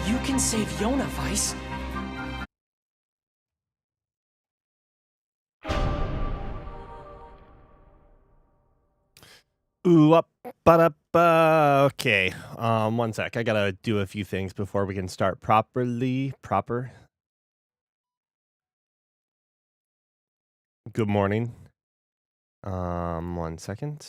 You can save Yona, Vice. Ooh, up, but up. Okay. 1 sec. I gotta do a few things before we can start properly. Good morning. 1 second.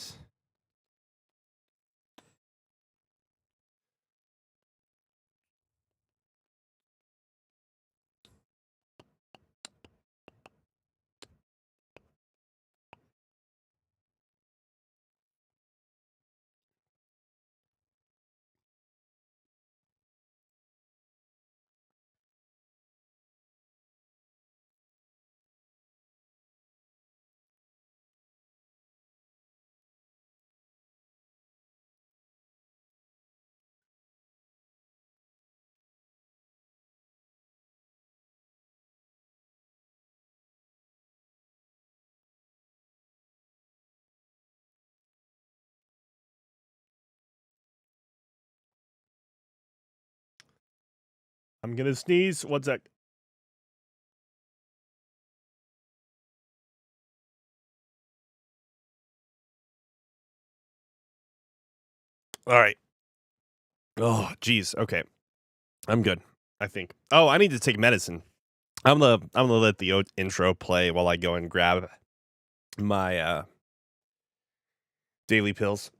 I'm gonna sneeze. 1 sec. All right. Oh, geez. Okay. I'm good, I think. Oh, I need to take medicine. I'm gonna let the intro play while I go and grab my daily pills.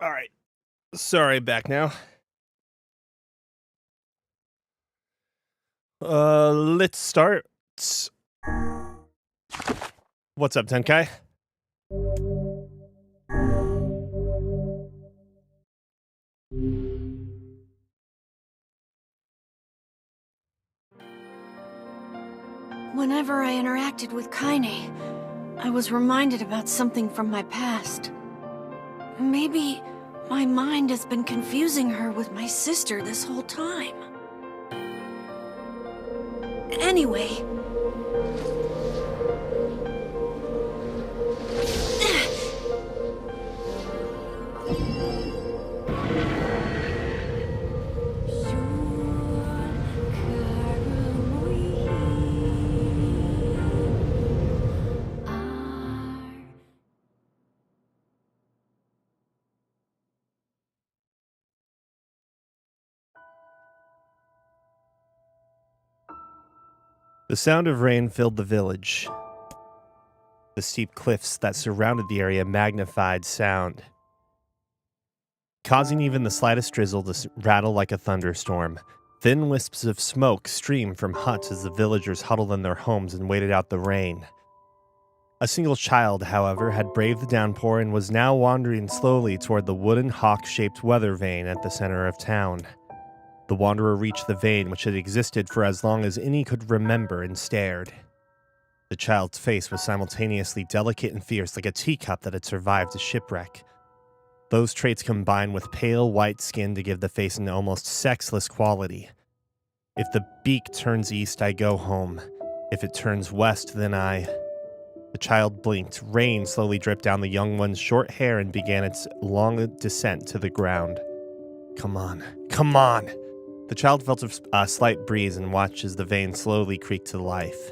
All right. Sorry, back now. Let's start. What's up, Tenkai? Whenever I interacted with Kaine, I was reminded about something from my past. Maybe my mind has been confusing her with my sister this whole time. Anyway... The sound of rain filled the village. The steep cliffs that surrounded the area magnified sound, causing even the slightest drizzle to rattle like a thunderstorm. Thin wisps of smoke streamed from huts as the villagers huddled in their homes and waited out the rain. A single child, however, had braved the downpour and was now wandering slowly toward the wooden hawk-shaped weather vane at the center of town. The wanderer reached the vane, which had existed for as long as any could remember, and stared. The child's face was simultaneously delicate and fierce, like a teacup that had survived a shipwreck. Those traits combined with pale white skin to give the face an almost sexless quality. If the beak turns east, I go home. If it turns west, then I... The child blinked. Rain slowly dripped down the young one's short hair and began its long descent to the ground. Come on, come on! The child felt a slight breeze and watched as the vane slowly creaked to life.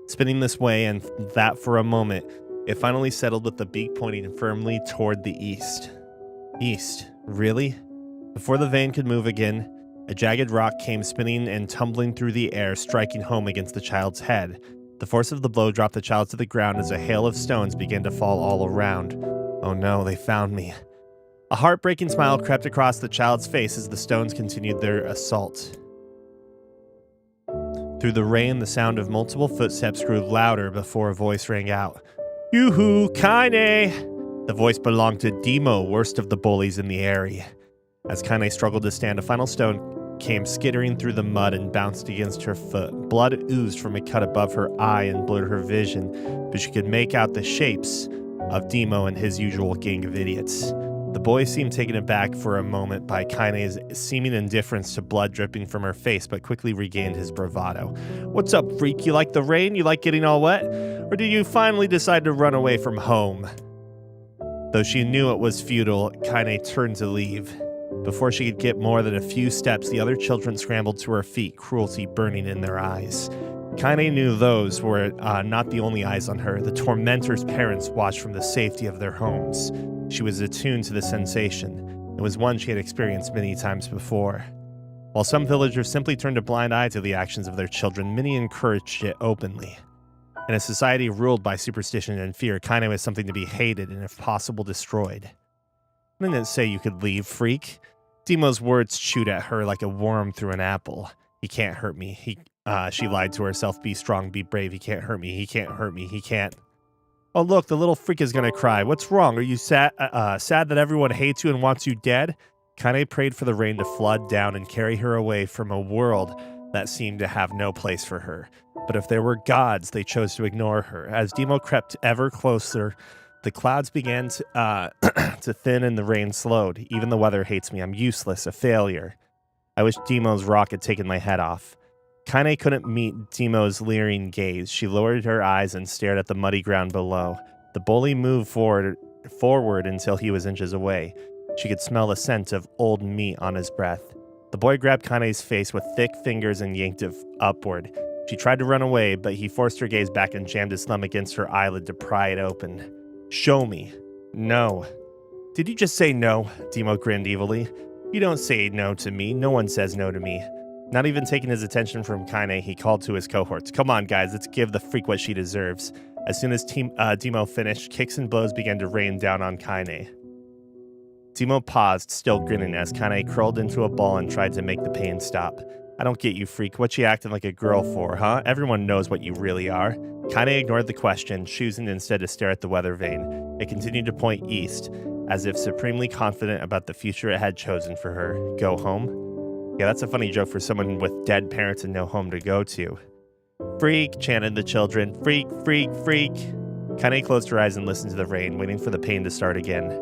Spinning this way and that for a moment, it finally settled with the beak pointing firmly toward the east. East? Really? Before the vane could move again, a jagged rock came spinning and tumbling through the air, striking home against the child's head. The force of the blow dropped the child to the ground as a hail of stones began to fall all around. Oh no, they found me. A heartbreaking smile crept across the child's face as the stones continued their assault. Through the rain, the sound of multiple footsteps grew louder before a voice rang out. Yoo-hoo, Kaine! The voice belonged to Demo, worst of the bullies in the area. As Kaine struggled to stand, a final stone came skittering through the mud and bounced against her foot. Blood oozed from a cut above her eye and blurred her vision, but she could make out the shapes of Demo and his usual gang of idiots. The boy seemed taken aback for a moment by Kaine's seeming indifference to blood dripping from her face, but quickly regained his bravado. What's up, freak? You like the rain? You like getting all wet? Or did you finally decide to run away from home? Though she knew it was futile, Kaine turned to leave. Before she could get more than a few steps, the other children scrambled to her feet, cruelty burning in their eyes. Kaine knew those were not the only eyes on her. The tormentor's parents watched from the safety of their homes. She was attuned to the sensation. It was one she had experienced many times before. While some villagers simply turned a blind eye to the actions of their children, many encouraged it openly. In a society ruled by superstition and fear, Kaine was something to be hated and, if possible, destroyed. I didn't say you could leave, freak. Demo's words chewed at her like a worm through an apple. He can't hurt me. She lied to herself. Be strong, be brave. He can't hurt me. He can't hurt me. He can't. Oh, look, the little freak is going to cry. What's wrong? Are you sad that everyone hates you and wants you dead? Kaine prayed for the rain to flood down and carry her away from a world that seemed to have no place for her. But if there were gods, they chose to ignore her. As Demo crept ever closer, the clouds began to thin and the rain slowed. Even the weather hates me. I'm useless, a failure. I wish Demo's rock had taken my head off. Kaine couldn't meet Demo's leering gaze. She lowered her eyes and stared at the muddy ground below. The bully moved forward until he was inches away. She could smell the scent of old meat on his breath. The boy grabbed Kaine's face with thick fingers and yanked it upward. She tried to run away, but he forced her gaze back and jammed his thumb against her eyelid to pry it open. Show me. No. Did you just say no? Demo grinned evilly. You don't say no to me. No one says no to me. Not even taking his attention from Kaine, he called to his cohorts. Come on, guys, let's give the freak what she deserves. As soon as Demo finished, kicks and blows began to rain down on Kaine. Demo paused, still grinning, as Kaine curled into a ball and tried to make the pain stop. I don't get you, freak. What you acting like a girl for, huh? Everyone knows what you really are. Kaine ignored the question, choosing instead to stare at the weather vane. It continued to point east, as if supremely confident about the future it had chosen for her. Go home? Yeah, that's a funny joke for someone with dead parents and no home to go to. Freak, chanted the children. Freak, freak, freak. Kaine closed her eyes and listened to the rain, waiting for the pain to start again.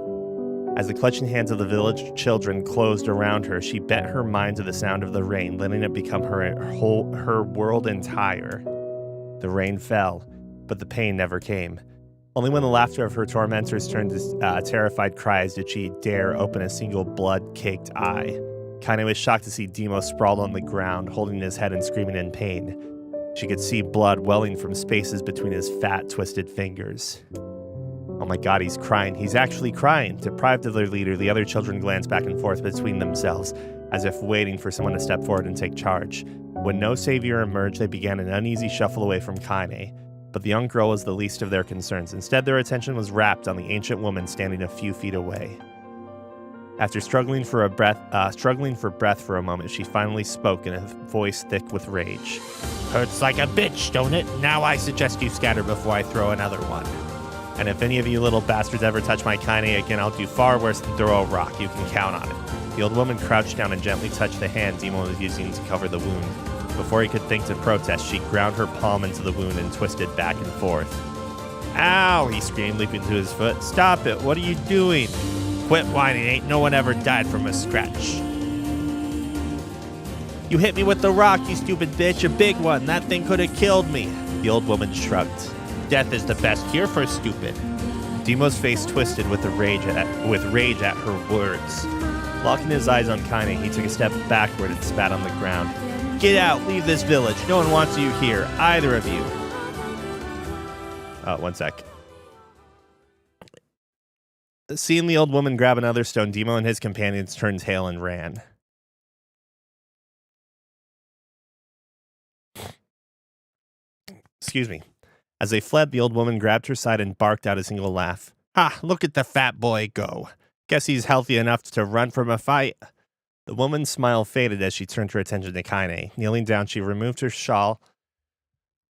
As the clutching hands of the village children closed around her, she bent her mind to the sound of the rain, letting it become her world entire. The rain fell, but the pain never came. Only when the laughter of her tormentors turned to terrified cries did she dare open a single blood-caked eye. Kaine was shocked to see Demo sprawled on the ground, holding his head and screaming in pain. She could see blood welling from spaces between his fat, twisted fingers. Oh my god, he's crying. He's actually crying. Deprived of their leader, the other children glanced back and forth between themselves, as if waiting for someone to step forward and take charge. When no savior emerged, they began an uneasy shuffle away from Kaine. But the young girl was the least of their concerns. Instead, their attention was wrapped on the ancient woman standing a few feet away. After struggling for breath for a moment, she finally spoke in a voice thick with rage. Hurts like a bitch, don't it? Now I suggest you scatter before I throw another one. And if any of you little bastards ever touch my Kaine again, I'll do far worse than throw a rock. You can count on it. The old woman crouched down and gently touched the hand Demo was using to cover the wound. Before he could think to protest, she ground her palm into the wound and twisted back and forth. Ow! He screamed, leaping to his foot. Stop it! What are you doing? Quit whining. Ain't no one ever died from a scratch. You hit me with the rock, you stupid bitch. A big one. That thing could have killed me. The old woman shrugged. Death is the best cure for stupid. Demo's face twisted with rage at her words. Locking his eyes on Kaine, he took a step backward and spat on the ground. Get out! Leave this village! No one wants you here, either of you. One sec. Seeing the old woman grab another stone, Demo and his companions turned tail and ran. Excuse me. As they fled, the old woman grabbed her side and barked out a single laugh. Ha! Look at the fat boy go. Guess he's healthy enough to run from a fight. The woman's smile faded as she turned her attention to Kaine. Kneeling down, she removed her shawl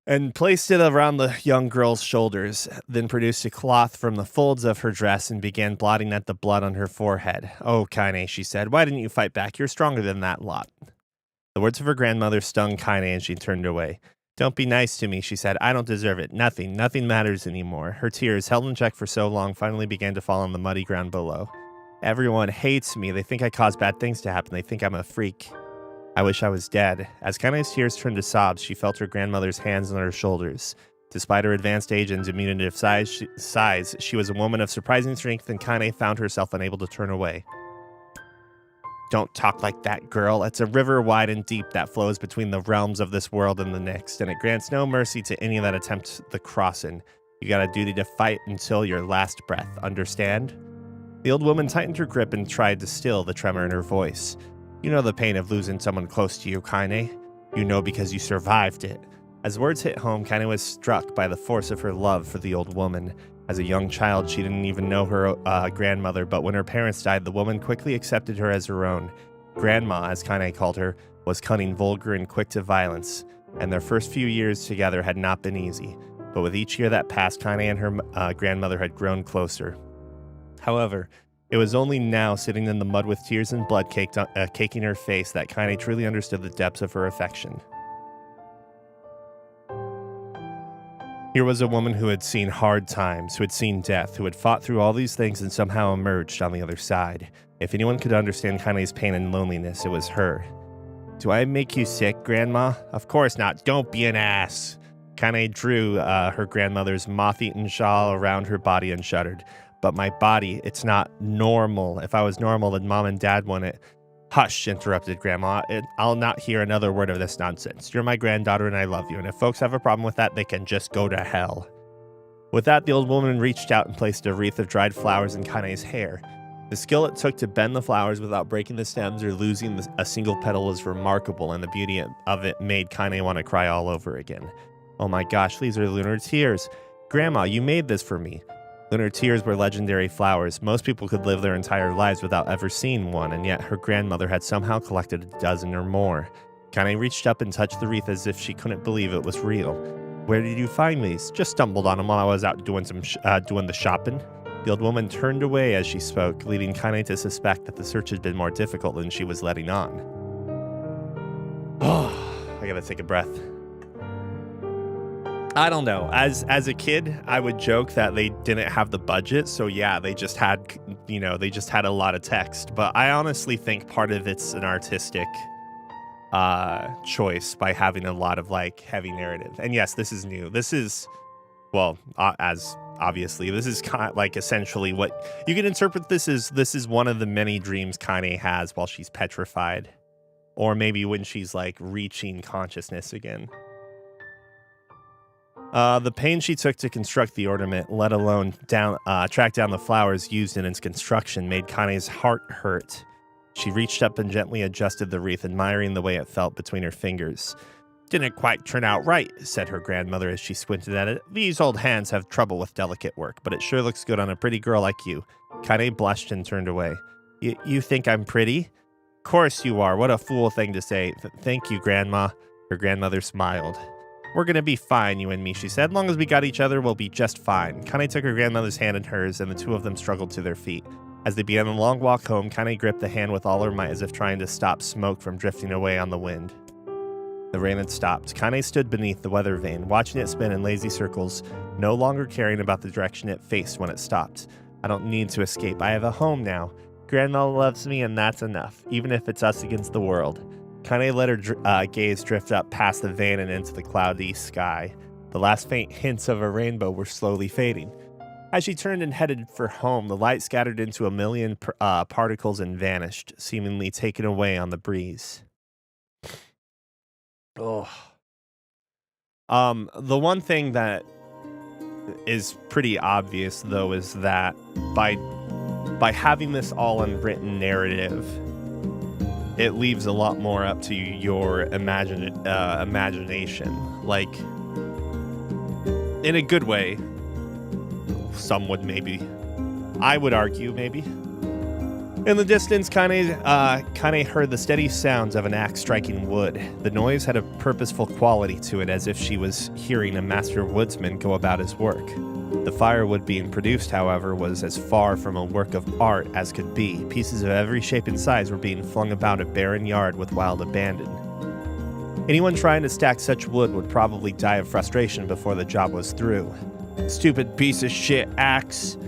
and placed it around the young girl's shoulders, then produced a cloth from the folds of her dress and began blotting at the blood on her forehead. Oh, Kaine, she said, why didn't you fight back? You're stronger than that lot. The words of her grandmother stung Kaine and she turned away. Don't be nice to me, she said. I don't deserve it. Nothing matters anymore. Her tears, held in check for so long, finally began to fall on the muddy ground below. Everyone hates me. They think I cause bad things to happen. They think I'm a freak. I wish I was dead. As Kaine's tears turned to sobs, she felt her grandmother's hands on her shoulders. Despite her advanced age and diminutive size, she was a woman of surprising strength, and Kaine found herself unable to turn away. Don't talk like that, girl. It's a river wide and deep that flows between the realms of this world and the next, and it grants no mercy to any that attempt the crossing. You got a duty to fight until your last breath, understand? The old woman tightened her grip and tried to still the tremor in her voice. You know the pain of losing someone close to you, Kaine. You know because you survived it. As words hit home, Kaine was struck by the force of her love for the old woman. As a young child, she didn't even know her grandmother, but when her parents died, the woman quickly accepted her as her own. Grandma, as Kaine called her, was cunning, vulgar, and quick to violence, and their first few years together had not been easy. But with each year that passed, Kaine and her grandmother had grown closer. However, it was only now, sitting in the mud with tears and blood caking her face, that Kaine truly understood the depths of her affection. Here was a woman who had seen hard times, who had seen death, who had fought through all these things and somehow emerged on the other side. If anyone could understand Kaine's pain and loneliness, it was her. Do I make you sick, Grandma? Of course not. Don't be an ass. Kaine drew her grandmother's moth-eaten shawl around her body and shuddered. But my body, it's not normal. If I was normal, then Mom and Dad want it. Hush, interrupted Grandma. I'll not hear another word of this nonsense. You're my granddaughter and I love you, and if folks have a problem with that, they can just go to hell. With that, the old woman reached out and placed a wreath of dried flowers in Kaine's hair. The skill it took to bend the flowers without breaking the stems or losing a single petal was remarkable, and the beauty of it made Kaine want to cry all over again. Oh my gosh, these are lunar tears. Grandma, you made this for me. Lunar tears were legendary flowers. Most people could live their entire lives without ever seeing one, and yet her grandmother had somehow collected a dozen or more. Kane reached up and touched the wreath as if she couldn't believe it was real. Where did you find these? Just stumbled on them while I was out doing the shopping. The old woman turned away as she spoke, leading Kane to suspect that the search had been more difficult than she was letting on. Oh, I gotta take a breath. I don't know. As a kid, I would joke that they didn't have the budget, so yeah, they just had a lot of text. But I honestly think part of it's an artistic choice by having a lot of like heavy narrative. And yes, this is new. This is, well, as obviously, this is kind of like essentially what you can interpret this as. This is one of the many dreams Kane has while she's petrified, or maybe when she's like reaching consciousness again. The pain she took to construct the ornament, let alone track down the flowers used in its construction, made Kane's heart hurt. She reached up and gently adjusted the wreath, admiring the way it felt between her fingers. Didn't quite turn out right, said her grandmother as she squinted at it. These old hands have trouble with delicate work, but it sure looks good on a pretty girl like you. Kane blushed and turned away. You think I'm pretty? Course you are. What a fool thing to say. Thank you, Grandma. Her grandmother smiled. We're gonna be fine, you and me, she said. Long as we got each other, we'll be just fine. Kane took her grandmother's hand in hers, and the two of them struggled to their feet. As they began the long walk home, Kane gripped the hand with all her might as if trying to stop smoke from drifting away on the wind. The rain had stopped. Kane stood beneath the weather vane, watching it spin in lazy circles, no longer caring about the direction it faced when it stopped. I don't need to escape. I have a home now. Grandma loves me, and that's enough, even if it's us against the world. Kane let her gaze drift up past the vane and into the cloudy sky. The last faint hints of a rainbow were slowly fading. As she turned and headed for home, the light scattered into a million particles and vanished, seemingly taken away on the breeze. Oh. The one thing that is pretty obvious, though, is that by having this all unwritten narrative, it leaves a lot more up to your imagination. Like, in a good way. Some would maybe. I would argue, maybe. In the distance, Kane heard the steady sounds of an axe striking wood. The noise had a purposeful quality to it, as if she was hearing a master woodsman go about his work. The firewood being produced, however, was as far from a work of art as could be. Pieces of every shape and size were being flung about a barren yard with wild abandon. Anyone trying to stack such wood would probably die of frustration before the job was through. Stupid piece of shit axe.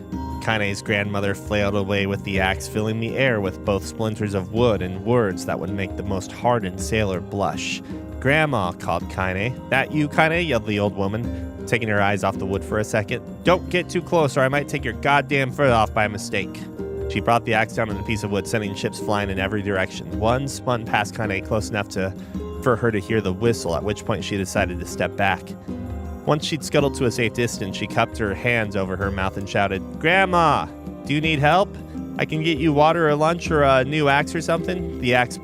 Kane's grandmother flailed away with the axe, filling the air with both splinters of wood and words that would make the most hardened sailor blush. Grandma, called Kane. That you, Kane? Yelled the old woman, taking her eyes off the wood for a second. Don't get too close or I might take your goddamn foot off by mistake. She brought the axe down on a piece of wood, sending chips flying in every direction. One spun past Kane close enough for her to hear the whistle, at which point she decided to step back. Once she'd scuttled to a safe distance, she cupped her hands over her mouth and shouted, Grandma, do you need help? I can get you water or lunch or a new axe or something? The axe,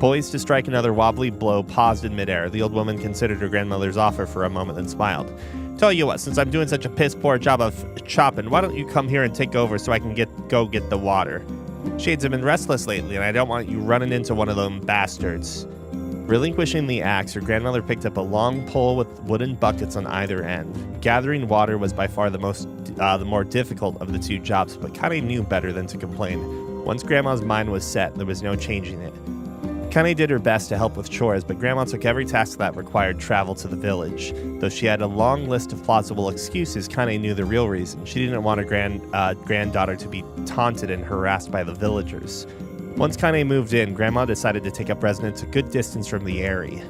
poised to strike another wobbly blow, paused in midair. The old woman considered her grandmother's offer for a moment, then smiled. Tell you what, since I'm doing such a piss-poor job of chopping, why don't you come here and take over so I can go get the water? Shades have been restless lately, and I don't want you running into one of them bastards. Relinquishing the axe, her grandmother picked up a long pole with wooden buckets on either end. Gathering water was by far the more difficult of the two jobs, but Kane knew better than to complain. Once Grandma's mind was set, there was no changing it. Kane did her best to help with chores, but Grandma took every task that required travel to the village. Though she had a long list of plausible excuses, Kane knew the real reason. She didn't want her granddaughter to be taunted and harassed by the villagers. Once Kane moved in, Grandma decided to take up residence a good distance from the area.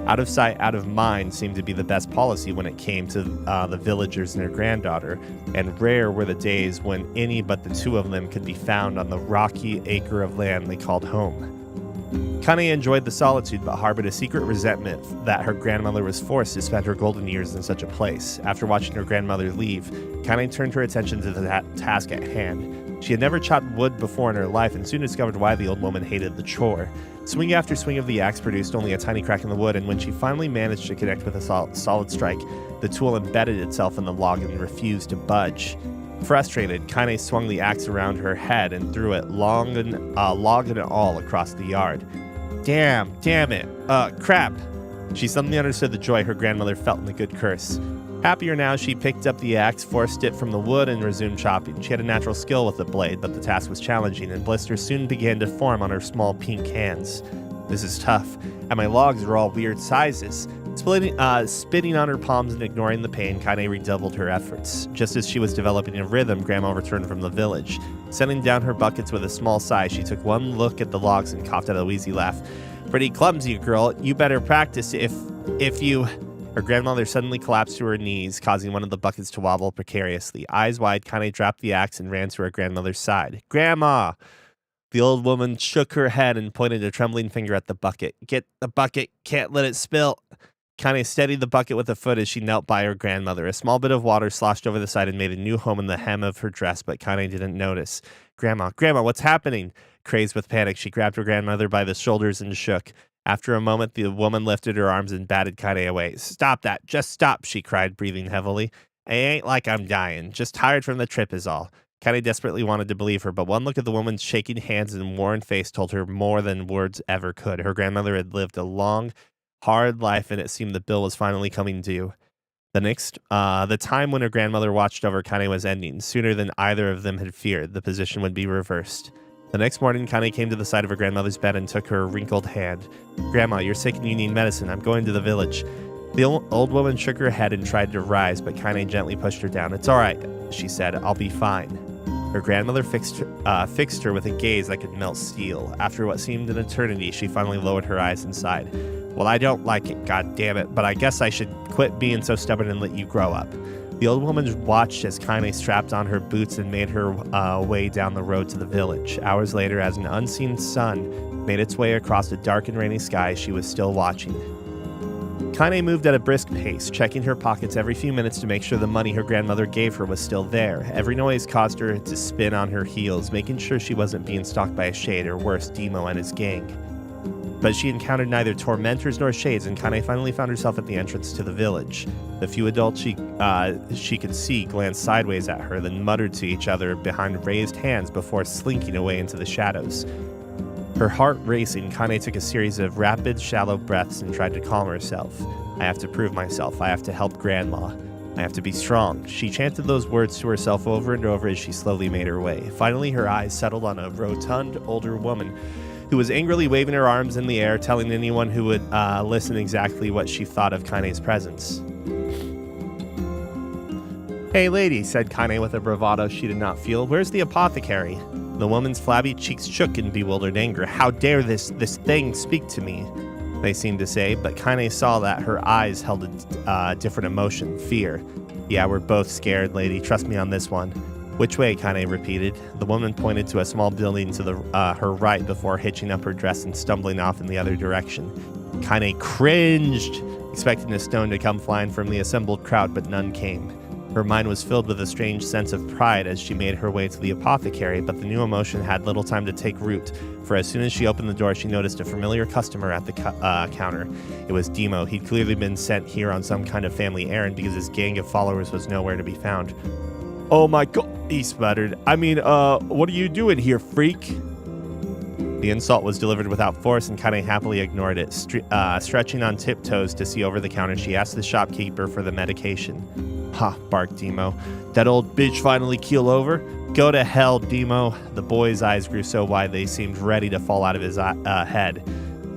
Out of sight, out of mind seemed to be the best policy when it came to the villagers and their granddaughter, and rare were the days when any but the two of them could be found on the rocky acre of land they called home. Kane enjoyed the solitude but harbored a secret resentment that her grandmother was forced to spend her golden years in such a place. After watching her grandmother leave, Kane turned her attention to the task at hand. She had never chopped wood before in her life and soon discovered why the old woman hated the chore. Swing after swing of the axe produced only a tiny crack in the wood, and when she finally managed to connect with a solid strike, the tool embedded itself in the log and refused to budge. Frustrated, Kane swung the axe around her head and threw it log and all across the yard. damn it. Crap. She suddenly understood the joy her grandmother felt in the good curse. Happier now, she picked up the axe, forced it from the wood, and resumed chopping. She had a natural skill with the blade, but the task was challenging, and blisters soon began to form on her small pink hands. This is tough, and my logs are all weird sizes. Spitting on her palms and ignoring the pain, Kaine redoubled her efforts. Just as she was developing a rhythm, Grandma returned from the village. Setting down her buckets with a small sigh, she took one look at the logs and coughed out a wheezy laugh. Pretty clumsy, girl. You better practice if you... Her grandmother suddenly collapsed to her knees, causing one of the buckets to wobble precariously. Eyes wide, Kaine dropped the axe and ran to her grandmother's side. Grandma! The old woman shook her head and pointed a trembling finger at the bucket. Get the bucket. Can't let it spill. Kaine steadied the bucket with a foot as she knelt by her grandmother. A small bit of water sloshed over the side and made a new home in the hem of her dress, but Kaine didn't notice. Grandma, what's happening? Crazed with panic, she grabbed her grandmother by the shoulders and shook. After a moment, the woman lifted her arms and batted Kaine away. Stop that. Just stop, she cried, breathing heavily. It ain't like I'm dying. Just tired from the trip is all. Kaine desperately wanted to believe her, but one look at the woman's shaking hands and worn face told her more than words ever could. Her grandmother had lived a long, hard life, and it seemed the bill was finally coming due. The time when her grandmother watched over Kaine was ending. Sooner than either of them had feared, the position would be reversed. The next morning, Kaine came to the side of her grandmother's bed and took her wrinkled hand. Grandma, you're sick and you need medicine. I'm going to the village. The old woman shook her head and tried to rise, but Kaine gently pushed her down. It's all right, she said. I'll be fine. Her grandmother fixed her with a gaze that could melt steel. After what seemed an eternity, she finally lowered her eyes and sighed. Well, I don't like it, god damn it, but I guess I should quit being so stubborn and let you grow up. The old woman watched as Kaine strapped on her boots and made her way down the road to the village. Hours later, as an unseen sun made its way across a dark and rainy sky, she was still watching. Kaine moved at a brisk pace, checking her pockets every few minutes to make sure the money her grandmother gave her was still there. Every noise caused her to spin on her heels, making sure she wasn't being stalked by a shade, or worse, Demo and his gang. But she encountered neither tormentors nor shades, and Kaine finally found herself at the entrance to the village. The few adults she could see glanced sideways at her, then muttered to each other behind raised hands before slinking away into the shadows. Her heart racing, Kaine took a series of rapid, shallow breaths and tried to calm herself. I have to prove myself. I have to help Grandma. I have to be strong. She chanted those words to herself over and over as she slowly made her way. Finally, her eyes settled on a rotund, older woman who was angrily waving her arms in the air, telling anyone who would listen exactly what she thought of Kaine's presence. Hey lady, said Kaine with a bravado she did not feel, where's the apothecary? The woman's flabby cheeks shook in bewildered anger. How dare this thing speak to me? They seemed to say, but Kaine saw that her eyes held a different emotion, fear. Yeah, we're both scared, lady. Trust me on this one. Which way? Kaine repeated. The woman pointed to a small building to her right before hitching up her dress and stumbling off in the other direction. Kaine cringed, expecting a stone to come flying from the assembled crowd, but none came. Her mind was filled with a strange sense of pride as she made her way to the apothecary, but the new emotion had little time to take root, for as soon as she opened the door, she noticed a familiar customer at the counter. It was Demo. He'd clearly been sent here on some kind of family errand because his gang of followers was nowhere to be found. Oh my god, he sputtered. I mean, what are you doing here, freak? The insult was delivered without force, and Kaine happily ignored it. Stretching on tiptoes to see over the counter, she asked the shopkeeper for the medication. Ha, barked Demo. That old bitch finally keel over? Go to hell, Demo. The boy's eyes grew so wide they seemed ready to fall out of his head.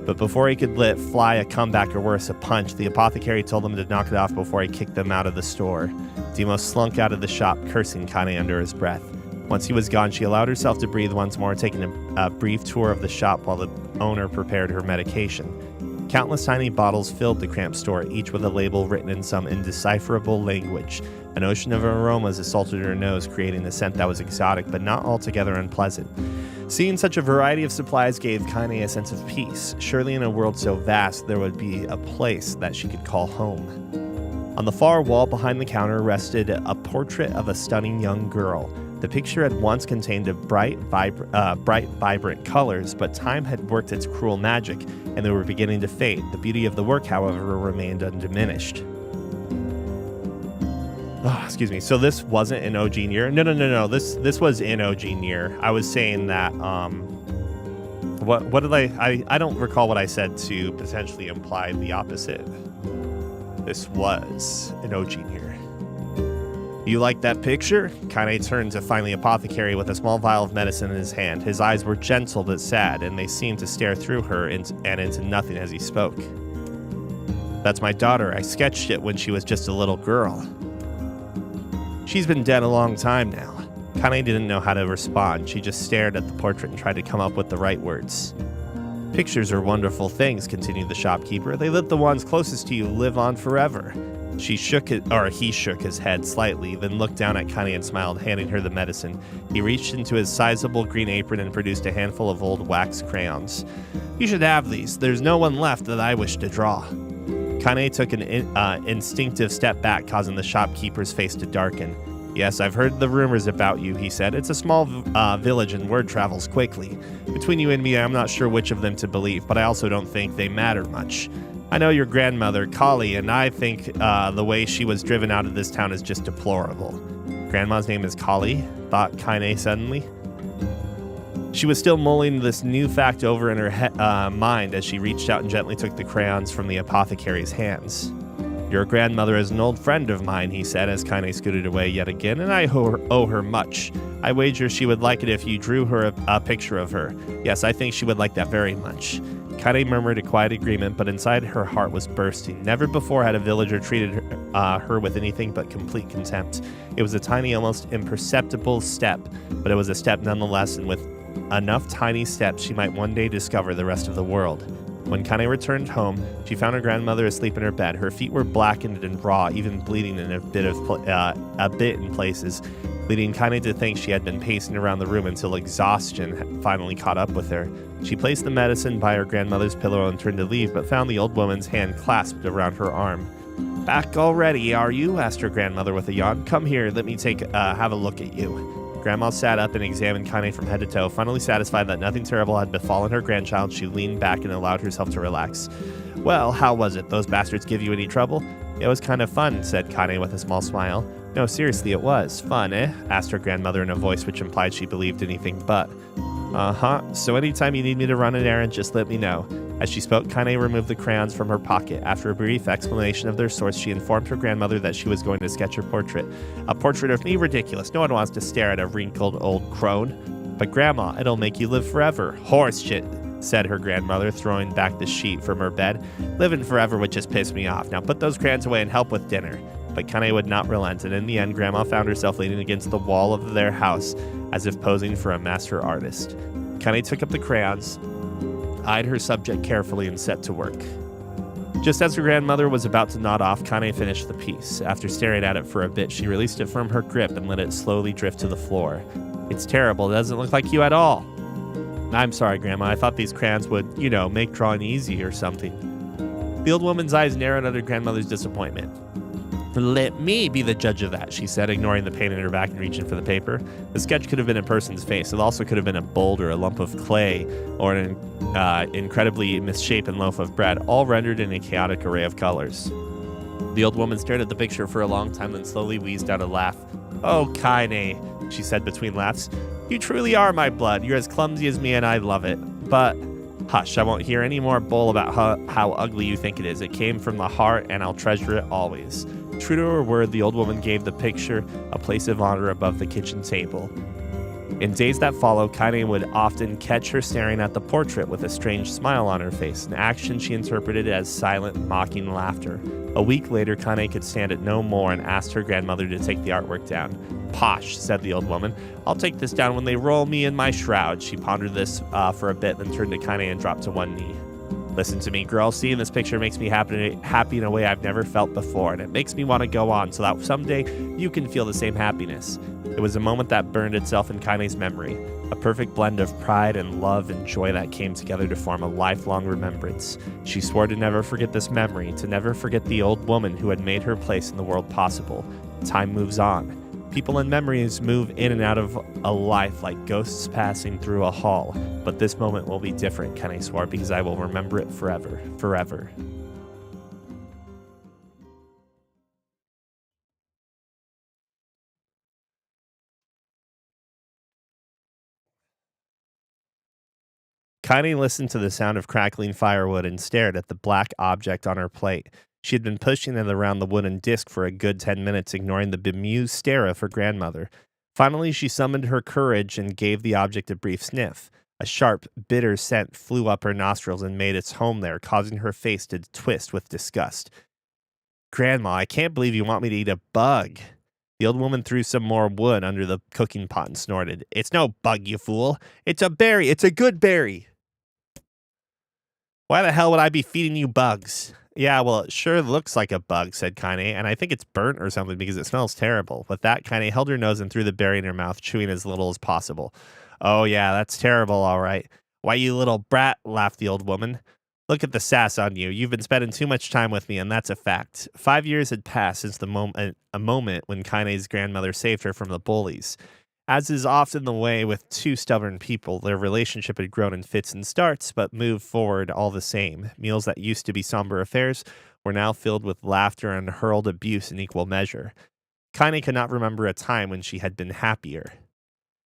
But before he could let fly a comeback or worse, a punch, the apothecary told them to knock it off before he kicked them out of the store. Demo slunk out of the shop, cursing Kaine under his breath. Once he was gone, she allowed herself to breathe once more, taking a brief tour of the shop while the owner prepared her medication. Countless tiny bottles filled the cramped store, each with a label written in some indecipherable language. An ocean of aromas assaulted her nose, creating a scent that was exotic but not altogether unpleasant. Seeing such a variety of supplies gave Kaine a sense of peace. Surely in a world so vast, there would be a place that she could call home. On the far wall behind the counter rested a portrait of a stunning young girl. The picture had once contained bright, vibrant colors, but time had worked its cruel magic, and they were beginning to fade. The beauty of the work, however, remained undiminished. Oh, excuse me. So this wasn't in OG Nier? No. This was in OG Nier. I was saying that What did I don't recall what I said to potentially imply the opposite. This was an OG Nier. You like that picture? Kaine turned to find the apothecary with a small vial of medicine in his hand. His eyes were gentle but sad, and they seemed to stare through her and into nothing as he spoke. That's my daughter. I sketched it when she was just a little girl. She's been dead a long time now. Kaine didn't know how to respond. She just stared at the portrait and tried to come up with the right words. Pictures are wonderful things, continued the shopkeeper. They let the ones closest to you live on forever. He shook his head slightly, then looked down at Kaine and smiled, handing her the medicine. He reached into his sizable green apron and produced a handful of old wax crayons. You should have these. There's no one left that I wish to draw. Kaine took an instinctive step back, causing the shopkeeper's face to darken. Yes, I've heard the rumors about you, he said. It's a small village and word travels quickly. Between you and me, I'm not sure which of them to believe, but I also don't think they matter much. I know your grandmother, Kali, and I think the way she was driven out of this town is just deplorable. Grandma's name is Kali, thought Kaine suddenly. She was still mulling this new fact over in her mind as she reached out and gently took the crayons from the apothecary's hands. Your grandmother is an old friend of mine, he said as Kaine scooted away yet again, and I owe her much. I wager she would like it if you drew her a picture of her. Yes, I think she would like that very much. Kaine murmured a quiet agreement, but inside her heart was bursting. Never before had a villager treated her with anything but complete contempt. It was a tiny, almost imperceptible step, but it was a step nonetheless, and with enough tiny steps she might one day discover the rest of the world. When Kaine returned home, she found her grandmother asleep in her bed. Her feet were blackened and raw, even bleeding in a bit in places, leading Kaine to think she had been pacing around the room until exhaustion finally caught up with her. She placed the medicine by her grandmother's pillow and turned to leave, but found the old woman's hand clasped around her arm. Back already, are you? Asked her grandmother with a yawn. Come here, let me have a look at you. Grandma sat up and examined Kaine from head to toe. Finally satisfied that nothing terrible had befallen her grandchild, she leaned back and allowed herself to relax. Well, how was it? Those bastards give you any trouble? It was kind of fun, said Kaine with a small smile. No, seriously, it was. Fun, eh? Asked her grandmother in a voice which implied she believed anything but. Uh-huh. So anytime you need me to run an errand, just let me know. As she spoke, Kaine removed the crayons from her pocket. After a brief explanation of their source, she informed her grandmother that she was going to sketch her portrait. A portrait of me? Ridiculous. No one wants to stare at a wrinkled old crone. But Grandma, it'll make you live forever. Horse shit, said her grandmother, throwing back the sheet from her bed. Living forever would just piss me off. Now put those crayons away and help with dinner. But Kaine would not relent, and in the end, Grandma found herself leaning against the wall of their house, as if posing for a master artist. Kaine took up the crayons, eyed her subject carefully, and set to work. Just as her grandmother was about to nod off, Kaine finished the piece. After staring at it for a bit, she released it from her grip and let it slowly drift to the floor. It's terrible. It doesn't look like you at all. I'm sorry, Grandma. I thought these crayons would, make drawing easy or something. The old woman's eyes narrowed at her grandmother's disappointment. Let me be the judge of that, she said, ignoring the pain in her back and reaching for the paper. The sketch could have been a person's face. It also could have been a boulder, a lump of clay, or an incredibly misshapen loaf of bread, all rendered in a chaotic array of colors. The old woman stared at the picture for a long time, then slowly wheezed out a laugh. Oh, Kaine, she said between laughs. You truly are my blood. You're as clumsy as me, and I love it. But hush, I won't hear any more bull about how ugly you think it is. It came from the heart, and I'll treasure it always. True to her word, the old woman gave the picture a place of honor above the kitchen table. In days that followed, Kaine would often catch her staring at the portrait with a strange smile on her face, an action she interpreted as silent, mocking laughter. A week later, Kaine could stand it no more and asked her grandmother to take the artwork down. Posh, said the old woman. I'll take this down when they roll me in my shroud. She pondered this for a bit, then turned to Kaine and dropped to one knee. Listen to me, girl. Seeing this picture makes me happy in a way I've never felt before, and it makes me want to go on so that someday you can feel the same happiness. It was a moment that burned itself in Kaine's memory, a perfect blend of pride and love and joy that came together to form a lifelong remembrance. She swore to never forget this memory, to never forget the old woman who had made her place in the world possible. Time moves on. People and memories move in and out of a life like ghosts passing through a hall. But this moment will be different, Kaine swore, because I will remember it forever, forever. Kaine listened to the sound of crackling firewood and stared at the black object on her plate. She had been pushing it around the wooden disc for a good 10 minutes, ignoring the bemused stare of her grandmother. Finally, she summoned her courage and gave the object a brief sniff. A sharp, bitter scent flew up her nostrils and made its home there, causing her face to twist with disgust. Grandma, I can't believe you want me to eat a bug. The old woman threw some more wood under the cooking pot and snorted. It's no bug, you fool. It's a berry. It's a good berry. Why the hell would I be feeding you bugs? Yeah, well, it sure looks like a bug, said Kaine, and I think it's burnt or something because it smells terrible. With that, Kaine held her nose and threw the berry in her mouth, chewing as little as possible. Oh, yeah, that's terrible, all right. Why, you little brat, laughed the old woman. Look at the sass on you. You've been spending too much time with me, and that's a fact. 5 years had passed since a moment when Kaine's grandmother saved her from the bullies. As is often the way with two stubborn people, their relationship had grown in fits and starts, but moved forward all the same. Meals that used to be somber affairs were now filled with laughter and hurled abuse in equal measure. Kaine could not remember a time when she had been happier.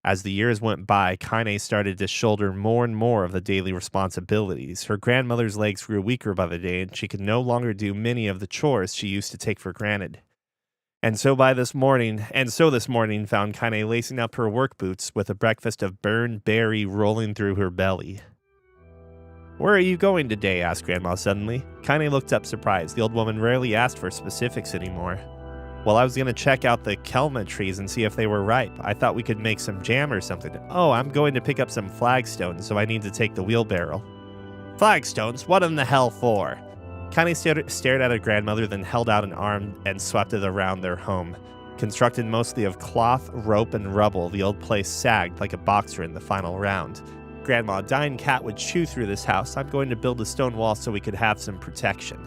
As the years went by, Kaine started to shoulder more and more of the daily responsibilities. Her grandmother's legs grew weaker by the day, and she could no longer do many of the chores she used to take for granted. And so this morning found Kaine lacing up her work boots with a breakfast of burned berry rolling through her belly. Where are you going today? Asked Grandma suddenly. Kaine looked up surprised. The old woman rarely asked for specifics anymore. Well, I was going to check out the kelma trees and see if they were ripe. I thought we could make some jam or something. Oh, I'm going to pick up some flagstones, so I need to take the wheelbarrow. Flagstones? What in the hell for? Kaine stared at her grandmother, then held out an arm and swept it around their home. Constructed mostly of cloth, rope, and rubble, the old place sagged like a boxer in the final round. Grandma, a dying cat would chew through this house. I'm going to build a stone wall so we could have some protection.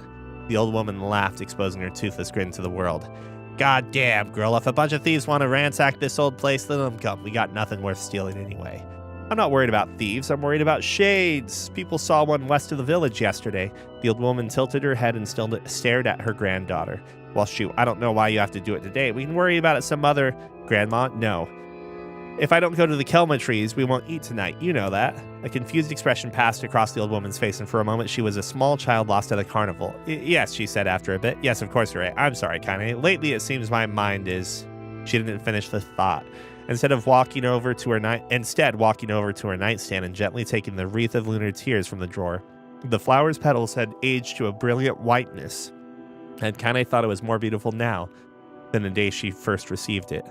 The old woman laughed, exposing her toothless grin to the world. God damn, girl, if a bunch of thieves want to ransack this old place, let them come. We got nothing worth stealing anyway. I'm not worried about thieves, I'm worried about shades. People saw one west of the village yesterday. The old woman tilted her head and still stared at her granddaughter. Well, shoot, I don't know why you have to do it today. We can worry about it some other... Grandma, no. If I don't go to the kelma trees, we won't eat tonight. You know that. A confused expression passed across the old woman's face, and for a moment she was a small child lost at a carnival. Yes, she said after a bit. Yes, of course you're right. I'm sorry, Kaine. Lately it seems my mind is... She didn't finish the thought. Instead, walking over to her nightstand and gently taking the wreath of lunar tears from the drawer. The flower's petals had aged to a brilliant whiteness, and Kaine thought it was more beautiful now than the day she first received it.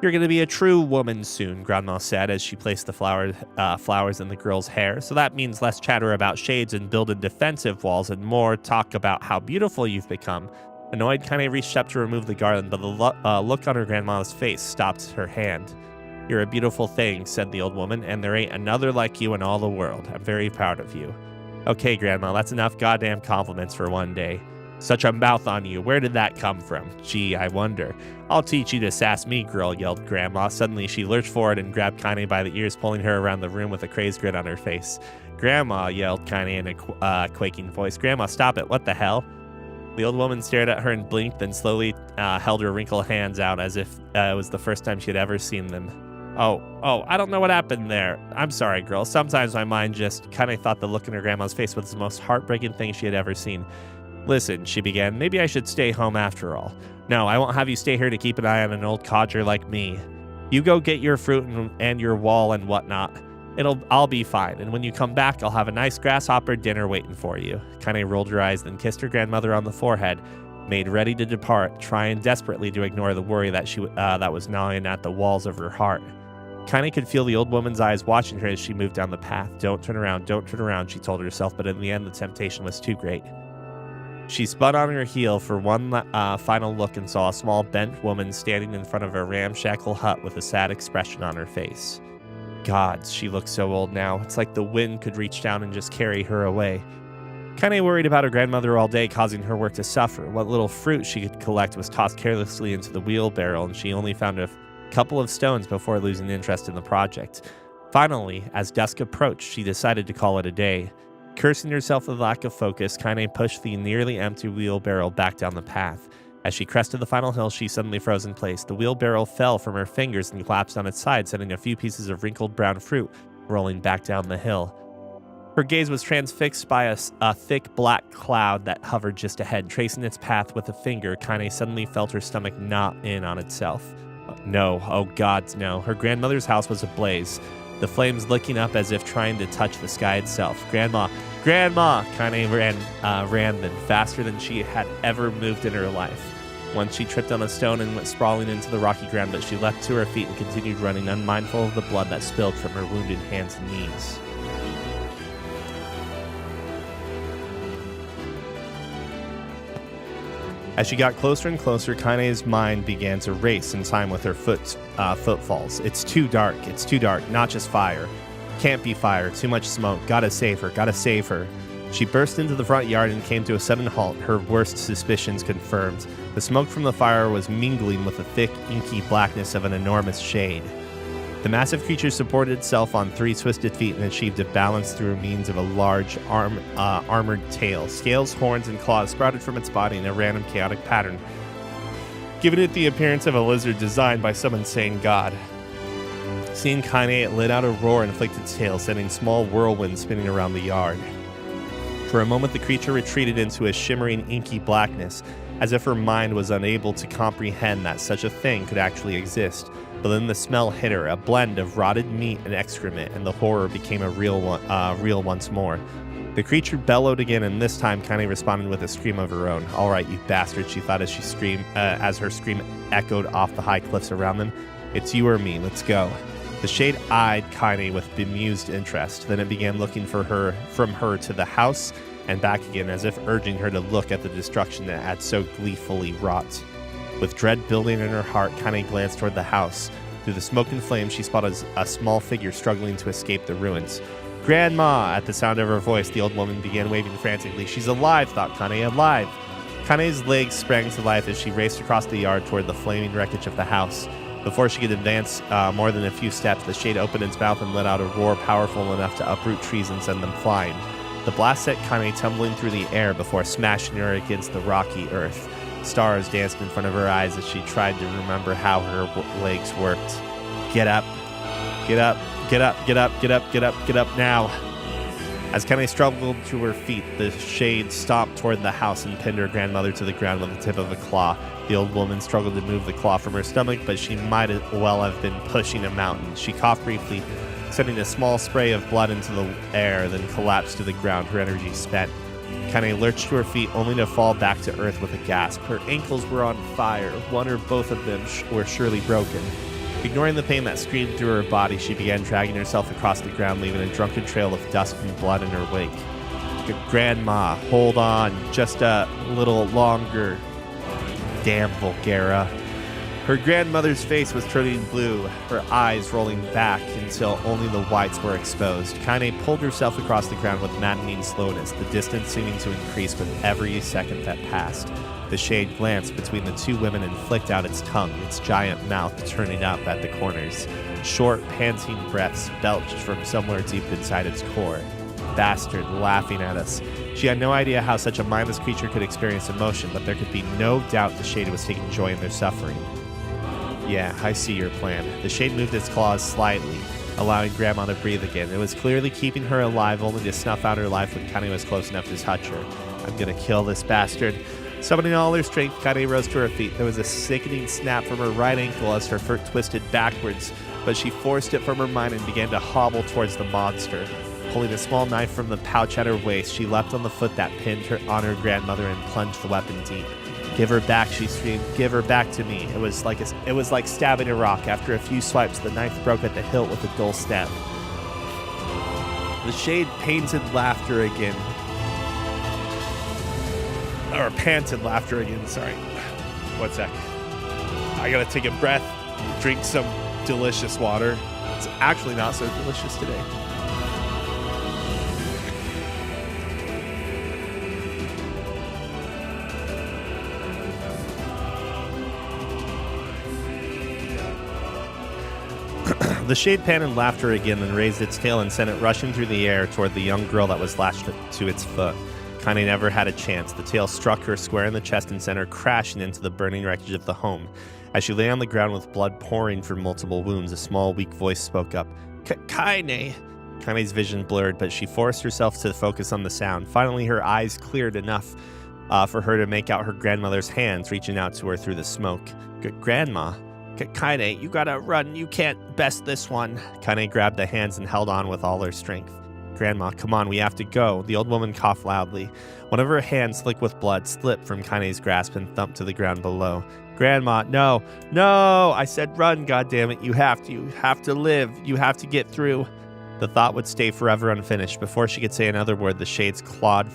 You're going to be a true woman soon, Grandma said as she placed the flowers in the girl's hair. So that means less chatter about shades and building defensive walls and more talk about how beautiful you've become. Annoyed, Kaine reached up to remove the garland, but the look on her grandma's face stopped her hand. You're a beautiful thing, said the old woman, and there ain't another like you in all the world. I'm very proud of you. Okay, Grandma, that's enough goddamn compliments for one day. Such a mouth on you. Where did that come from? Gee, I wonder. I'll teach you to sass me, girl, yelled Grandma. Suddenly, she lurched forward and grabbed Kaine by the ears, pulling her around the room with a crazed grin on her face. Grandma, yelled Kaine in a quaking voice. Grandma, stop it. What the hell? The old woman stared at her and blinked, then slowly held her wrinkled hands out as if it was the first time she had ever seen them. Oh, I don't know what happened there. I'm sorry, girl. Sometimes my mind just kind of thought the look in her grandma's face was the most heartbreaking thing she had ever seen. Listen, she began, maybe I should stay home after all. No, I won't have you stay here to keep an eye on an old codger like me. You go get your fruit and your wall and whatnot. I'll be fine, and when you come back, I'll have a nice grasshopper dinner waiting for you. Kaine rolled her eyes, then kissed her grandmother on the forehead, made ready to depart, trying desperately to ignore the worry that was gnawing at the walls of her heart. Kaine could feel the old woman's eyes watching her as she moved down the path. Don't turn around, she told herself, but in the end, the temptation was too great. She spun on her heel for one final look and saw a small bent woman standing in front of a ramshackle hut with a sad expression on her face. Gods, she looked so old now. It's like the wind could reach down and just carry her away. Kaine worried about her grandmother all day, causing her work to suffer. What little fruit she could collect was tossed carelessly into the wheelbarrow, and she only found a couple of stones before losing interest in the project. Finally, as dusk approached, she decided to call it a day. Cursing herself for the lack of focus, Kaine pushed the nearly empty wheelbarrow back down the path. As she crested the final hill, she suddenly froze in place. The wheelbarrow fell from her fingers and collapsed on its side, sending a few pieces of wrinkled brown fruit rolling back down the hill. Her gaze was transfixed by a thick black cloud that hovered just ahead. Tracing its path with a finger, Kaine suddenly felt her stomach knot in on itself. No, oh gods, no. Her grandmother's house was ablaze, the flames licking up as if trying to touch the sky itself. Grandma! Kaine ran then, faster than she had ever moved in her life. Once she tripped on a stone and went sprawling into the rocky ground, but she leapt to her feet and continued running, unmindful of the blood that spilled from her wounded hands and knees. As she got closer and closer, Kaine's mind began to race in time with her footfalls. It's too dark, not just fire. Can't be fire, too much smoke, gotta save her. She burst into the front yard and came to a sudden halt, her worst suspicions confirmed. The smoke from the fire was mingling with the thick, inky blackness of an enormous shade. The massive creature supported itself on 3 twisted feet and achieved a balance through means of a large armored tail. Scales, horns, and claws sprouted from its body in a random chaotic pattern, giving it the appearance of a lizard designed by some insane god. Seeing Kaine, it let out a roar and flicked its tail, sending small whirlwinds spinning around the yard. For a moment, the creature retreated into a shimmering, inky blackness, as if her mind was unable to comprehend that such a thing could actually exist. But then the smell hit her, a blend of rotted meat and excrement, and the horror became real once more. The creature bellowed again, and this time Kaine responded with a scream of her own. "All right, you bastard," she thought as her scream echoed off the high cliffs around them. "It's you or me, let's go." The shade eyed Kaine with bemused interest. Then it began looking from her to the house and back again, as if urging her to look at the destruction that had so gleefully wrought. With dread building in her heart, Kaine glanced toward the house. Through the smoke and flame, she spotted a small figure struggling to escape the ruins. "Grandma!" At the sound of her voice, the old woman began waving frantically. "She's alive," thought Kaine, "alive!" Kaine's legs sprang to life as she raced across the yard toward the flaming wreckage of the house. Before she could advance more than a few steps, the shade opened its mouth and let out a roar powerful enough to uproot trees and send them flying. The blast set Kaine tumbling through the air before smashing her against the rocky earth. Stars danced in front of her eyes as she tried to remember how her legs worked. Get up. Get up. Get up. Get up. Get up. Get up. Get up now. As Kaine struggled to her feet, the shade stomped toward the house and pinned her grandmother to the ground with the tip of a claw. The old woman struggled to move the claw from her stomach, but she might as well have been pushing a mountain. She coughed briefly, sending a small spray of blood into the air, then collapsed to the ground, her energy spent. Kaine lurched to her feet, only to fall back to earth with a gasp. Her ankles were on fire. One or both of them were surely broken. Ignoring the pain that screamed through her body, she began dragging herself across the ground, leaving a drunken trail of dust and blood in her wake. "Grandma, hold on, just a little longer." Damn Vulgara. Her grandmother's face was turning blue, her eyes rolling back until only the whites were exposed. Kaine pulled herself across the ground with maddening slowness, the distance seeming to increase with every second that passed. The shade glanced between the two women and flicked out its tongue, its giant mouth turning up at the corners. Short, panting breaths belched from somewhere deep inside its core. Bastard, laughing at us. She had no idea how such a mindless creature could experience emotion, but there could be no doubt the shade was taking joy in their suffering. "Yeah, I see your plan." The shade moved its claws slightly, allowing Grandma to breathe again. It was clearly keeping her alive, only to snuff out her life when Kaine was close enough to touch her. "I'm gonna kill this bastard." Summoning all her strength, Kaine rose to her feet. There was a sickening snap from her right ankle as her foot twisted backwards, but she forced it from her mind and began to hobble towards the monster. Pulling a small knife from the pouch at her waist, she leapt on the foot that pinned her on her grandmother and plunged the weapon deep. "Give her back," she screamed. "Give her back to me." It was like stabbing a rock. After a few swipes, the knife broke at the hilt with a dull snap. The shade panted laughter again, sorry. One sec. I gotta take a breath, drink some delicious water. It's actually not so delicious today. The shade panted laughter again, then raised its tail and sent it rushing through the air toward the young girl that was lashed to its foot. Kaine never had a chance. The tail struck her square in the chest and sent her crashing into the burning wreckage of the home. As she lay on the ground with blood pouring from multiple wounds, a small, weak voice spoke up. "Kaine!" Kaine's vision blurred, but she forced herself to focus on the sound. Finally, her eyes cleared enough for her to make out her grandmother's hands reaching out to her through the smoke. Grandma, Kaine, you gotta run. You can't best this one. Kaine grabbed the hands and held on with all her strength. Grandma, come on, we have to go. The old woman coughed loudly. One of her hands, slick with blood, slipped from Kaine's grasp and thumped to the ground below. Grandma, no, no! I said run, goddammit. You have to live. You have to get through. The thought would stay forever unfinished. Before she could say another word, the shade's clawed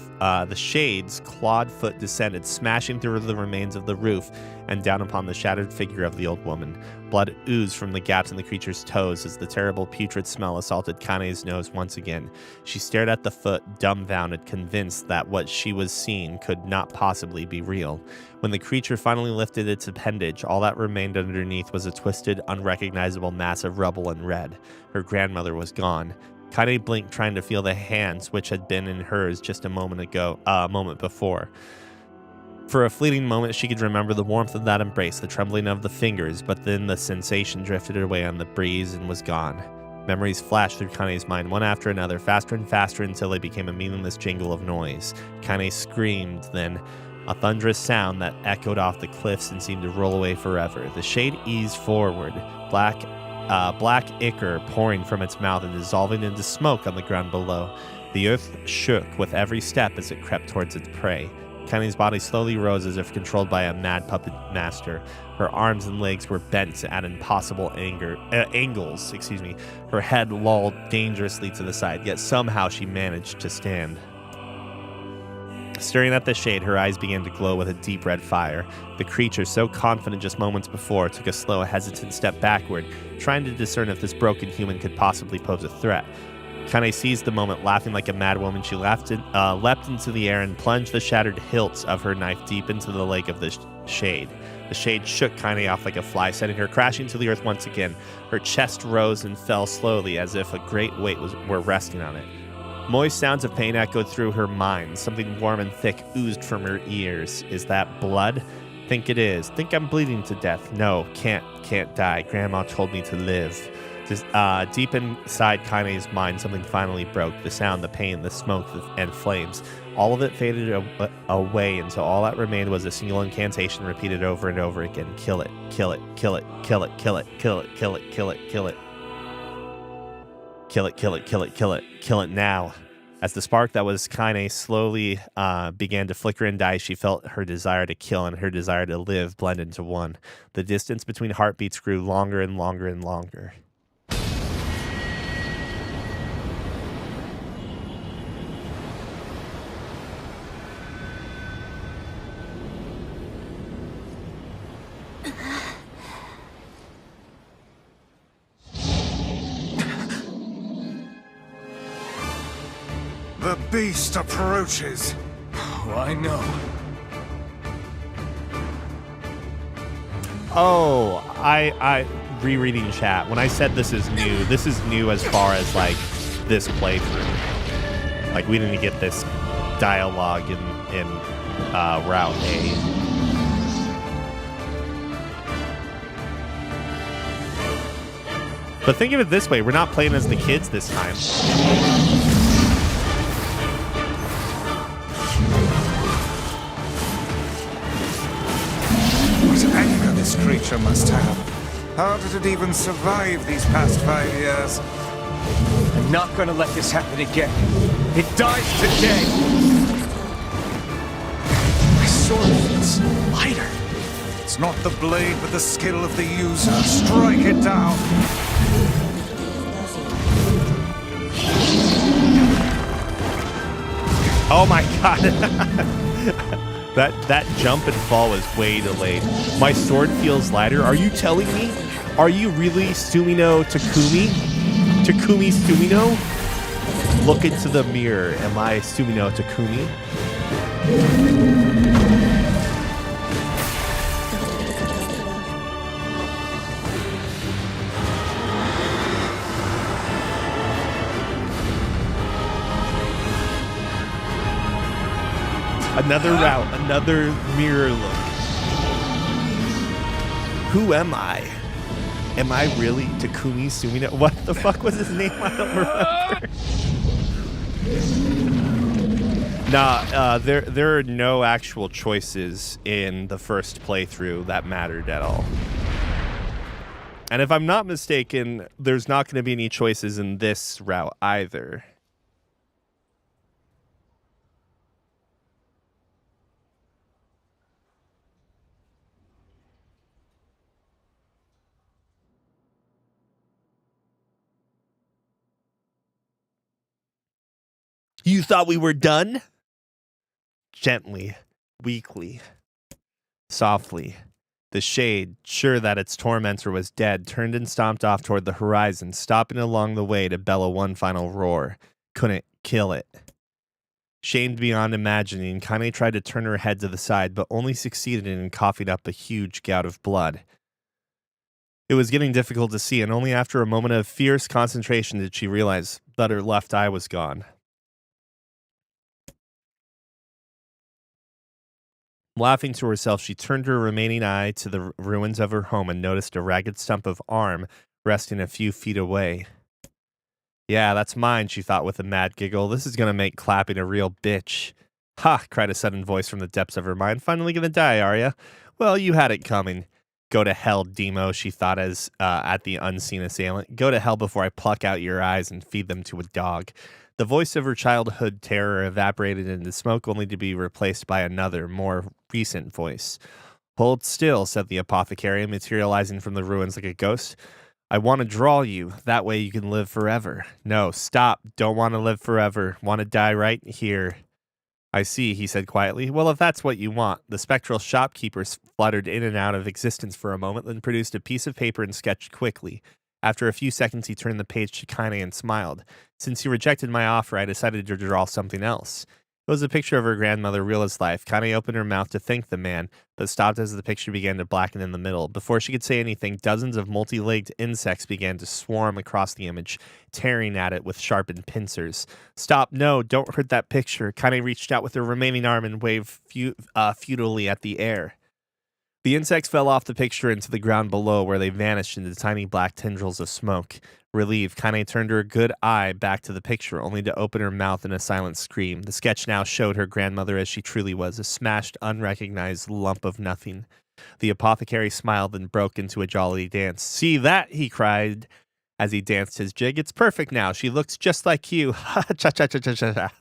foot descended, smashing through the remains of the roof and down upon the shattered figure of the old woman. Blood oozed from the gaps in the creature's toes as the terrible putrid smell assaulted Kaine's nose once again. She stared at the foot, dumbfounded, convinced that what she was seeing could not possibly be real. When the creature finally lifted its appendage, all that remained underneath was a twisted, unrecognizable mass of rubble and red. Her grandmother was gone. Kaine blinked, trying to feel the hands which had been in hers just a moment before. For a fleeting moment, she could remember the warmth of that embrace, the trembling of the fingers, but then the sensation drifted away on the breeze and was gone. Memories flashed through Kaine's mind, one after another, faster and faster until they became a meaningless jingle of noise. Kaine screamed, then a thunderous sound that echoed off the cliffs and seemed to roll away forever. The shade eased forward, black ichor pouring from its mouth and dissolving into smoke on the ground below. The earth shook with every step as it crept towards its prey. Kaine's body slowly rose as if controlled by a mad puppet master. Her arms and legs were bent at impossible angles. Her head lolled dangerously to the side, yet somehow she managed to stand. Staring at the shade, her eyes began to glow with a deep red fire. The creature, so confident just moments before, took a slow, hesitant step backward, trying to discern if this broken human could possibly pose a threat. Kaine seized the moment, laughing like a mad woman. She leapt into the air and plunged the shattered hilts of her knife deep into the leg of the shade. The shade shook Kaine off like a fly, sending her crashing to the earth once again. Her chest rose and fell slowly, as if a great weight were resting on it. Moist sounds of pain echoed through her mind. Something warm and thick oozed from her ears. Is that blood? Think it is. Think I'm bleeding to death. No, can't die. Grandma told me to live. Deep inside Kaine's mind, something finally broke. The sound, the pain, the smoke, and flames. All of it faded away until all that remained was a single incantation repeated over and over again. Kill it, kill it, kill it, kill it, kill it, kill it, kill it, kill it, kill it. Kill it, kill it, kill it, kill it, kill it now. As the spark that was Kaine slowly began to flicker and die, she felt her desire to kill and her desire to live blend into one. The distance between heartbeats grew longer and longer and longer. The beast approaches. Oh, I know. Oh, I rereading chat. When I said this is new as far as like this playthrough. Like we didn't get this dialogue in Route A. But think of it this way, we're not playing as the kids this time. This creature must have. How did it even survive these past 5 years? I'm not gonna let this happen again. It dies today. My sword feels lighter. It's not the blade, but the skill of the user. Strike it down. Oh my god. That jump and fall was way delayed. My sword feels lighter. Are you telling me? Are you really Sumino Takumi? Takumi Sumino? Look into the mirror. Am I Sumino Takumi? Another route, another mirror look. Who am I? Am I really Takumi Sumino? What the fuck was his name? I don't remember. Nah, there are no actual choices in the first playthrough that mattered at all. And if I'm not mistaken, there's not going to be any choices in this route either. You thought we were done? Gently, weakly, softly, the shade, sure that its tormentor was dead, turned and stomped off toward the horizon, stopping along the way to bellow one final roar. Couldn't kill it. Shamed beyond imagining, Kane tried to turn her head to the side, but only succeeded in coughing up a huge gout of blood. It was getting difficult to see, and only after a moment of fierce concentration did she realize that her left eye was gone. Laughing to herself, she turned her remaining eye to the ruins of her home and noticed a ragged stump of arm resting a few feet away. Yeah, that's mine, she thought with a mad giggle. This is going to make clapping a real bitch. Ha, cried a sudden voice from the depths of her mind. Finally going to die, are ya? Well, you had it coming. Go to hell, Demo, she thought as at the unseen assailant. Go to hell before I pluck out your eyes and feed them to a dog. The voice of her childhood terror evaporated into smoke, only to be replaced by another, more recent voice. Hold still, said the apothecary, materializing from the ruins like a ghost. I want to draw you. That way you can live forever. No, stop. Don't want to live forever. Want to die right here. I see, he said quietly. Well, if that's what you want. The spectral shopkeepers fluttered in and out of existence for a moment, then produced a piece of paper and sketched quickly. After a few seconds, he turned the page to Kane and smiled. Since you rejected my offer, I decided to draw something else. It was a picture of her grandmother, real as life. Kane opened her mouth to thank the man, but stopped as the picture began to blacken in the middle. Before she could say anything, dozens of multi-legged insects began to swarm across the image, tearing at it with sharpened pincers. Stop, no, don't hurt that picture. Kane reached out with her remaining arm and waved futilely at the air. The insects fell off the picture into the ground below, where they vanished into tiny black tendrils of smoke. Relieved, Kane turned her good eye back to the picture, only to open her mouth in a silent scream. The sketch now showed her grandmother as she truly was, a smashed, unrecognized lump of nothing. The apothecary smiled and broke into a jolly dance. See that? He cried as he danced his jig. It's perfect now. She looks just like you. Cha-cha-cha-cha-cha.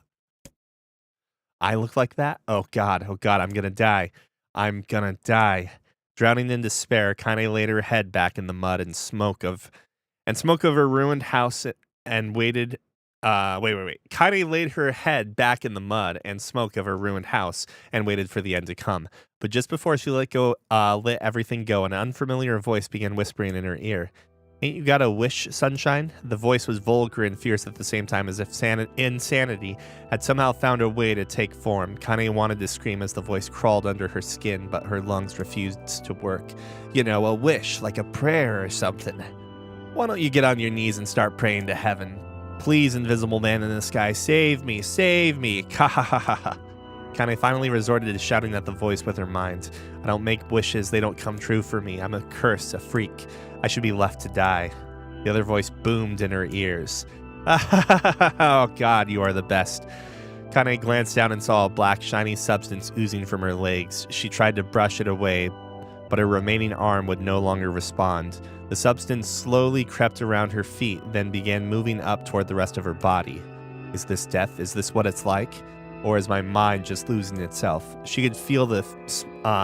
I look like that? Oh, God, I'm gonna die. I'm gonna die. Drowning in despair, Kane laid her head back in the mud and smoke of her ruined house and waited. Kane laid her head back in the mud and smoke of her ruined house and waited for the end to come. But just before she let everything go, an unfamiliar voice began whispering in her ear. Ain't you got a wish, sunshine? The voice was vulgar and fierce at the same time, as if insanity had somehow found a way to take form. Kane wanted to scream as the voice crawled under her skin, but her lungs refused to work. You know, a wish, like a prayer or something. Why don't you get on your knees and start praying to heaven? Please, invisible man in the sky, save me, save me. Ha ha ha ha ha. Kane finally resorted to shouting at the voice with her mind. I don't make wishes, they don't come true for me. I'm a curse, a freak. I should be left to die. The other voice boomed in her ears. Oh God, you are the best. Kane glanced down and saw a black, shiny substance oozing from her legs. She tried to brush it away, but her remaining arm would no longer respond. The substance slowly crept around her feet, then began moving up toward the rest of her body. Is this death? Is this what it's like? Or is my mind just losing itself? She could feel the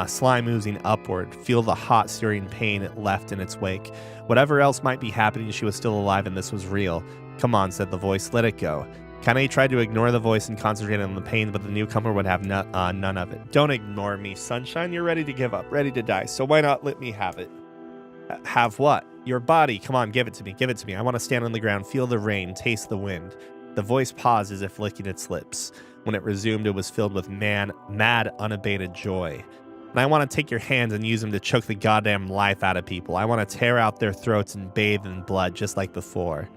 slime oozing upward, feel the hot, searing pain it left in its wake. Whatever else might be happening, she was still alive and this was real. Come on, said the voice, let it go. Kane tried to ignore the voice and concentrate on the pain, but the newcomer would have none of it. Don't ignore me, sunshine. You're ready to give up, ready to die, so why not let me have it? Have what? Your body. Come on, give it to me, give it to me. I want to stand on the ground, feel the rain, taste the wind. The voice paused as if licking its lips. When it resumed, it was filled with mad, unabated joy. And I want to take your hands and use them to choke the goddamn life out of people. I want to tear out their throats and bathe in blood just like before.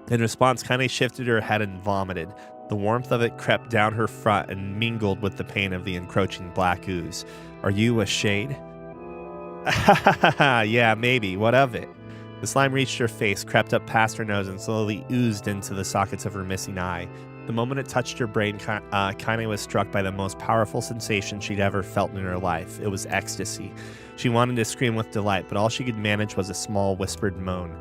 In response, Kane shifted her head and vomited. The warmth of it crept down her front and mingled with the pain of the encroaching black ooze. Are you a shade? Yeah, maybe. What of it? The slime reached her face, crept up past her nose, and slowly oozed into the sockets of her missing eye. The moment it touched her brain, Kaine was struck by the most powerful sensation she'd ever felt in her life. It was ecstasy. She wanted to scream with delight, but all she could manage was a small, whispered moan.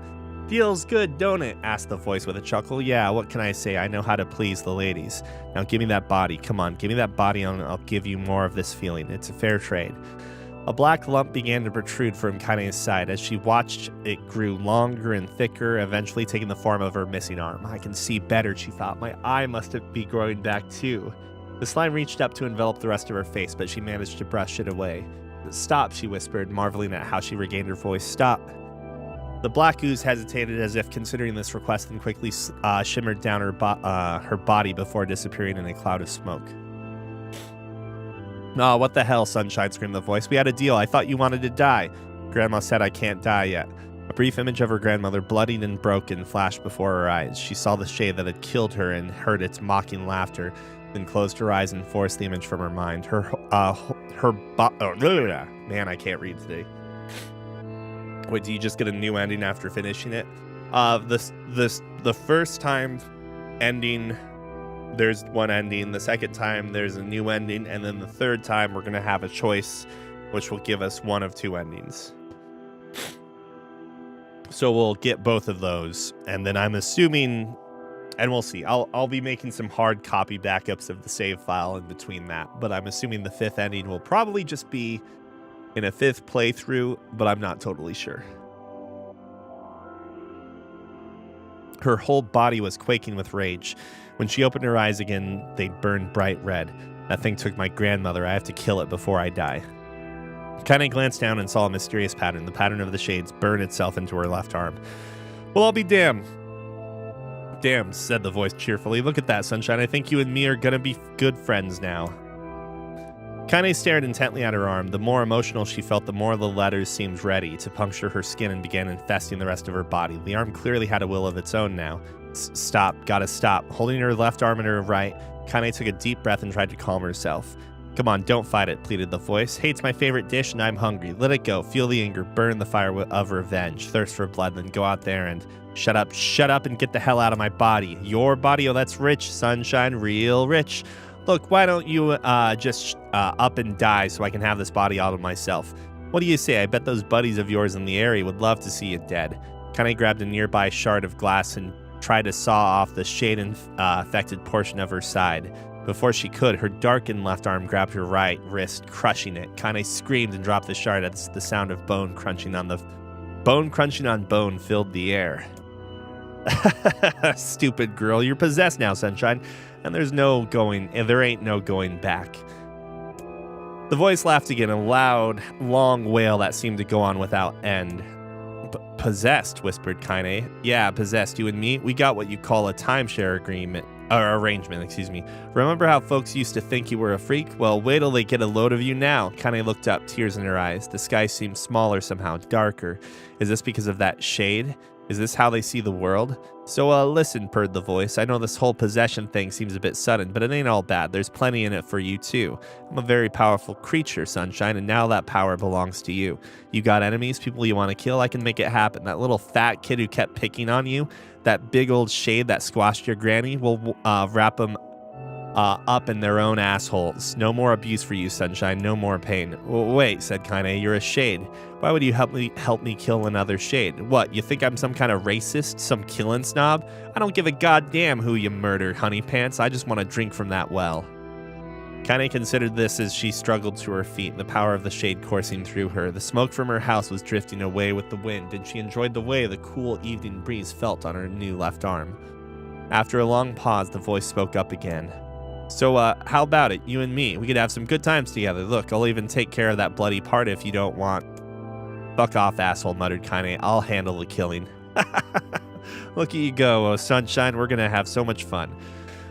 Feels good, don't it? Asked the voice with a chuckle. Yeah, what can I say? I know how to please the ladies. Now give me that body. Come on, give me that body and I'll give you more of this feeling. It's a fair trade. A black lump began to protrude from Kaine's side. As she watched, it grew longer and thicker, eventually taking the form of her missing arm. I can see better, she thought. My eye must be growing back too. The slime reached up to envelop the rest of her face, but she managed to brush it away. Stop, she whispered, marveling at how she regained her voice. Stop. The black ooze hesitated as if considering this request, and quickly shimmered down her body before disappearing in a cloud of smoke. "Oh, what the hell, Sunshine," screamed the voice. "We had a deal. I thought you wanted to die." Grandma said, "I can't die yet." A brief image of her grandmother, bloodied and broken, flashed before her eyes. She saw the shade that had killed her and heard its mocking laughter, then closed her eyes and forced the image from her mind. Man, I can't read today. Wait, do you just get a new ending after finishing it? The first time ending, there's one ending. The second time, there's a new ending. And then the third time, we're going to have a choice, which will give us one of two endings. So we'll get both of those. And then I'm assuming, and we'll see. I'll be making some hard copy backups of the save file in between that. But I'm assuming the fifth ending will probably just be in a fifth playthrough, but I'm not totally sure. Her whole body was quaking with rage. When she opened her eyes again, they burned bright red. That thing took my grandmother. I have to kill it before I die. Kaine glanced down and saw a mysterious pattern. The pattern of the shades burn itself into her left arm. "Well, I'll be damned." "Damn," said the voice cheerfully. "Look at that, Sunshine. I think you and me are gonna be good friends now." Kaine stared intently at her arm. The more emotional she felt, the more the letters seemed ready to puncture her skin and began infesting the rest of her body. The arm clearly had a will of its own now. Stop, gotta stop. Holding her left arm in her right, Kaine took a deep breath and tried to calm herself. "Come on, don't fight it," pleaded the voice. "Hey, it's my favorite dish and I'm hungry. Let it go. Feel the anger. Burn the fire of revenge. Thirst for blood. Then go out there and shut up and get the hell out of my body." "Your body? Oh, that's rich, Sunshine. Real rich. Look, why don't you just up and die so I can have this body all to myself? What do you say? I bet those buddies of yours in the area would love to see you dead." Kaine grabbed a nearby shard of glass and tried to saw off the shade-infected portion of her side. Before she could, her darkened left arm grabbed her right wrist, crushing it. Kaine screamed and dropped the shard as the sound of bone crunching on bone filled the air. "Stupid girl, you're possessed now, Sunshine. And there ain't no going back." The voice laughed again, a loud, long wail that seemed to go on without end. "Possessed," whispered Kaine. "Yeah, possessed, you and me. We got what you call a timeshare arrangement. Remember how folks used to think you were a freak? Well, wait till they get a load of you now." Kaine looked up, tears in her eyes. The sky seemed smaller somehow, darker. Is this because of that shade? Is this how they see the world? "So, listen," purred the voice. "I know this whole possession thing seems a bit sudden, but it ain't all bad. There's plenty in it for you, too. I'm a very powerful creature, Sunshine, and now that power belongs to you. You got enemies, people you want to kill, I can make it happen. That little fat kid who kept picking on you, that big old shade that squashed your granny, we'll wrap them up in their own assholes. No more abuse for you, Sunshine. No more pain." "Wait," said Kaine, "you're a shade. Why would you help me kill another shade? What, you think I'm some kind of racist, some killing snob? I don't give a goddamn who you murder, honey pants. I just want to drink from that well." Kaine considered this as she struggled to her feet, the power of the shade coursing through her. The smoke from her house was drifting away with the wind, and she enjoyed the way the cool evening breeze felt on her new left arm. After a long pause, the voice spoke up again. "So, how about it, you and me? We could have some good times together. Look, I'll even take care of that bloody part if you don't want." "Fuck off, asshole," muttered Kaine. "I'll handle the killing." "Look at you go, Sunshine. We're gonna have so much fun.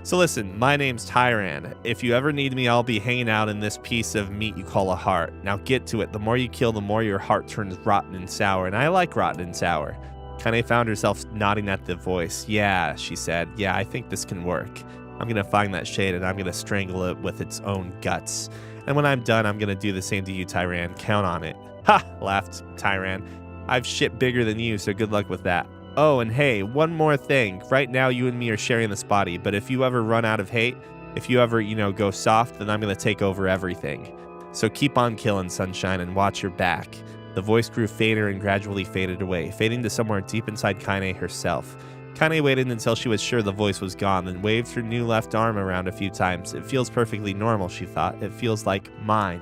So listen, my name's Tyran. If you ever need me, I'll be hanging out in this piece of meat you call a heart. Now get to it. The more you kill, the more your heart turns rotten and sour, and I like rotten and sour." Kaine found herself nodding at the voice. "Yeah," she said. "Yeah, I think this can work. I'm going to find that shade and I'm going to strangle it with its own guts. And when I'm done, I'm going to do the same to you, Tyran. Count on it." Ha! Laughed Tyran. I've shit bigger than you, so good luck with that. Oh, and hey, one more thing. Right now, you and me are sharing this body, but if you ever run out of hate, if you ever, go soft, then I'm going to take over everything. So keep on killing, Sunshine, and watch your back. The voice grew fainter and gradually faded away, fading to somewhere deep inside Kaine herself. Kaine waited until she was sure the voice was gone, then waved her new left arm around a few times. It feels perfectly normal, she thought. It feels like mine.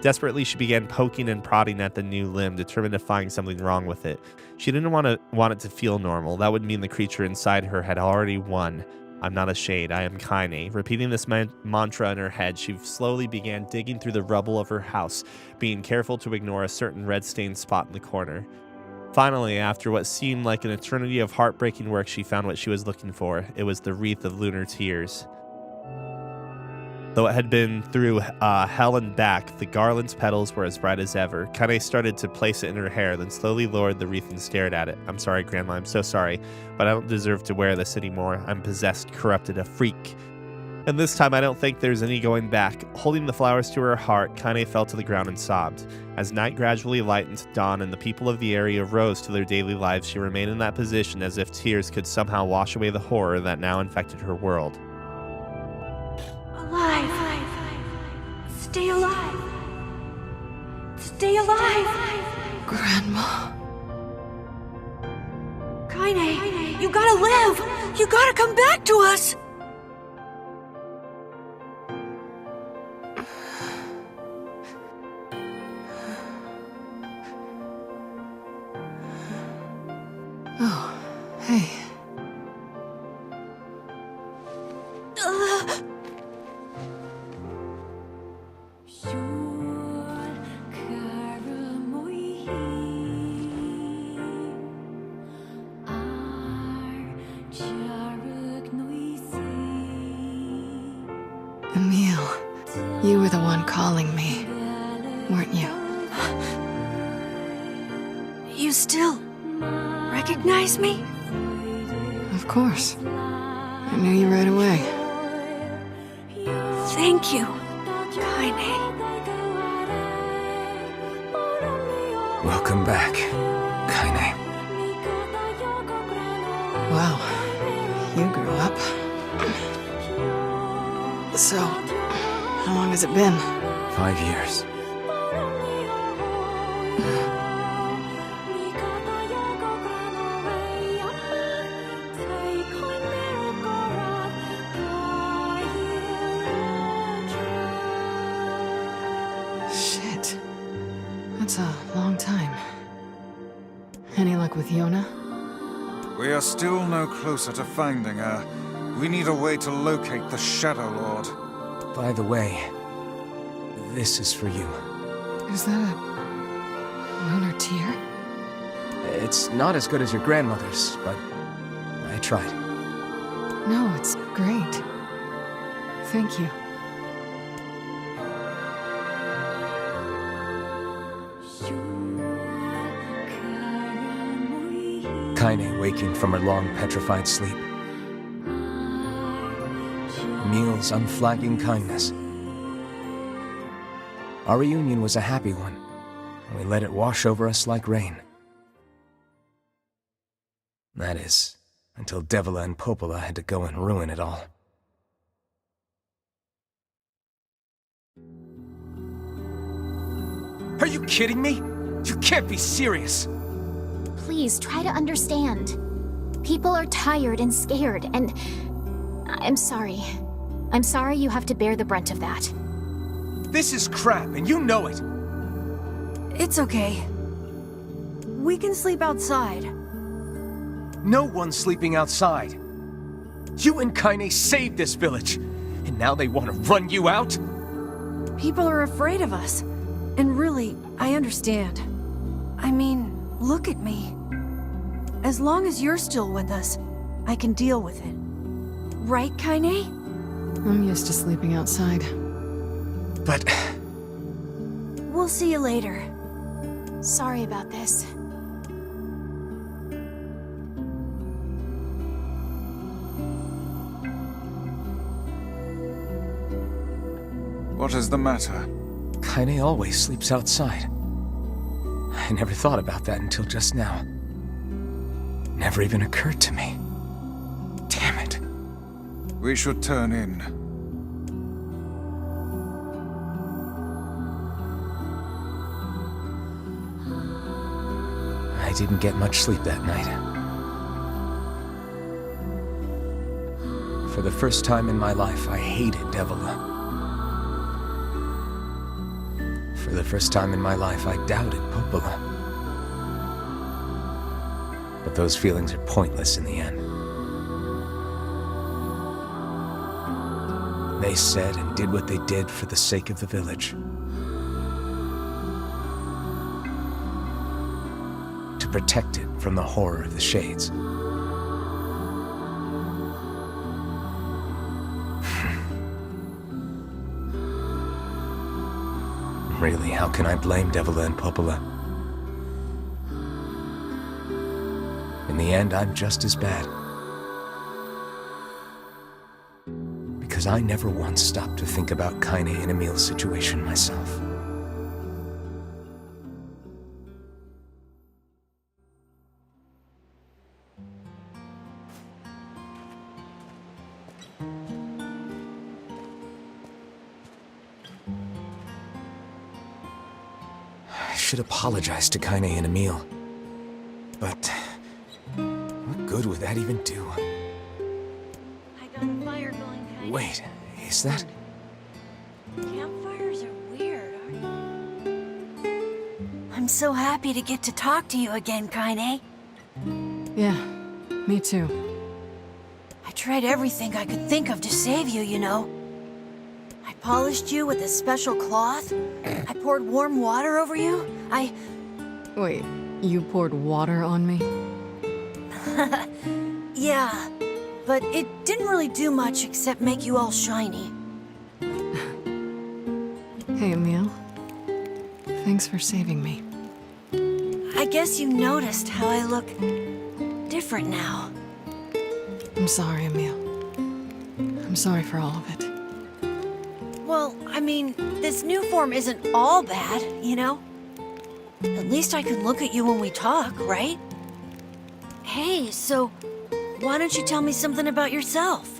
Desperately, she began poking and prodding at the new limb, determined to find something wrong with it. She didn't want it to feel normal. That would mean the creature inside her had already won. I'm not a shade, I am Kaine. Repeating this mantra in her head, she slowly began digging through the rubble of her house, being careful to ignore a certain red-stained spot in the corner. Finally, after what seemed like an eternity of heartbreaking work, she found what she was looking for. It was the wreath of lunar tears. Though it had been through hell and back, the garland's petals were as bright as ever. Kaine started to place it in her hair, then slowly lowered the wreath and stared at it. I'm sorry, Grandma, I'm so sorry, but I don't deserve to wear this anymore. I'm possessed, corrupted, a freak. And this time I don't think there's any going back. Holding the flowers to her heart, Kaine fell to the ground and sobbed. As night gradually lightened to dawn and the people of the area rose to their daily lives, she remained in that position as if tears could somehow wash away the horror that now infected her world. Alive! Stay alive! Stay alive! Grandma. Kaine, you gotta live! You gotta come back to us! Oh, hey. Emil, you were the one calling me, weren't you? You still recognize me? Of course. I knew you right away. Thank you, Kaine. Welcome back, Kaine. Wow, you grew up. So, how long has it been? 5 years. Shit. That's a long time. Any luck with Yona? We are still no closer to finding her. We need a way to locate the Shadow Lord. By the way, this is for you. Is that a lunar tear? It's not as good as your grandmother's, but I tried. No, it's great. Thank you. Kaine waking from her long petrified sleep. Emil's unflagging kindness. Our reunion was a happy one, and we let it wash over us like rain. That is, until Devila and Popola had to go and ruin it all. Are you kidding me? You can't be serious! Please, try to understand. People are tired and scared, and I'm sorry. I'm sorry you have to bear the brunt of that. This is crap, and you know it! It's okay. We can sleep outside. No one's sleeping outside. You and Kaine saved this village, and now they want to run you out? People are afraid of us. And really, I understand. I mean, look at me. As long as you're still with us, I can deal with it. Right, Kaine? I'm used to sleeping outside. But... We'll see you later. Sorry about this. What is the matter? Kaine always sleeps outside. I never thought about that until just now. Never even occurred to me. Damn it. We should turn in. I didn't get much sleep that night. For the first time in my life, I hated Devila. For the first time in my life, I doubted Popola. But those feelings are pointless in the end. They said and did what they did for the sake of the village. To protect it from the horror of the Shades. Really, how can I blame Devila and Popola? In the end, I'm just as bad. Because I never once stopped to think about Kaine and Emil's situation myself. I should apologize to Kaine and Emil. But what good would that even do? I got a fire going, Kaine. Wait, is that? Campfires are weird, aren't they? I'm so happy to get to talk to you again, Kaine. Yeah, me too. I tried everything I could think of to save you, you know. I polished you with a special cloth. I poured warm water over you. Wait, you poured water on me? Yeah, but it didn't really do much except make you all shiny. Hey, Emil. Thanks for saving me. I guess you noticed how I look different now. I'm sorry, Emil. I'm sorry for all of it. Well, I mean, this new form isn't all bad, you know? At least I can look at you when we talk, right? Hey, so why don't you tell me something about yourself?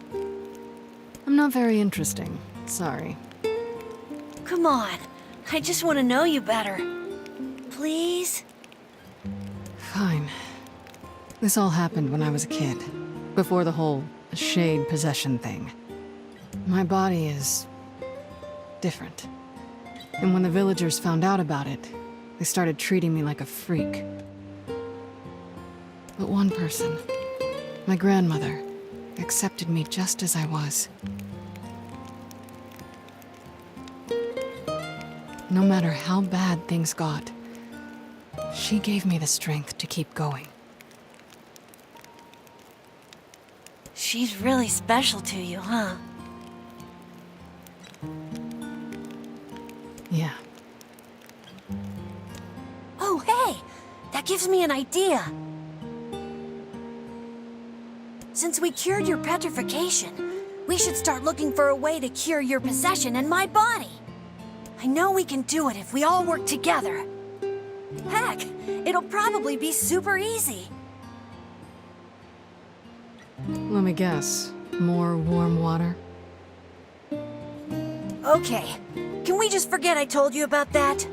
I'm not very interesting. Sorry. Come on, I just want to know you better. Please? Fine. This all happened when I was a kid, before the whole shade possession thing. My body is different. And when the villagers found out about it, they started treating me like a freak. But one person, my grandmother, accepted me just as I was. No matter how bad things got, she gave me the strength to keep going. She's really special to you, huh? Yeah. Oh, hey! That gives me an idea. Since we cured your petrification, we should start looking for a way to cure your possession in my body. I know we can do it if we all work together. Heck, it'll probably be super easy. Let me guess. More warm water? Okay, can we just forget I told you about that?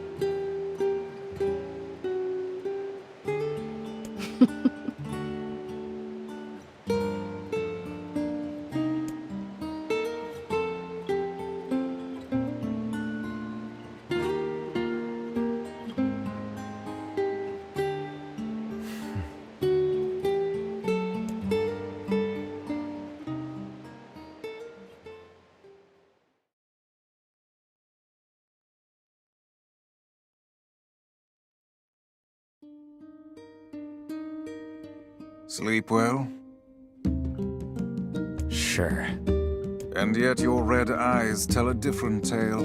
Sleep well? Sure. And yet your red eyes tell a different tale.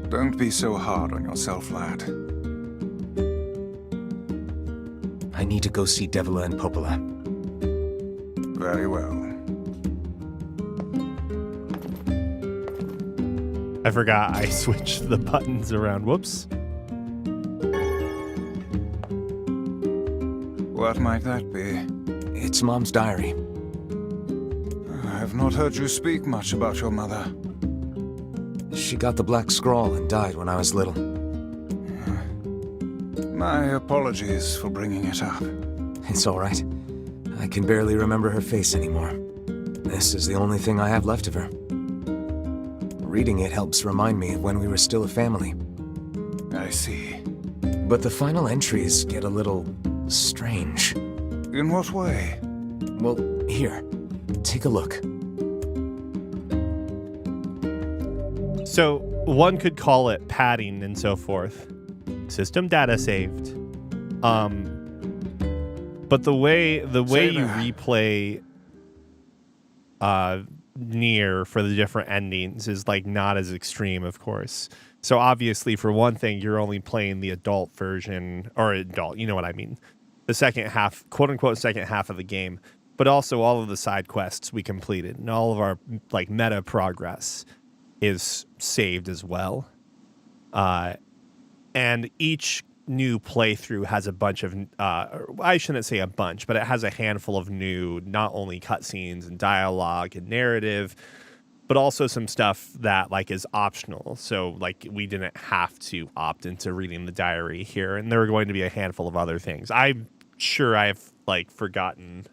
Don't be so hard on yourself, lad. I need to go see Devila and Popola. Very well. I forgot I switched the buttons around. Whoops. What might that be? It's Mom's diary. I have not heard you speak much about your mother. She got the black scrawl and died when I was little. My apologies for bringing it up. It's all right. I can barely remember her face anymore. This is the only thing I have left of her. Reading it helps remind me of when we were still a family. I see. But the final entries get a little strange. In what way? Well, here, take a look. So one could call it padding and so forth. System data saved. But the way you replay Nier for the different endings is like not as extreme, of course. So obviously, for one thing, you're only playing the adult version, or adult, you know what I mean, the second half, quote unquote, second half of the game. But also all of the side quests we completed and all of our like meta progress is saved as well. And each new playthrough has a bunch of, I shouldn't say a bunch, but it has a handful of new, not only cutscenes and dialogue and narrative, but also some stuff that like is optional. So like we didn't have to opt into reading the diary here, and there are going to be a handful of other things. I'm sure I've like forgotten.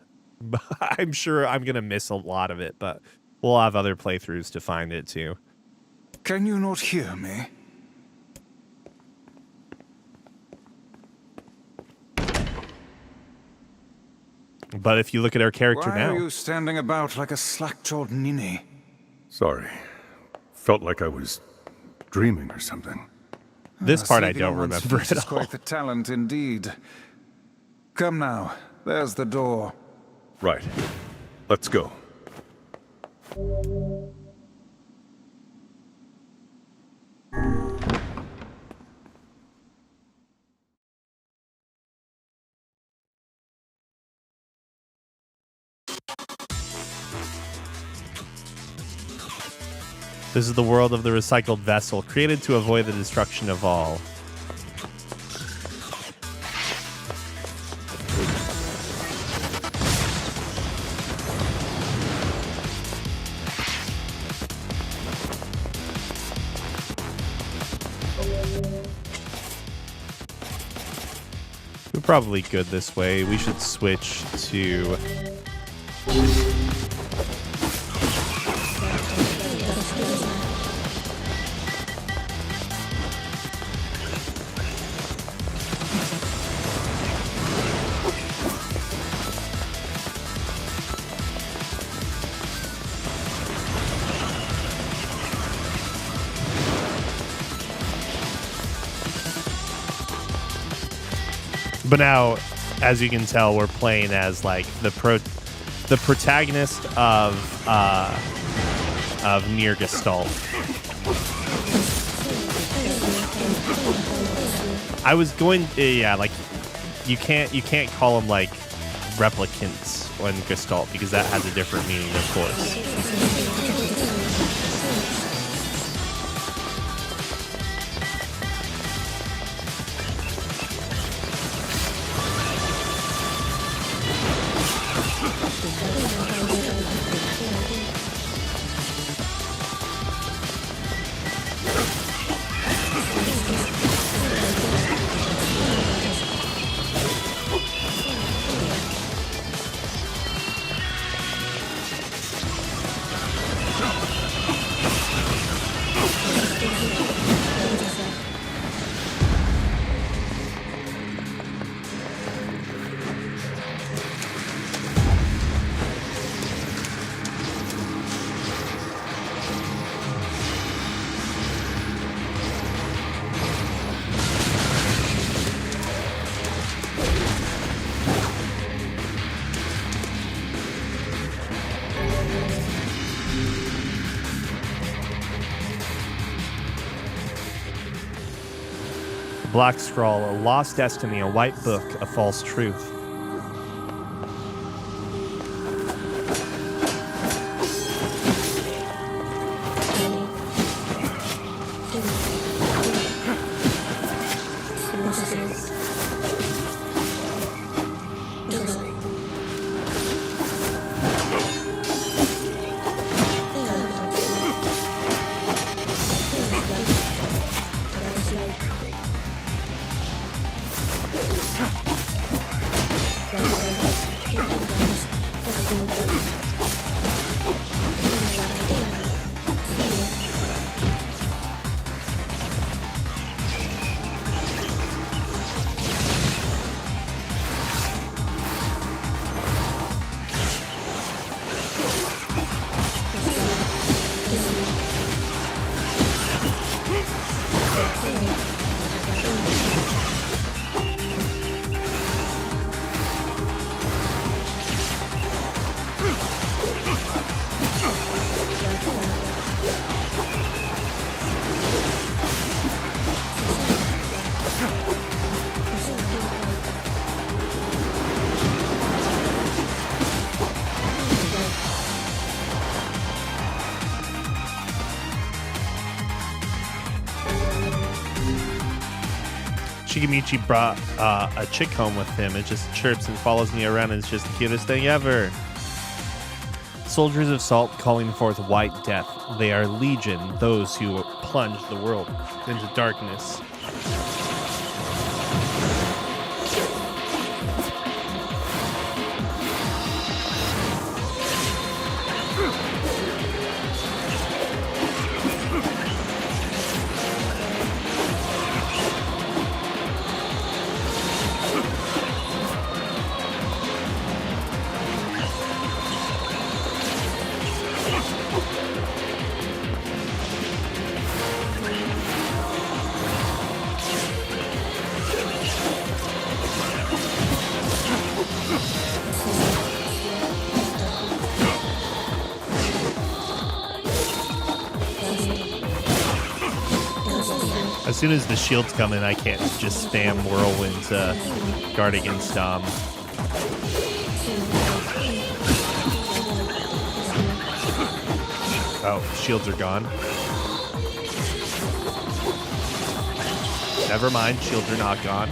I'm sure I'm gonna miss a lot of it, but we'll have other playthroughs to find it too. Can you not hear me? But if you look at our character Why now, are you standing about like a slack-jawed ninny? Sorry. Felt like I was dreaming or something. this part I Saving don't one's remember feet at is all. quite the talent indeed. Come now, there's the door. Right. Let's go. This is the world of the recycled vessel, created to avoid the destruction of all. We're probably good this way. We should switch to... But now, as you can tell, we're playing as like the protagonist of Nier Gestalt. I was going, yeah, like you can't call them like replicants on Gestalt because that has a different meaning, of course. Black Scrawl, a lost destiny, a white book, a false truth. Shigemichi brought a chick home with him. It just chirps and follows me around, and it's just the cutest thing ever. Soldiers of Salt calling forth white death. They are legion, those who plunge the world into darkness. As soon as the shields come in, I can't just spam Whirlwind to guard against Oh, shields are gone. Never mind, shields are not gone.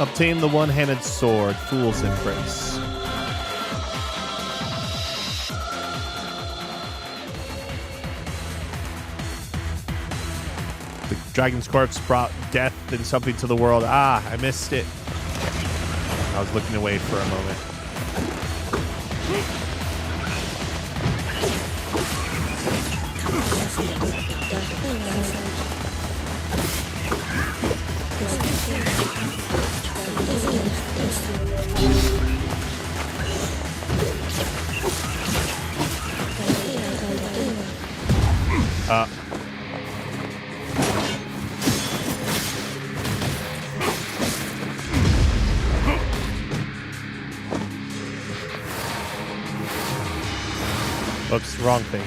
Obtain the one-handed sword, Fool's Embrace. The Dragon's Corpse brought death and something to the world. Ah, I missed it. I was looking away for a moment. Oops, wrong thing.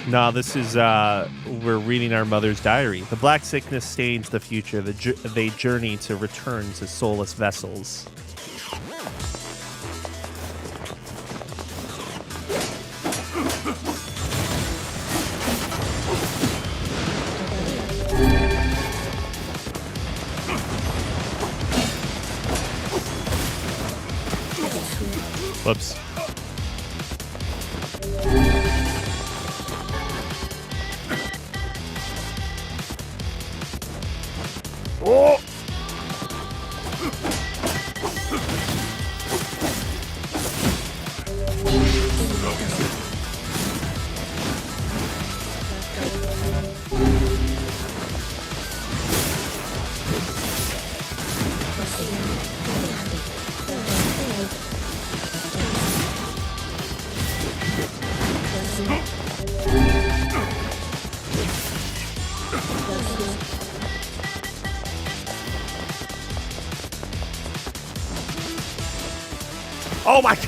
No, this is, we're reading our mother's diary. The black sickness stains the future. They journey to return to soulless vessels. Whoops. Oh my god.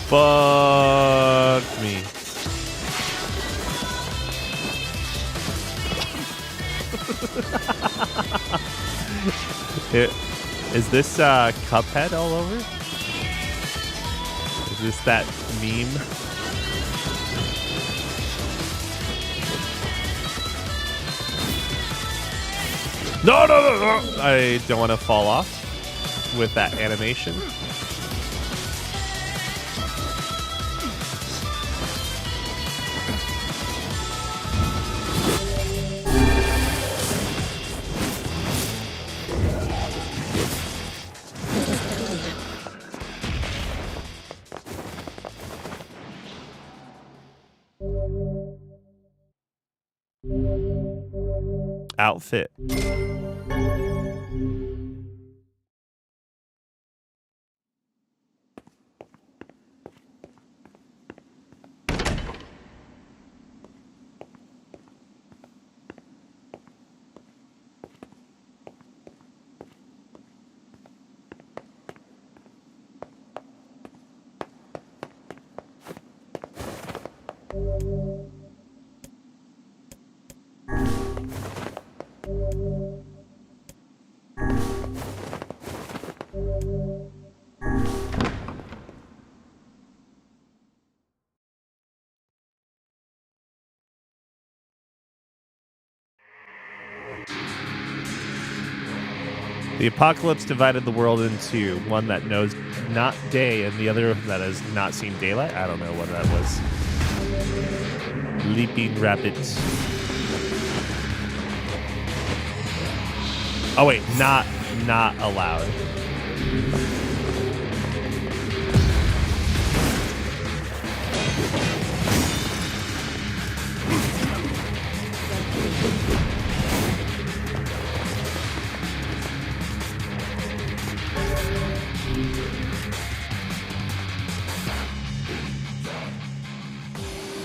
Fuck me. Is this Cuphead all over? Is this that meme? No, no, no, no! I don't want to fall off with that animation. Outfit. The apocalypse divided the world into one that knows not day and the other that has not seen daylight. I don't know what that was. Leaping rapids. Oh wait, not allowed.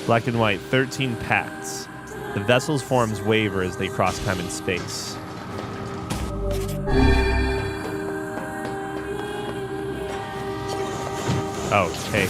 Black and white, 13 pacts. The vessel's forms waver as they cross time and space. Okay.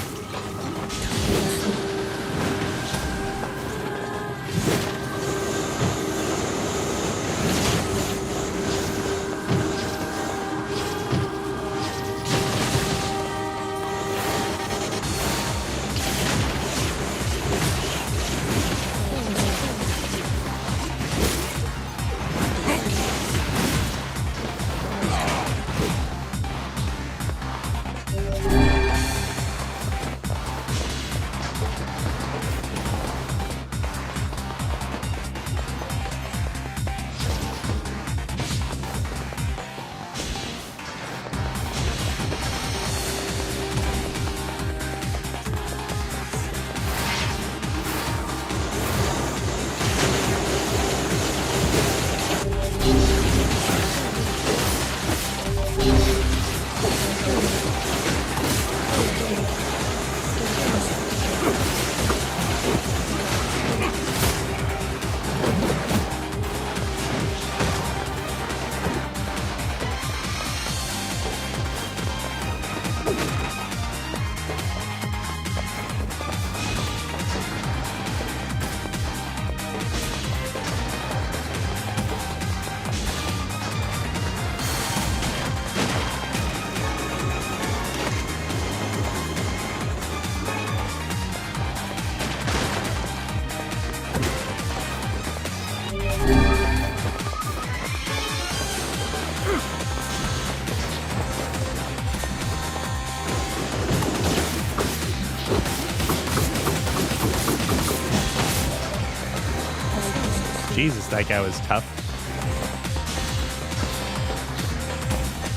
Jesus, that guy was tough.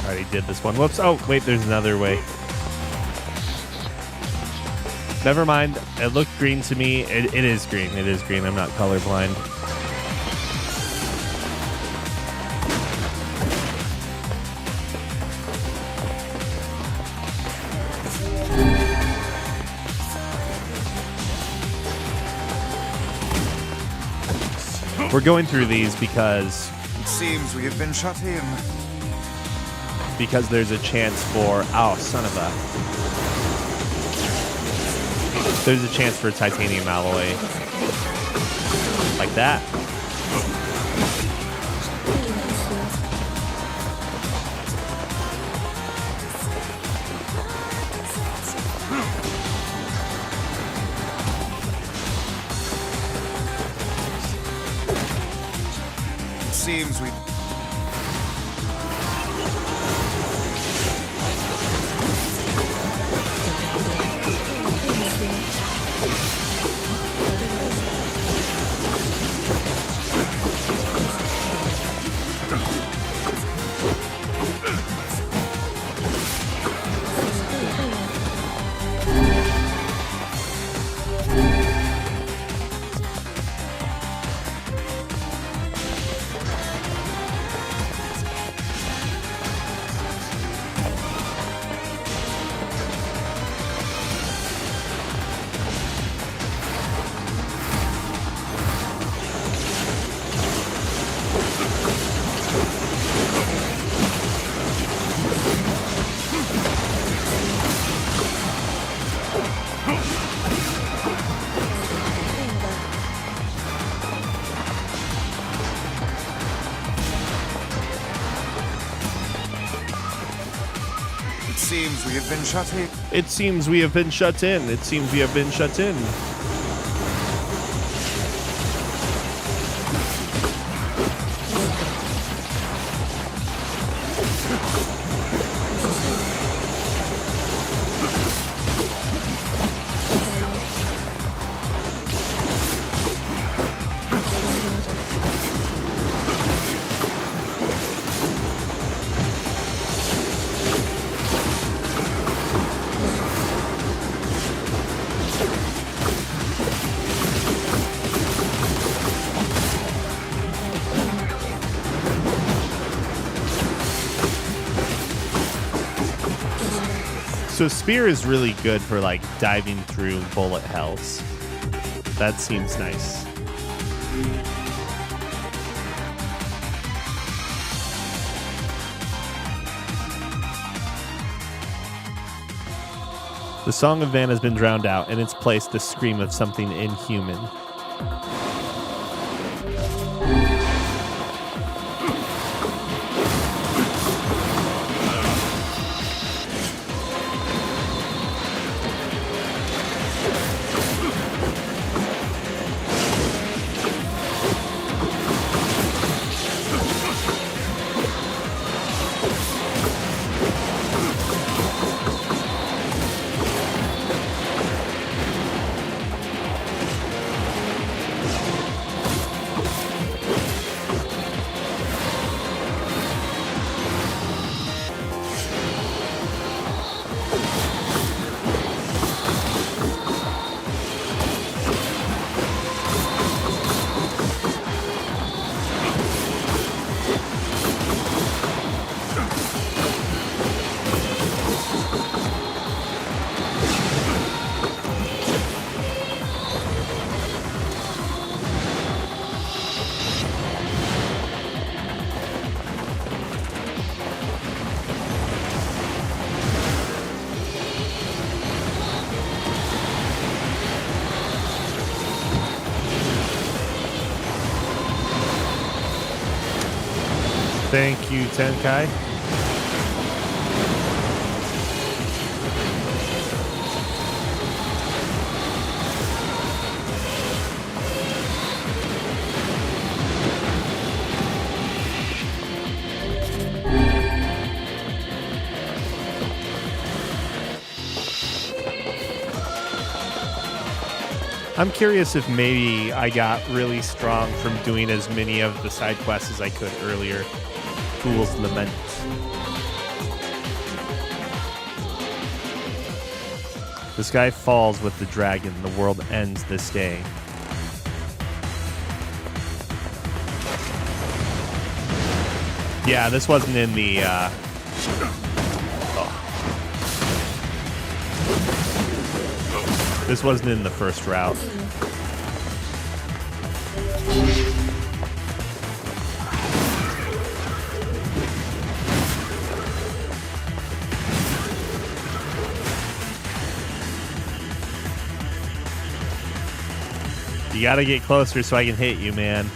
Already did this one. Whoops. Oh, wait, there's another way. Never mind. It looked green to me. It is green. It is green. I'm not colorblind. We're going through these because It seems we have been shut in. there's a chance for son of a there's a chance for a titanium alloy like that. It seems we... It seems we have been shut in. It seems we have been shut in. It seems we have been shut in. So spear is really good for like diving through bullet hells. That seems nice. The Song of Van has been drowned out. In its place, the scream of something inhuman. Thank you, Tenkai. I'm curious if maybe I got really strong from doing as many of the side quests as I could earlier. Fool's Lament. The sky falls with the dragon. The world ends this day. Yeah, this wasn't in the... This wasn't in the first route. You gotta get closer so I can hit you, man.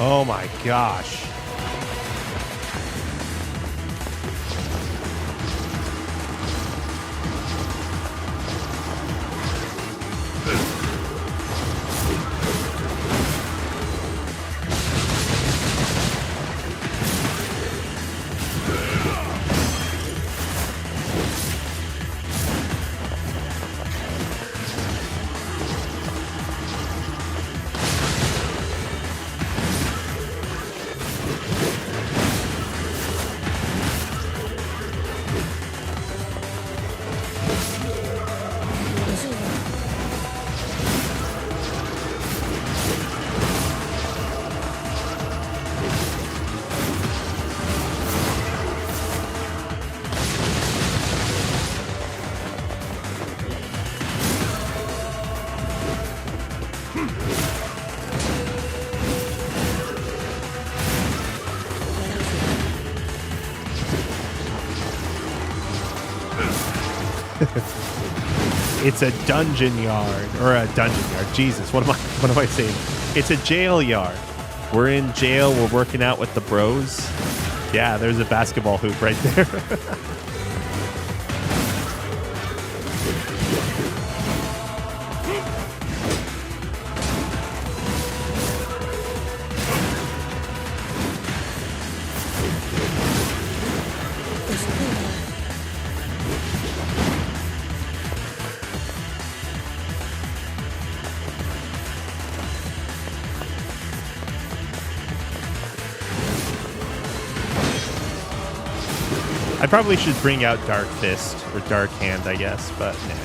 Oh my gosh. It's a dungeon yard, or a dungeon yard. Jesus, what am I saying? It's a jail yard. We're in jail. We're working out with the bros. Yeah, there's a basketball hoop right there. I probably should bring out Dark Fist or Dark Hand, I guess, but nah.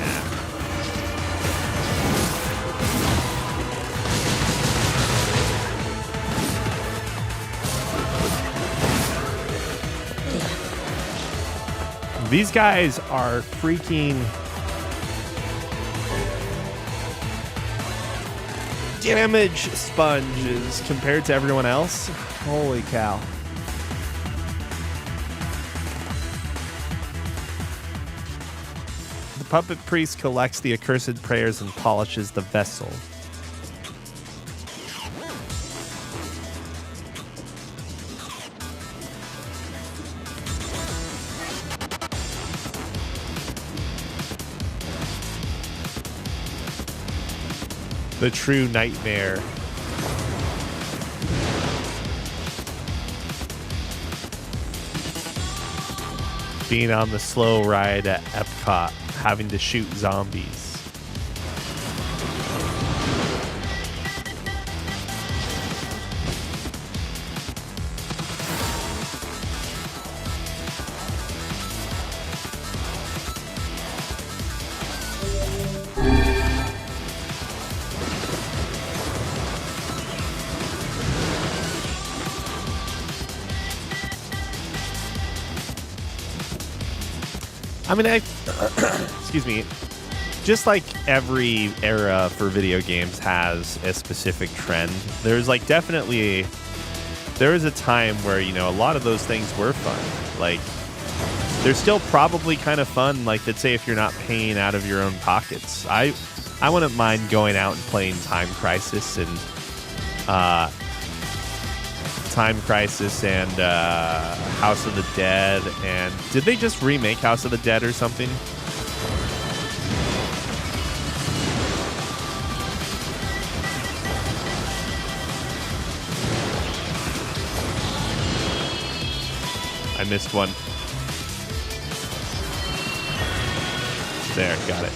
These guys are freaking damage sponges compared to everyone else. Holy cow. puppet priest collects the accursed prayers and polishes the vessel. The true nightmare. Being on the slow ride at Epcot, having to shoot zombies. I mean, excuse me, just like every era for video games has a specific trend, there's like definitely, there was a time where, you know, a lot of those things were fun. Like, they're still probably kind of fun, like, let's say if you're not paying out of your own pockets. I wouldn't mind going out and playing Time Crisis and House of the Dead, and did they just remake House of the Dead or something? I missed one. There, got it.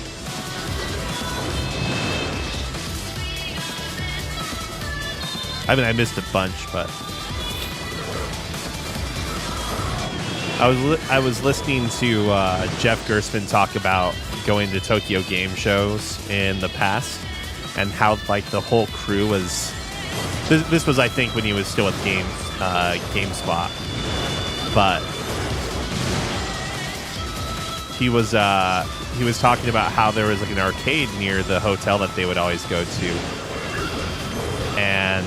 I mean, I missed a bunch, but I was listening to Jeff Gerstmann talk about going to Tokyo game shows in the past and how like the whole crew was. This was, I think, when he was still with GameSpot, but he was talking about how there was like an arcade near the hotel that they would always go to, and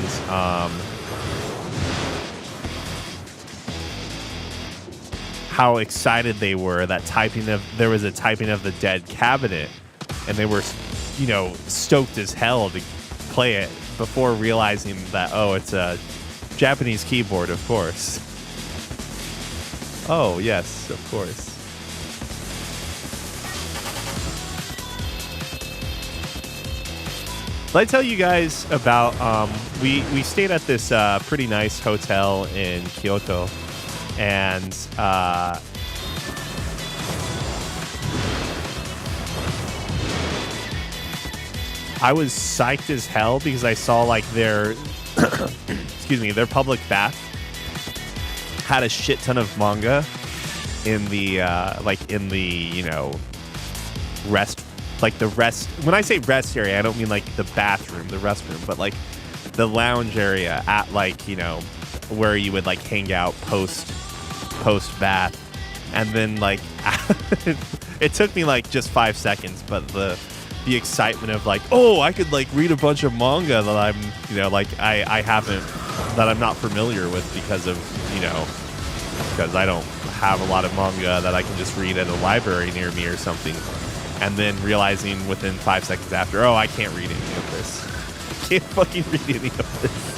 how excited they were that there was a Typing of the Dead cabinet, and they were, you know, stoked as hell to play it before realizing that, oh, it's a Japanese keyboard, of course. Oh, yes, of course. Let me tell you guys about, we stayed at this pretty nice hotel in Kyoto, and I was psyched as hell because I saw like their excuse me, their public bath had a shit ton of manga in the you know, rest, like the rest. When I say rest area, I don't mean like the bathroom, the restroom, but like the lounge area at, like, you know, where you would like hang out post bath. And then like it took me like just 5 seconds, but the excitement of like, oh, I could like read a bunch of manga that I'm, you know, like I haven't, that I'm not familiar with because of, you know, because I don't have a lot of manga that I can just read at a library near me or something. And then realizing within 5 seconds after, oh, I can't read any of this. Can't fucking read any of this.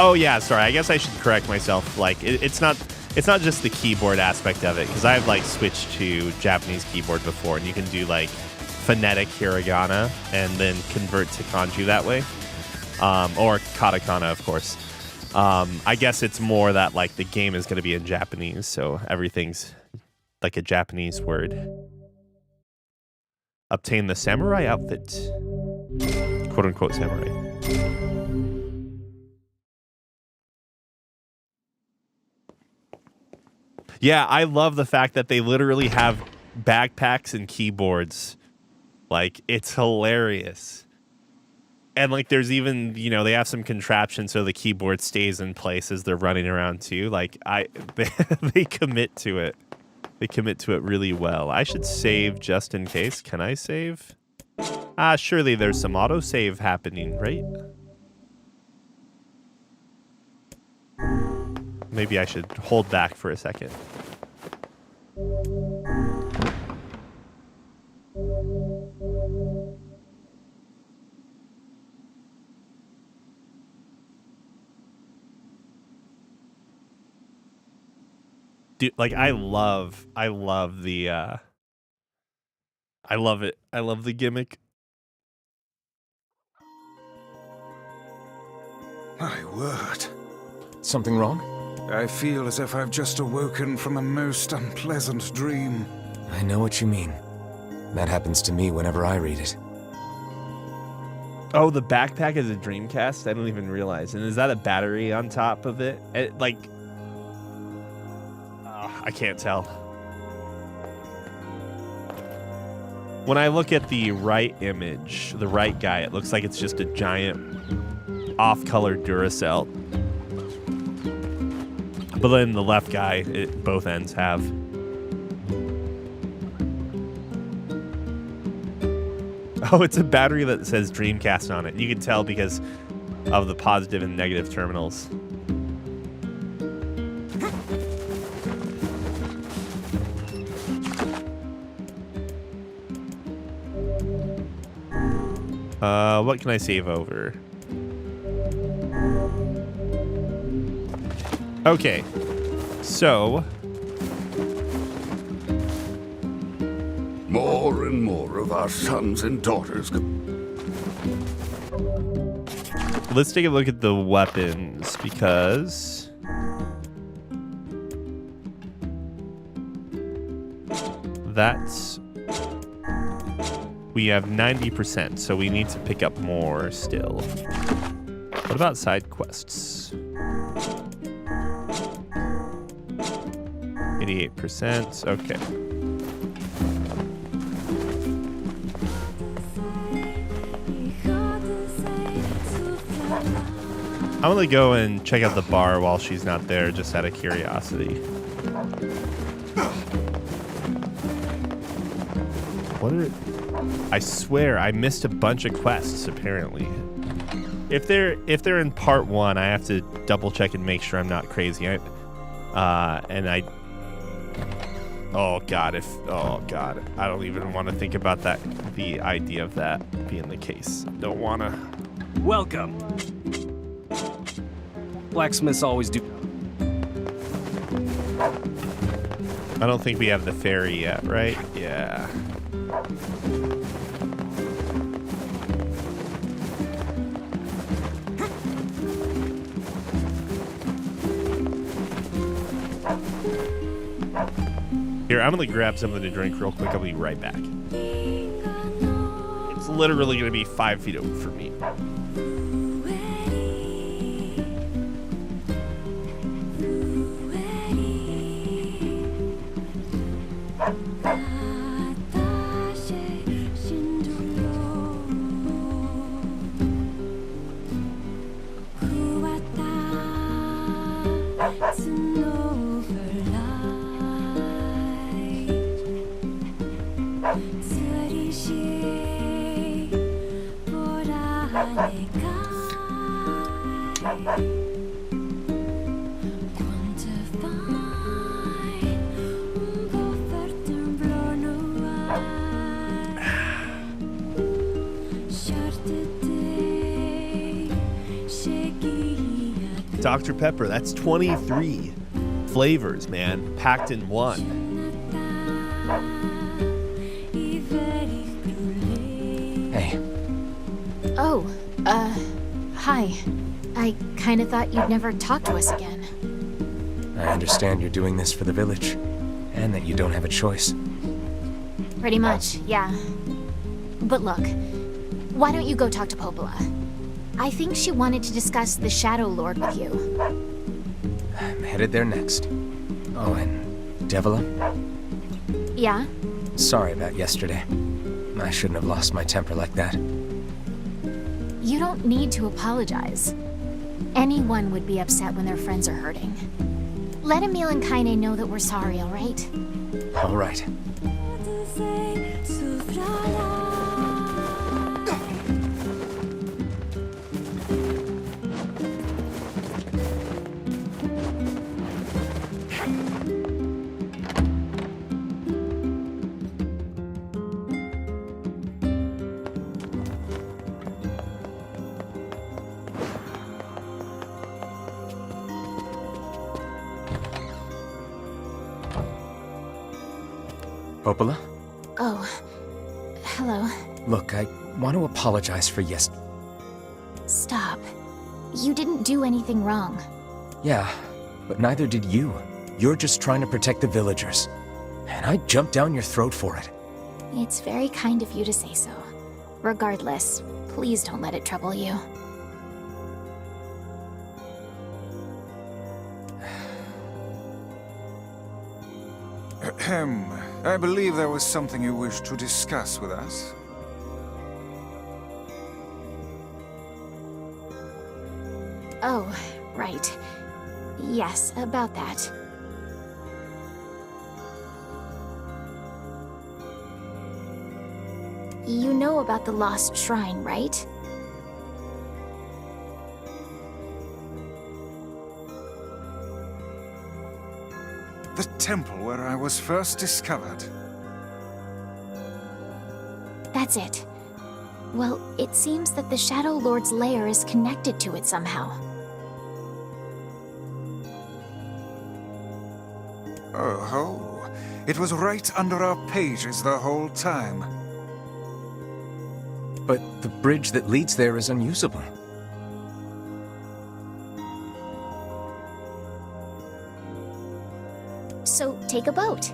Oh yeah, sorry. I guess I should correct myself. Like, it's not just the keyboard aspect of it, because I've like switched to Japanese keyboard before, and you can do like phonetic hiragana and then convert to kanji that way, or katakana, of course. I guess it's more that like the game is going to be in Japanese, so everything's like a Japanese word. Obtain the samurai outfit, quote unquote samurai. Yeah, I love the fact that they literally have backpacks and keyboards. Like, it's hilarious. And, like, there's even, you know, they have some contraption so the keyboard stays in place as they're running around, too. Like, they commit to it. They commit to it really well. I should save just in case. Can I save? Surely there's some autosave happening, right? Maybe I should hold back for a second. Dude, like I love the I love it. I love the gimmick. My word. Something wrong? I feel as if I've just awoken from a most unpleasant dream. I know what you mean. That happens to me whenever I read it. Oh, the backpack is a Dreamcast? I don't even realize. And is that a battery on top of it? I can't tell. When I look at the right image, the right guy, it looks like it's just a giant off-color Duracell. But then the left guy, both ends have. Oh, it's a battery that says Dreamcast on it. You can tell because of the positive and negative terminals. What can I save over? Okay, so more and more of our sons and daughters. Let's take a look at the weapons because that's we have 90%, so we need to pick up more still. What about side quests? 88%. Okay. I'm gonna go and check out the bar while she's not there, just out of curiosity. What are... I swear I missed a bunch of quests apparently. If they're in part 1, I have to double check and make sure I'm not crazy. Oh god, I don't even want to think about that, the idea of that being the case. Don't want to. Welcome. Blacksmiths always do. I don't think we have the ferry yet, right? Yeah. Here, I'm gonna grab something to drink real quick. I'll be right back. It's literally gonna be 5 feet over for me. Dr. Pepper, that's 23 flavors, man, packed in one. Hey. Oh, hi. I kinda thought you'd never talk to us again. I understand you're doing this for the village, and that you don't have a choice. Pretty much, yeah. But look, why don't you go talk to Popola? I think she wanted to discuss the Shadow Lord with you. I'm headed there next. Oh, and Devila? Yeah? Sorry about yesterday. I shouldn't have lost my temper like that. You don't need to apologize. Anyone would be upset when their friends are hurting. Let Emil and Kaine know that we're sorry, alright? Alright. Popola? Oh, hello. Look, I want to apologize for Stop. You didn't do anything wrong. Yeah, but neither did you. You're just trying to protect the villagers. And I jumped down your throat for it. It's very kind of you to say so. Regardless, please don't let it trouble you. Ahem. I believe there was something you wished to discuss with us. Oh, right. Yes, about that. You know about the lost shrine, right? The temple where I was first discovered. That's it. Well, it seems that the Shadow Lord's lair is connected to it somehow. Oh ho. It was right under our pages the whole time. But the bridge that leads there is unusable. So take a boat.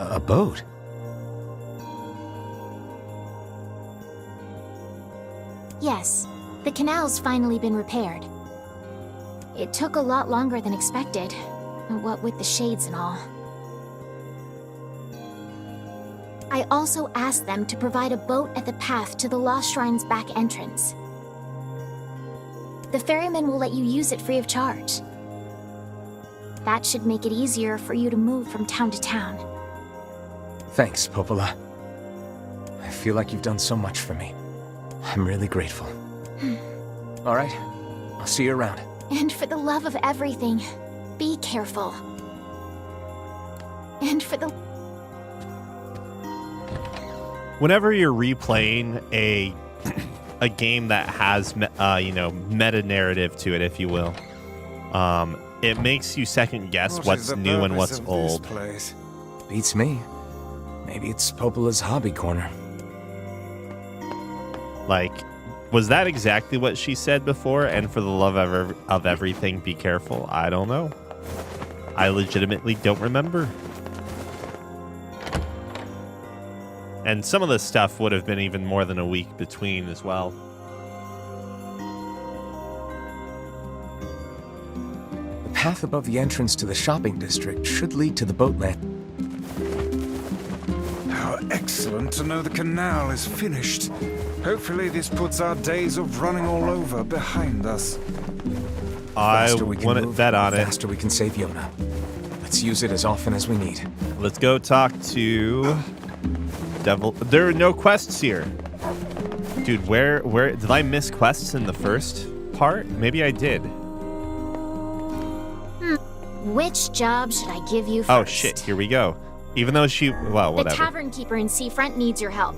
A boat? Yes, the canal's finally been repaired. It took a lot longer than expected, what with the shades and all. I also asked them to provide a boat at the path to the Lost Shrine's back entrance. The ferryman will let you use it free of charge. That should make it easier for you to move from town to town. Thanks, Popola. I feel like you've done so much for me. I'm really grateful. All right, I'll see you around. And for the love of everything, be careful. And for the... Whenever you're replaying a game that has meta narrative to it, if you will, it makes you second guess what's new and what's old. Beats me. Maybe it's Popola's hobby corner. Like, was that exactly what she said before? And for the love of everything, be careful. I don't know. I legitimately don't remember. And some of the stuff would have been even more than a week between as well. The path above the entrance to the shopping district should lead to the boat land. How excellent to know the canal is finished. Hopefully this puts our days of running all over behind us. I wouldn't bet on the it. faster we can save Yona. Let's use it as often as we need. Let's go talk to Devil. There are no quests here. Dude, where did I miss quests in the first part? Maybe I did. Which job should I give you first? Oh shit, here we go. Even though well, whatever. The tavern keeper in Seafront needs your help.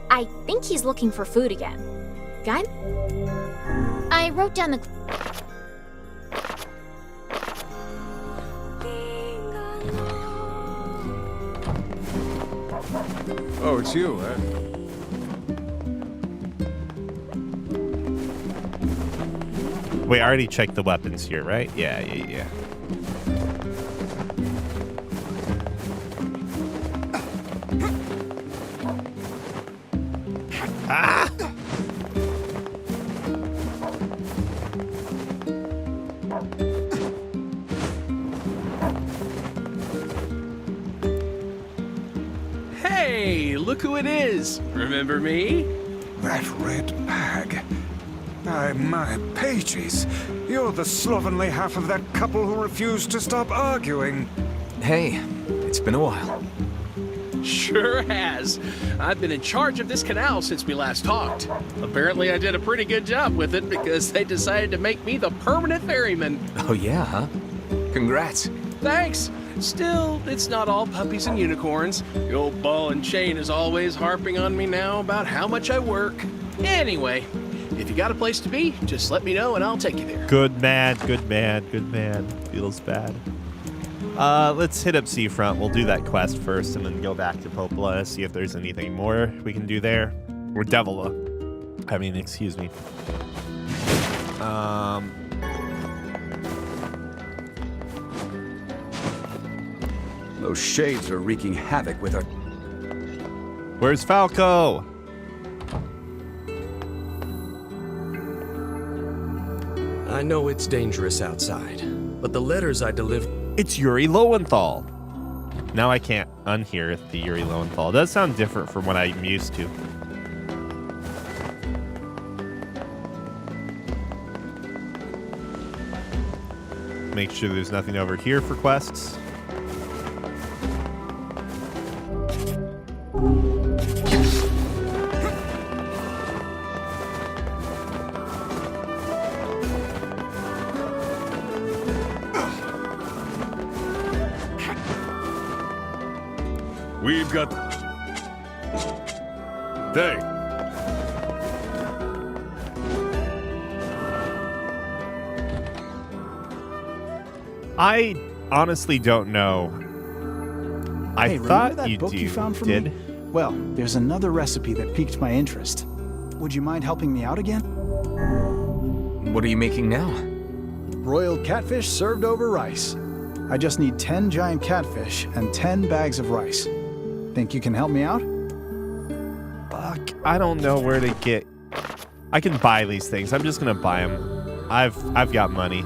I think he's looking for food again. Guide? I wrote down the... Oh, it's you, eh? Wait, I already checked the weapons here, right? Yeah. Ah! Hey, look who it is. Remember me? That red bag. By my pages, you're the slovenly half of that couple who refused to stop arguing. Hey, it's been a while. Sure has. I've been in charge of this canal since we last talked. Apparently I did a pretty good job with it because they decided to make me the permanent ferryman. Oh yeah, huh? Congrats. Thanks. Still, it's not all puppies and unicorns. The old ball and chain is always harping on me now about how much I work. Anyway, if you got a place to be, just let me know and I'll take you there. Good man. Feels bad. Let's hit up Seafront. We'll do that quest first and then go back to Popola, see if there's anything more we can do there. Or Devila. I mean, excuse me. Those shades are wreaking havoc with our... Where's Falco? I know it's dangerous outside, but the letters I delivered... It's Yuri Lowenthal. Now I can't unhear the Yuri Lowenthal. It does sound different from what I'm used to. Make sure there's nothing over here for quests. We've got... Hey! I honestly don't know. Hey, I remember thought that you book you found for did. me? Well, there's another recipe that piqued my interest. Would you mind helping me out again? What are you making now? Broiled catfish served over rice. I just need 10 giant catfish and 10 bags of rice. Think you can help me out? Fuck, I don't know where to get... I can buy these things. I'm just gonna buy them. I've got money.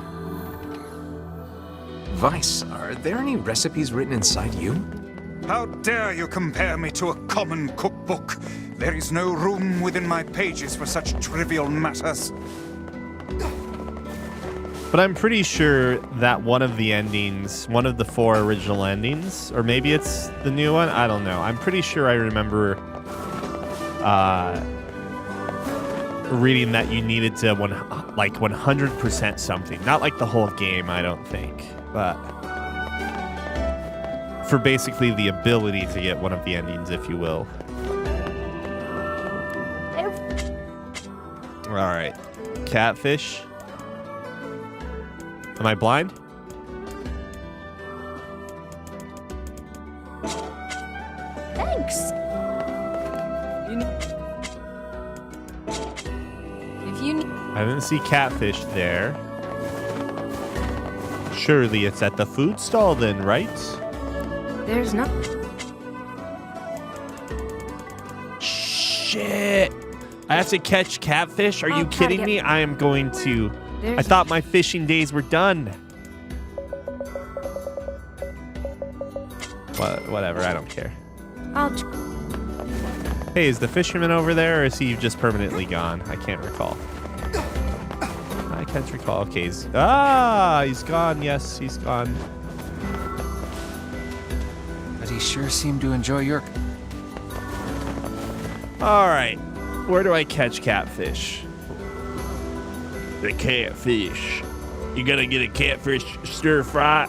Vice, are there any recipes written inside you? How dare you compare me to a common cookbook? There is no room within my pages for such trivial matters. But I'm pretty sure that one of the endings, one of the 4 original endings, or maybe it's the new one, I don't know. I'm pretty sure I remember reading that you needed to 100% something. Not like the whole game, I don't think, but for basically the ability to get one of the endings, if you will. All right, catfish. Am I blind? Thanks. I didn't see catfish there. Surely it's at the food stall then, right? There's no... Shit! I have to catch catfish? Are I'll you try to kidding get- me? I am going to... I There's- thought my fishing days were done. Whatever, I don't care. Hey, is the fisherman over there, or is he just permanently gone? I can't recall. I can't recall. Okay, he's gone. Yes, he's gone. But he sure seemed to enjoy your... All right, where do I catch catfish? The catfish. You gotta get a catfish stir fry.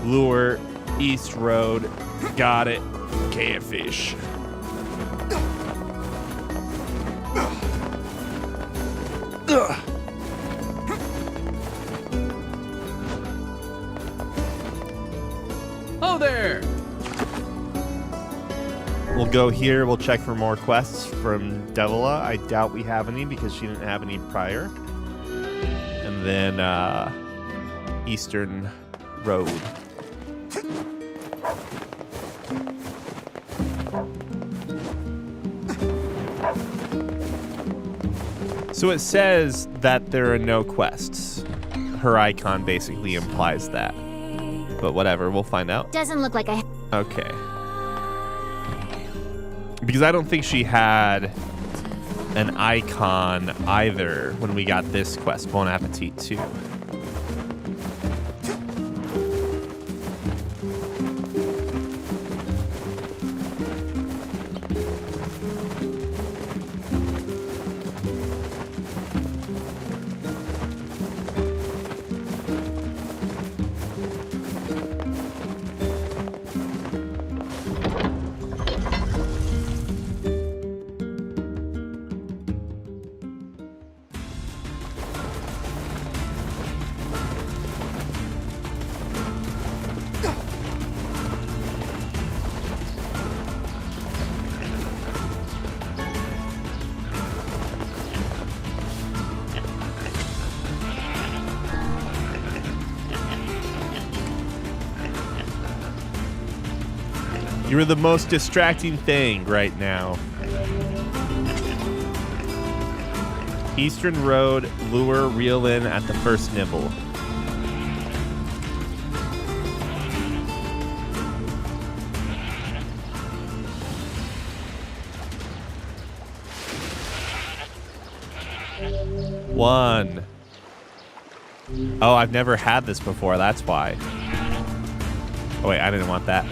Lure, East Road, got it, catfish. Ugh. Oh, there! We'll go here, we'll check for more quests from Devila. I doubt we have any because she didn't have any prior. And then, Eastern Road. So it says that there are no quests. Her icon basically implies that. But whatever, we'll find out. Doesn't look like I... Okay. Because I don't think she had an icon either when we got this quest, Bon Appetit 2. You're the most distracting thing right now. Eastern Road, lure, reel in at the first nibble. One. Oh, I've never had this before, that's why. Oh wait, I didn't want that.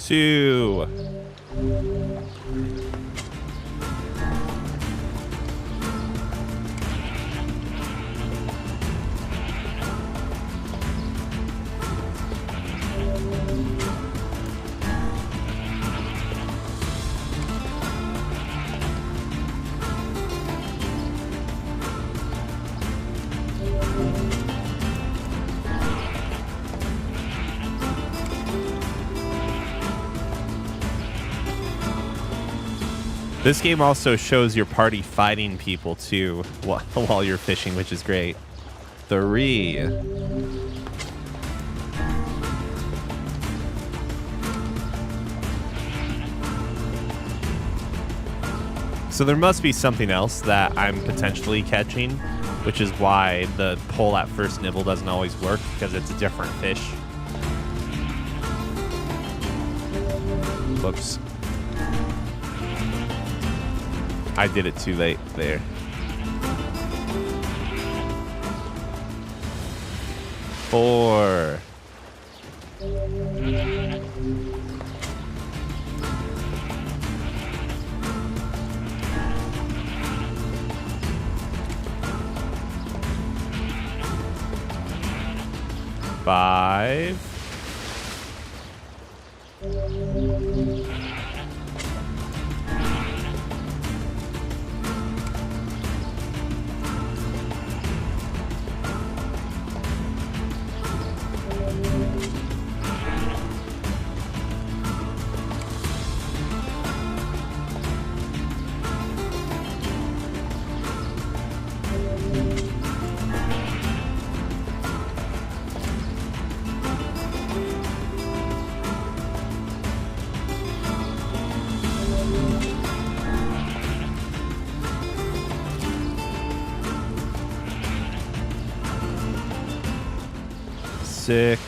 Two. This game also shows your party fighting people too while you're fishing, which is great. 3. So there must be something else that I'm potentially catching, which is why the pull at first nibble doesn't always work, because it's a different fish. Whoops. I did it too late there. Four. Five. Six.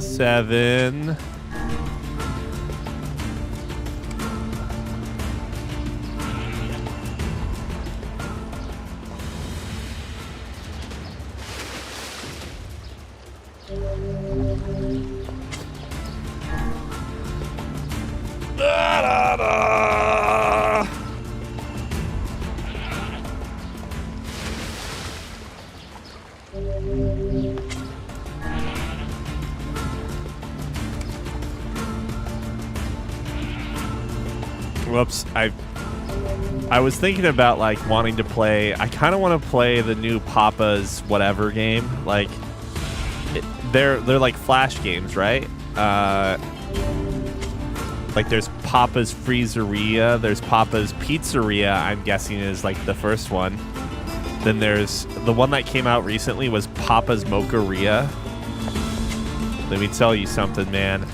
Seven. Whoops, I was thinking about like wanting to play. I kind of want to play the new Papa's whatever game. Like they're like flash games, right? Like there's Papa's Freezeria, there's Papa's Pizzeria. I'm guessing is like the first one. Then there's the one that came out recently was Papa's Mocharia. Let me tell you something, man.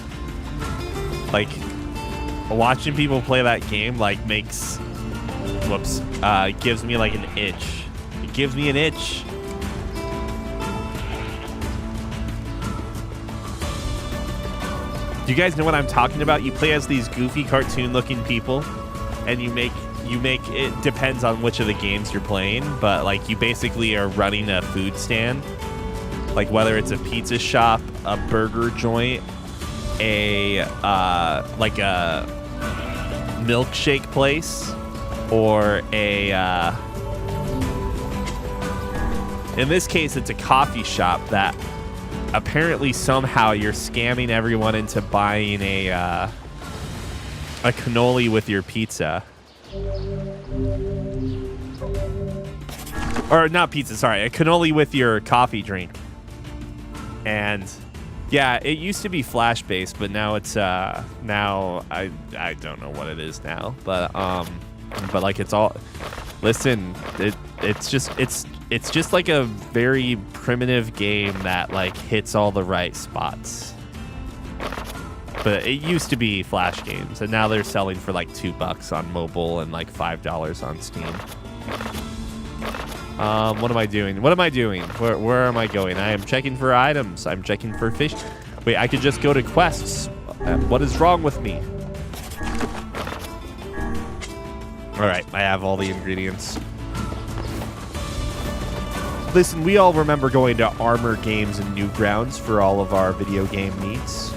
Like, watching people play that game, like, makes... Whoops. Gives me, like, an itch. It gives me an itch. Do you guys know what I'm talking about? You play as these goofy cartoon-looking people, and you make it depends on which of the games you're playing, but like you basically are running a food stand, like whether it's a pizza shop, a burger joint, a like a milkshake place, or a in this case it's a coffee shop that apparently somehow you're scamming everyone into buying a cannoli with your pizza. Or not pizza, sorry, a cannoli with your coffee drink. And yeah, it used to be flash based, but now it's now I don't know what it is now, but like it's all, listen, it's just like a very primitive game that like hits all the right spots. But it used to be flash games, and now they're selling for like $2 on mobile and like $5 on Steam. What am I doing? Where am I going? I am checking for items. I'm checking for fish. Wait, I could just go to quests. What is wrong with me? All right, I have all the ingredients. Listen, we all remember going to Armor Games and Newgrounds for all of our video game needs.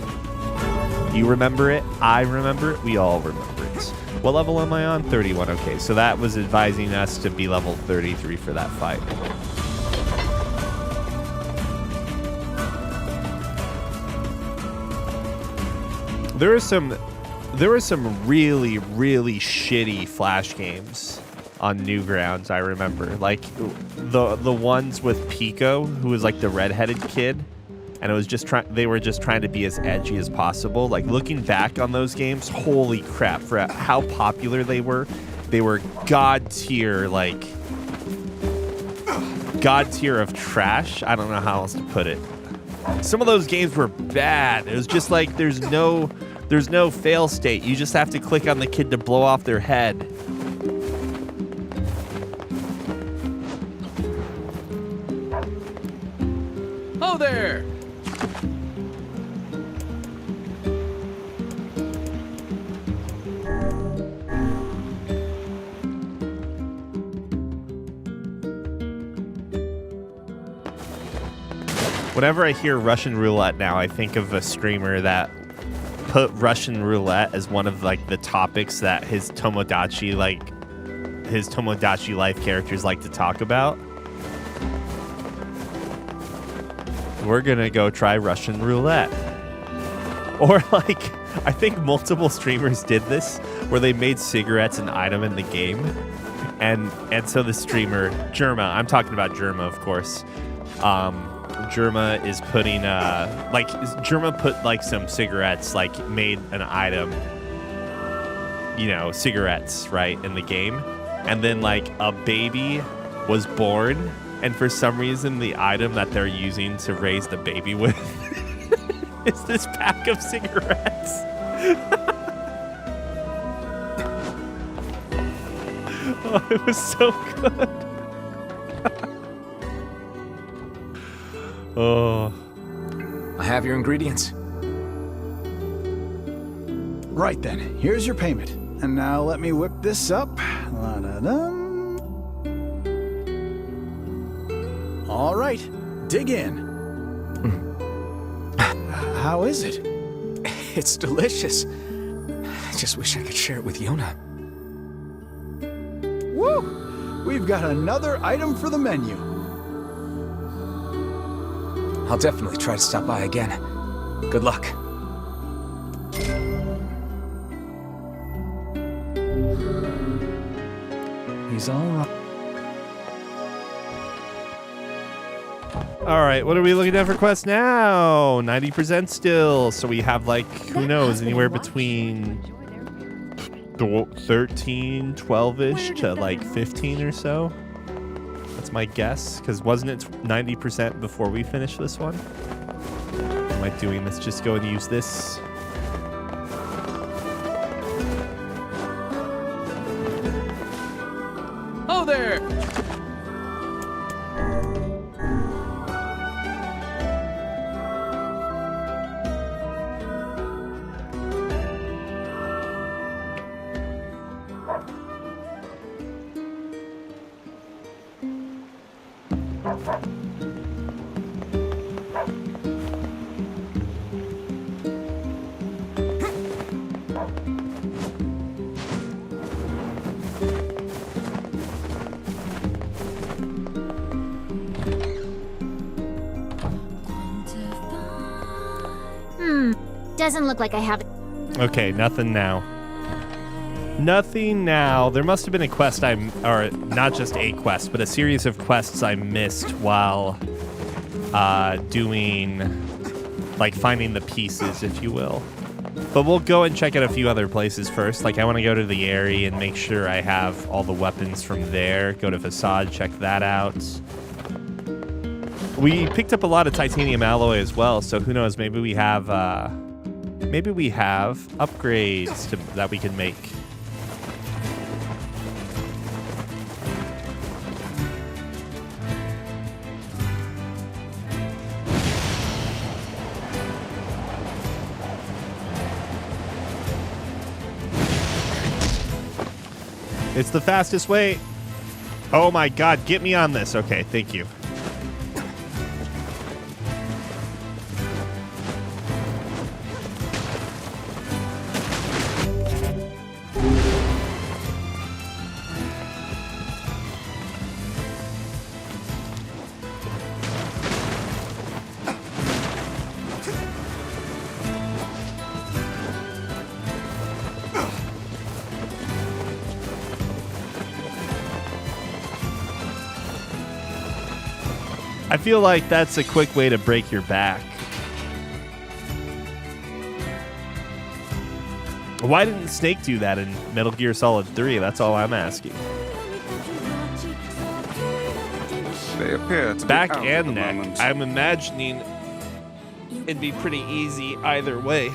You remember it, I remember it, we all remember it. What level am I on? 31, okay. So that was advising us to be level 33 for that fight. There were some really, really shitty Flash games on Newgrounds, I remember. Like the ones with Pico, who was like the redheaded kid. And it was just they were just trying to be as edgy as possible. Like looking back on those games, holy crap, for how popular they were god tier, like god tier of trash. I don't know how else to put it. Some of those games were bad. It was just like there's no fail state. You just have to click on the kid to blow off their head. Oh there! Whenever I hear Russian roulette now, I think of a streamer that put Russian roulette as one of like the topics that his Tomodachi life characters like to talk about. We're gonna go try Russian roulette. Or like, I think multiple streamers did this, where they made cigarettes an item in the game. And so the streamer, Germa, I'm talking about Germa, of course. Germa is putting Germa put like some cigarettes, like made an item, you know, cigarettes, right, in the game. And then like a baby was born, and for some reason the item that they're using to raise the baby with is this pack of cigarettes. Oh, it was so good. Oh. I have your ingredients. Right then, here's your payment. And now let me whip this up. La-da-dum. All right, dig in. How is it? It's delicious. I just wish I could share it with Yona. Woo! We've got another item for the menu. I'll definitely try to stop by again. Good luck. He's all right. All right, what are we looking at for quests now? 90% still. So we have like, who knows, anywhere between 13, 12-ish to like 15 or so. That's my guess, because wasn't it 90% before we finished this one? am I doing? Let's just go and use this. Oh, there! Doesn't look like I have it. Okay, nothing now. Nothing now. There must have been a quest or not just a quest, but a series of quests I missed while doing, like, finding the pieces, if you will. But we'll go and check out a few other places first. Like, I want to go to the Airy and make sure I have all the weapons from there. Go to Facade, check that out. We picked up a lot of titanium alloy as well, so who knows, maybe we have upgrades that we can make. It's the fastest way. Oh my god, get me on this. Okay, thank you. I feel like that's a quick way to break your back. Why didn't Snake do that in Metal Gear Solid 3? That's all I'm asking. They appear to Back be out at and the neck. moment. I'm imagining it'd be pretty easy either way.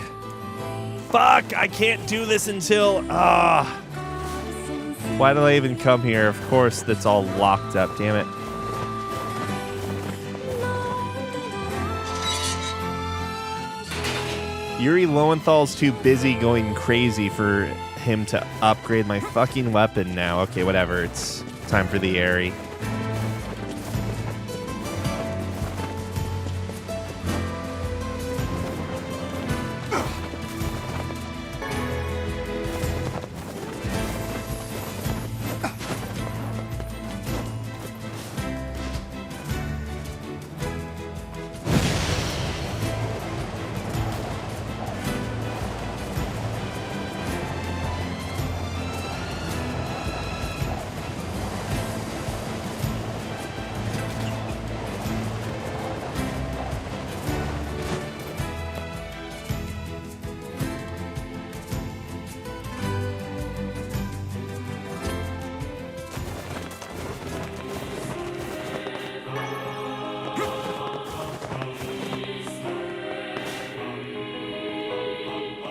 Fuck, I can't do this until... Why did I even come here? Of course, that's all locked up, damn it. Yuri Lowenthal's too busy going crazy for him to upgrade my fucking weapon now. Okay, whatever. It's time for the Airy.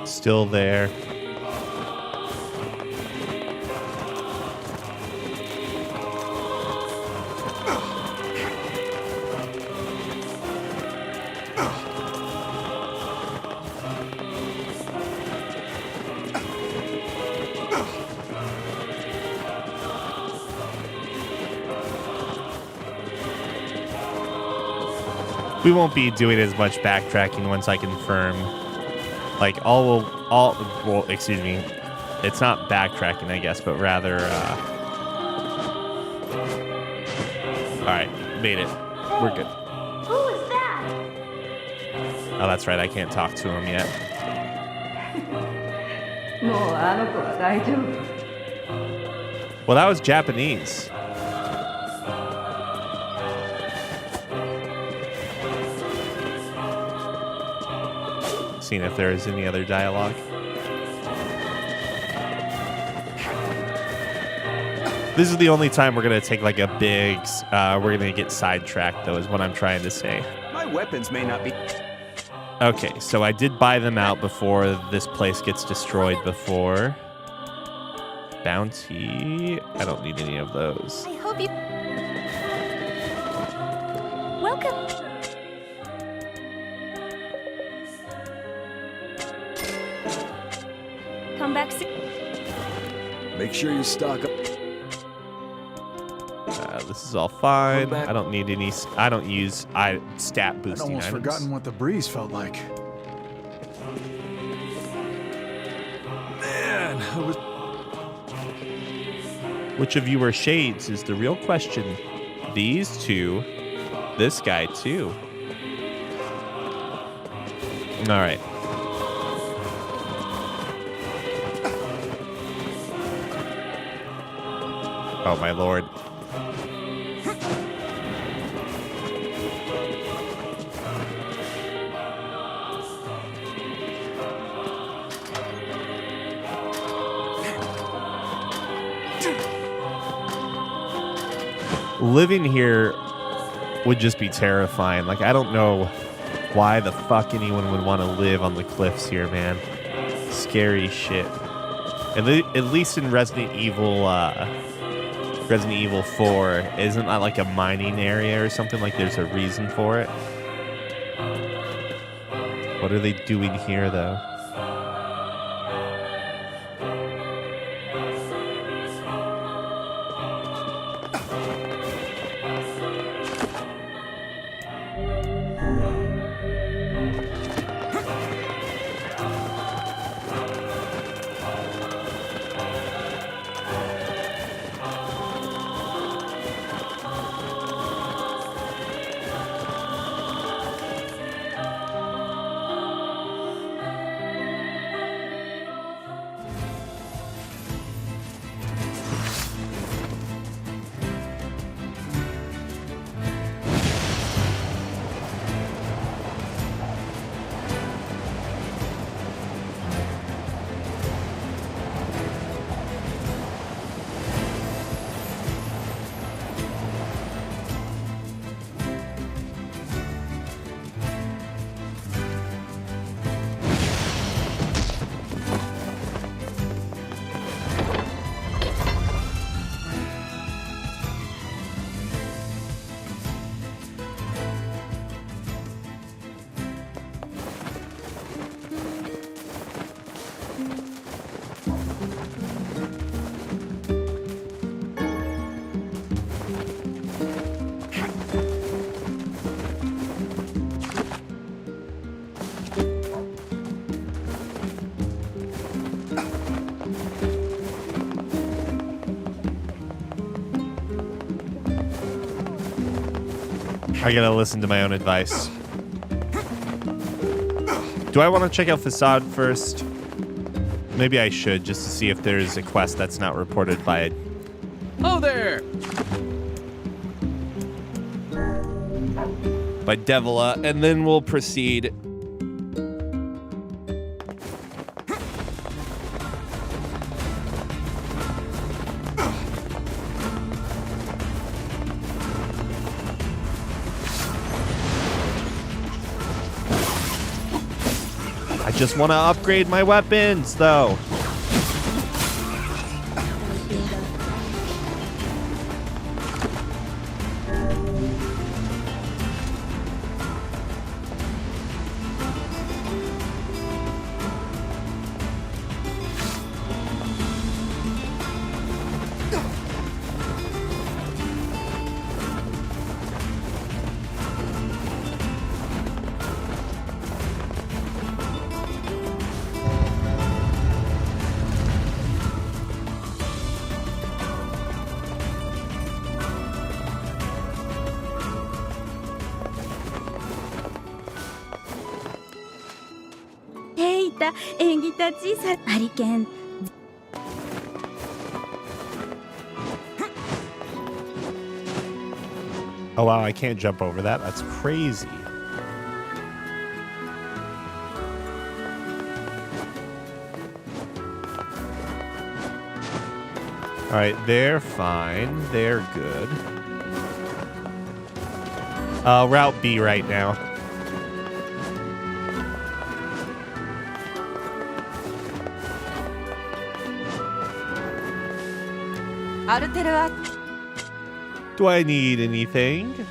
Still there. We won't be doing as much backtracking once I confirm. Like, well, excuse me. It's not backtracking, I guess, but rather, Alright, made it. We're good. Who is that? Oh, that's right, I can't talk to him yet. Well, that was Japanese. Seeing if there is any other dialogue. This is the only time we're gonna take like a big, we're gonna get sidetracked though, is what I'm trying to say. My weapons may not be... Okay, so I did buy them out before this place gets destroyed before. Bounty. I don't need any of those. I hope you... Welcome. Come back soon. Make sure you stock up. This is all fine. I don't need any. I don't use stat I'd boosting almost items. forgotten what the breeze felt like. Man, I was... Which of you are shades is the real question. These two. This guy too. All right. Oh my lord. Living here would just be terrifying. Like, I don't know why the fuck anyone would want to live on the cliffs here, man. Scary shit. At least in Resident Evil 4, isn't that like a mining area or something? Like there's a reason for it? What are they doing here, though? I gotta listen to my own advice. Do I want to check out Facade first? Maybe I should, just to see if there's a quest that's not reported by... Oh there! by Devila, and then we'll proceed. I just want to upgrade my weapons, though. Oh wow, I can't jump over that. That's crazy. All right, they're fine. They're good. Route B right now. Do I need anything?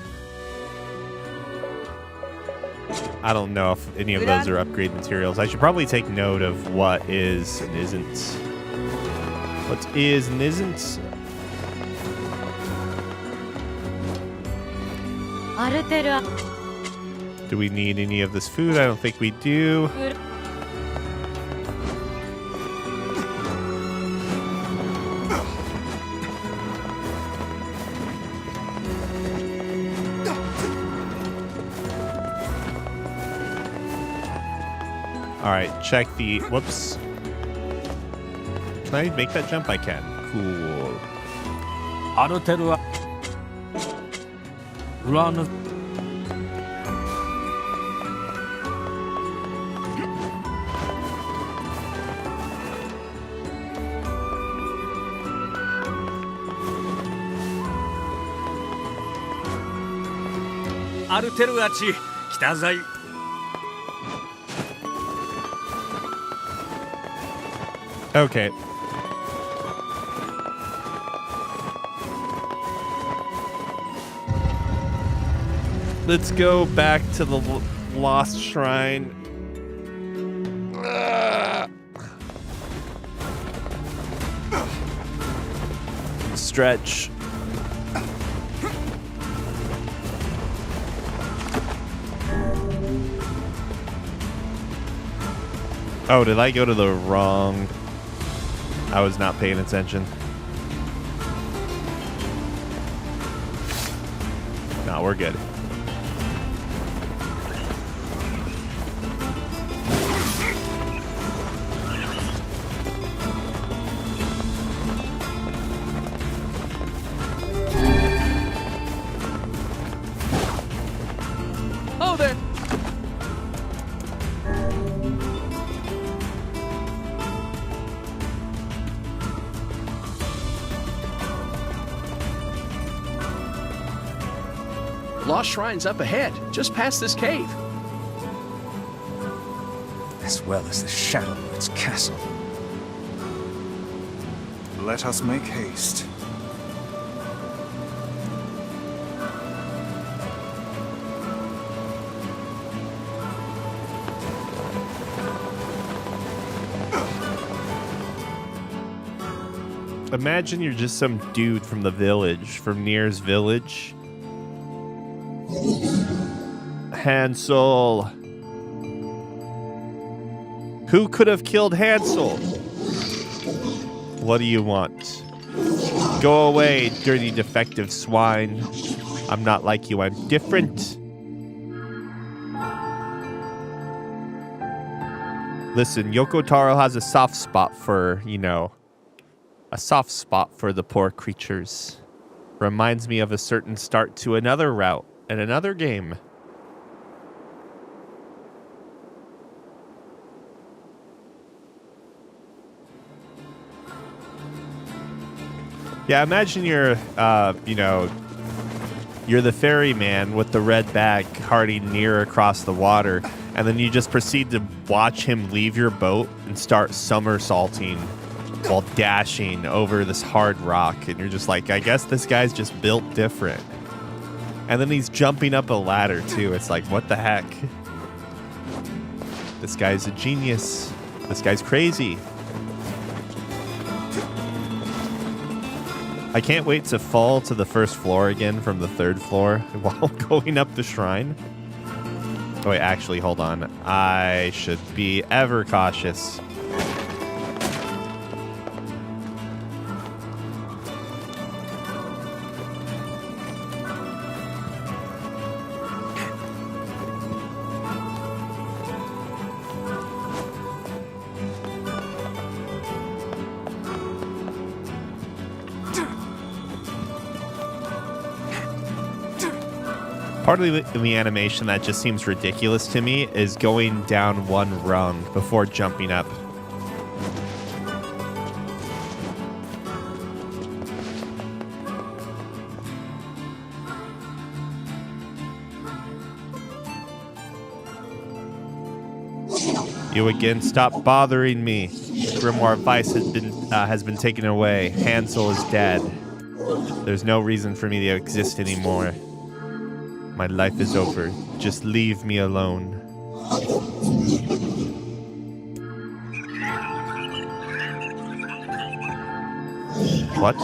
I don't know if any of those are upgrade materials. I should probably take note of what is and isn't. What is and isn't. Do we need any of this food? I don't think we do. All right, check the... Whoops. Can I make that jump? I can. Cool. Run. Okay. Let's go back to the Lost Shrine. Stretch. Oh, did I go to the wrong... I was not paying attention. No, we're good. Oh, there. Lost Shrine's up ahead, just past this cave. As well as the shadow of its castle. Let us make haste. Imagine you're just some dude from the village, from Nier's village. Hansel. Who could have killed Hansel? What do you want? Go away, dirty defective swine. I'm not like you, I'm different. Listen, Yoko Taro has a soft spot for, you know, a soft spot for the poor creatures. Reminds me of a certain start to another route in another game. Yeah, imagine you're, you know, you're the ferryman with the red bag carting Nier across the water, and then you just proceed to watch him leave your boat and start somersaulting while dashing over this hard rock, and you're just like, I guess this guy's just built different. And then he's jumping up a ladder, too. It's like, what the heck? This guy's a genius. This guy's crazy. I can't wait to fall to the first floor again from the third floor while going up the shrine. Oh, wait, actually, hold on. I should be ever cautious. Part of the animation that just seems ridiculous to me is going down one rung before jumping up. You again, stop bothering me. Grimoire Vice has been taken away. Hansel is dead. There's no reason for me to exist anymore. My life is over. Just leave me alone. What?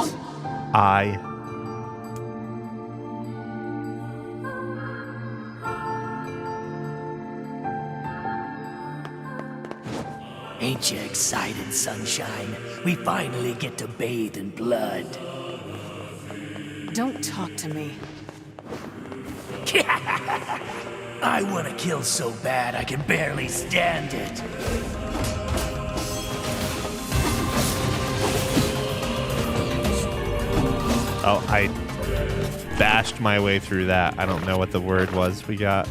Ain't you excited, sunshine? We finally get to bathe in blood. Don't talk to me. I want to kill so bad I can barely stand it. Oh, I bashed my way through that. I don't know what the word was we got.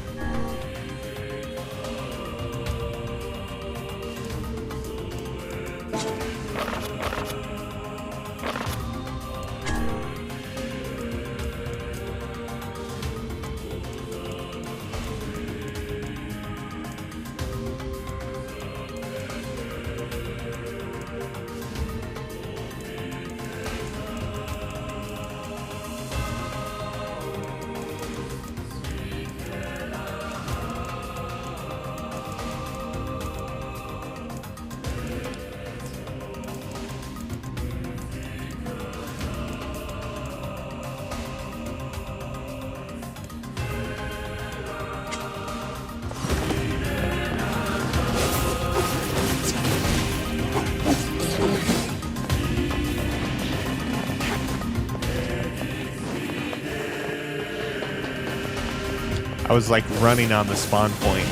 I was like running on the spawn point.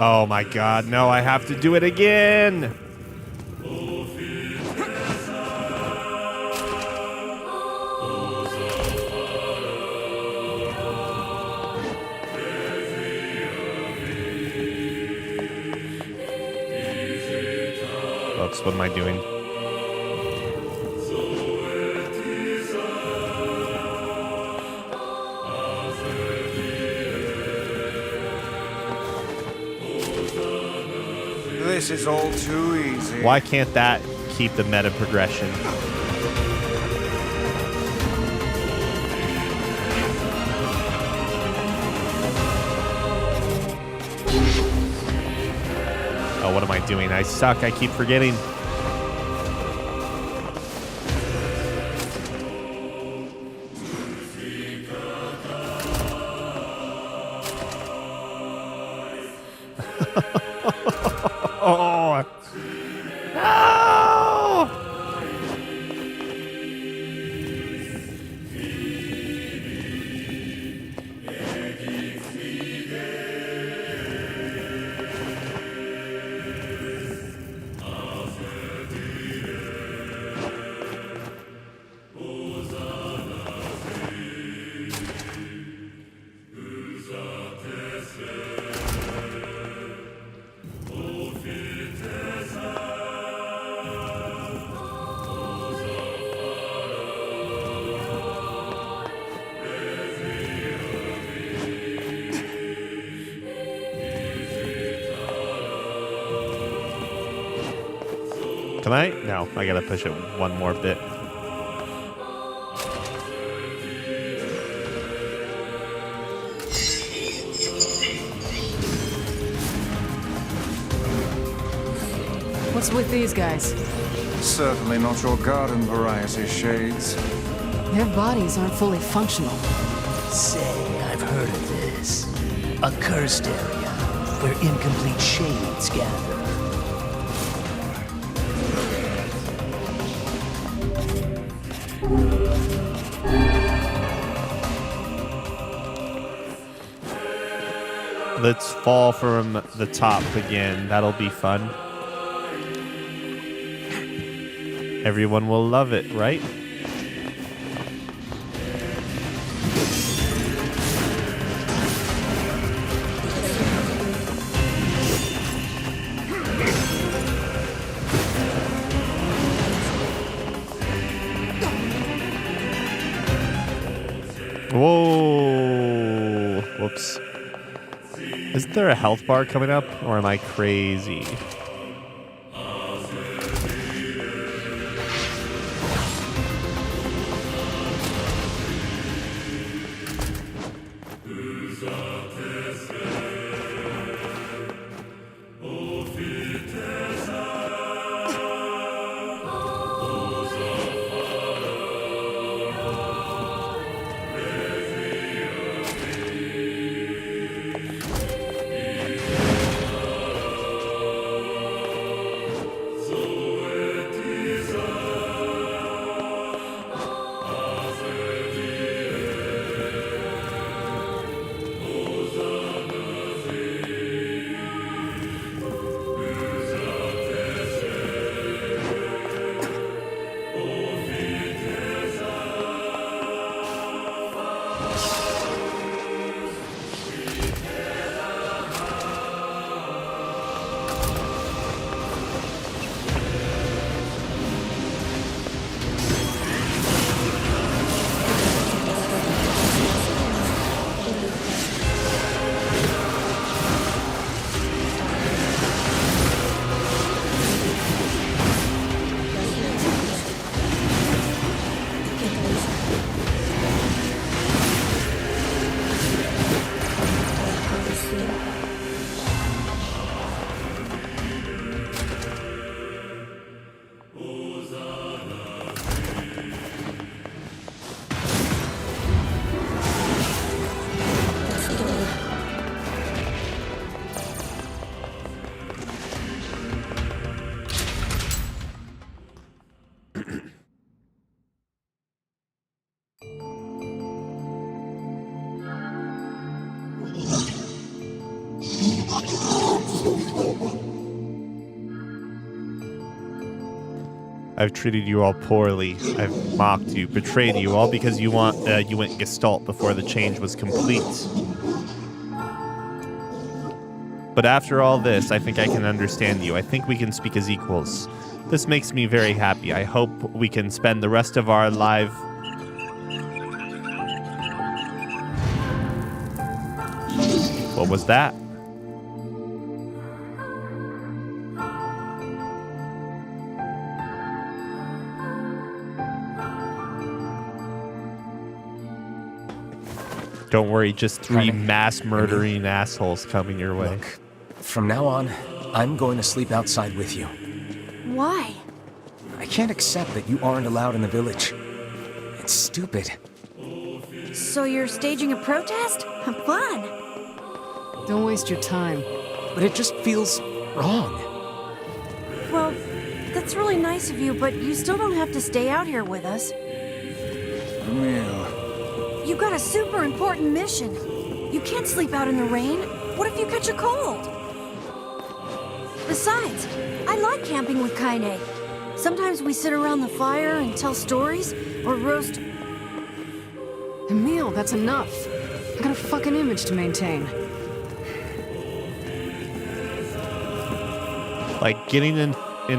Oh my god, no, I have to do it again! Oops, what am I doing? This is all too easy. Why can't that keep the meta progression? Oh, what am I doing? I suck. I keep forgetting. Oh no! Can I? No, I gotta push it one more bit. What's with these guys? Certainly not your garden variety, Shades. Their bodies aren't fully functional. Say, I've heard of this. A cursed area where incomplete shades gather. Let's fall from the top again. That'll be fun. Everyone will love it, right? Oh, whoops. Isn't there a health bar coming up, or am I crazy? I've treated you all poorly. I've mocked you, betrayed you, all because you went Gestalt before the change was complete. But after all this, I think I can understand you. I think we can speak as equals. This makes me very happy. I hope we can spend the rest of our life... What was that? Don't worry, just three mass murdering assholes coming your way. Look, from now on, I'm going to sleep outside with you. Why? I can't accept that you aren't allowed in the village. It's stupid. So you're staging a protest? Fun! Don't waste your time. But it just feels wrong. Well, that's really nice of you, but you still don't have to stay out here with us. Emil. You got a super important mission. You can't sleep out in the rain. What if you catch a cold? Besides, I like camping with Kaine. Sometimes we sit around the fire and tell stories, or roast... Emil, that's enough. I got a fucking image to maintain. Like getting in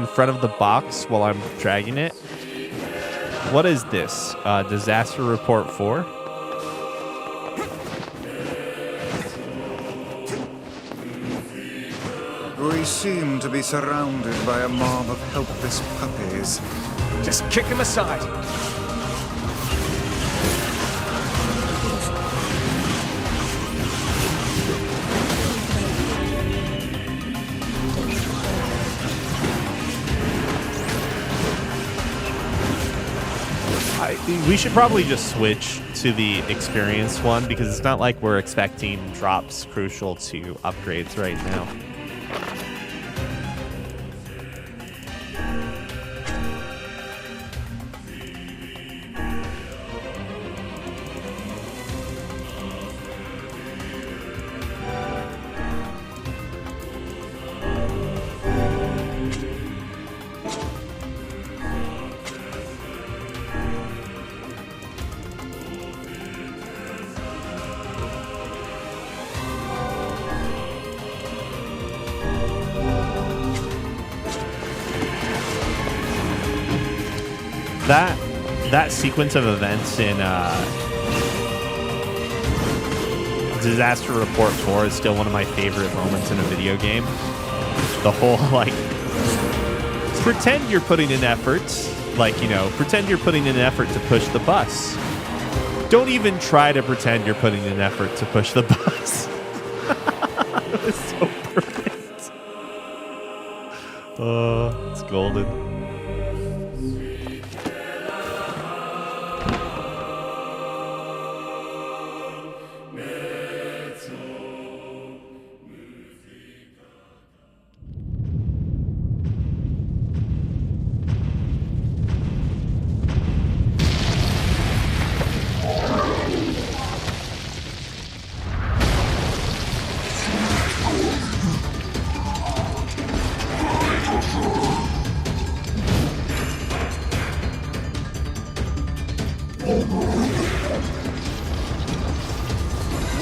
front of the box while I'm dragging it. What is this? Disaster Report 4? We seem to be surrounded by a mob of helpless puppies. Just kick him aside. We should probably just switch to the experience one because it's not like we're expecting drops crucial to upgrades right now. That sequence of events in Disaster Report 4 is still one of my favorite moments in a video game. The whole, like, pretend you're putting in effort, like, you know, pretend you're putting in effort to push the bus. Don't even try to pretend you're putting in effort to push the bus. It was so perfect. Oh, it's golden.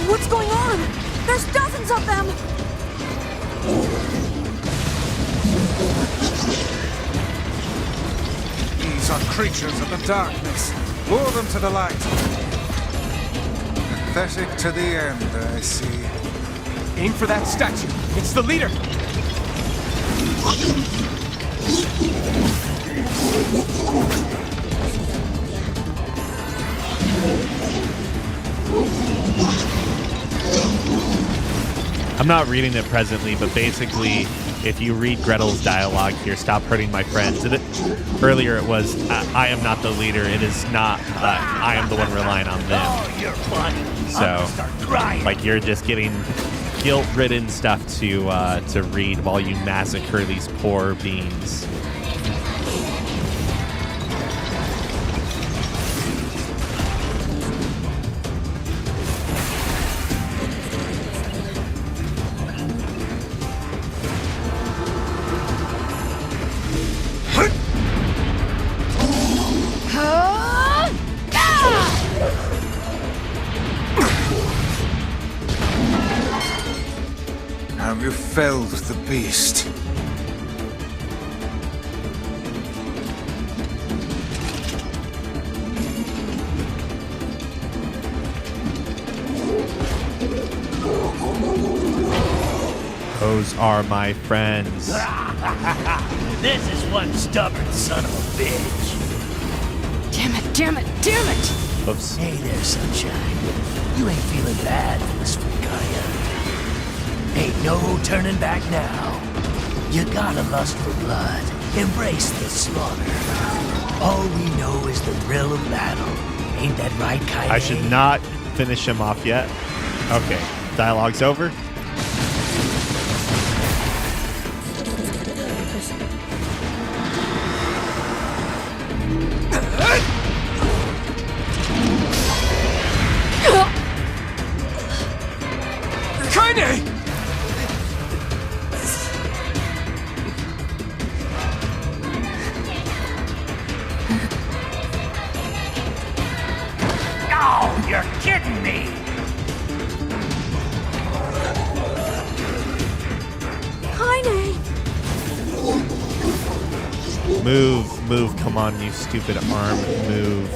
What's going on? There's dozens of them! These are creatures of the darkness. Lure them to the light. Pathetic to the end, I see. Aim for that statue. It's the leader. I'm not reading it presently, but basically, if you read Gretel's dialogue here, stop hurting my friends. Earlier it was, I am not the leader. It is not, I am the one relying on them. Oh, you're funny. So, Start crying. like, you're just getting guilt-ridden stuff to read while you massacre these poor beings. Have you felled the beast? Those are my friends. This is one stubborn son of a bitch. Damn it, damn it, damn it! Oops. Hey there, sunshine. You ain't feeling bad for this week, are ya? Ain't no turning back now. You gotta lust for blood. Embrace the slaughter. All we know is the thrill of battle. Ain't that right, Kai? I should not finish him off yet. Okay, dialogue's over. Oh, you're kidding me. Kaine! Move, come on, you stupid arm, move.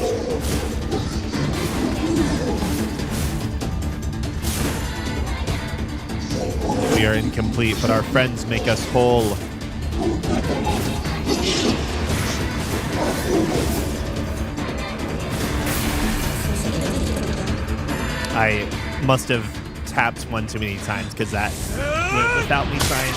We are incomplete, but our friends make us whole. I must have tapped one too many times because that went without me trying.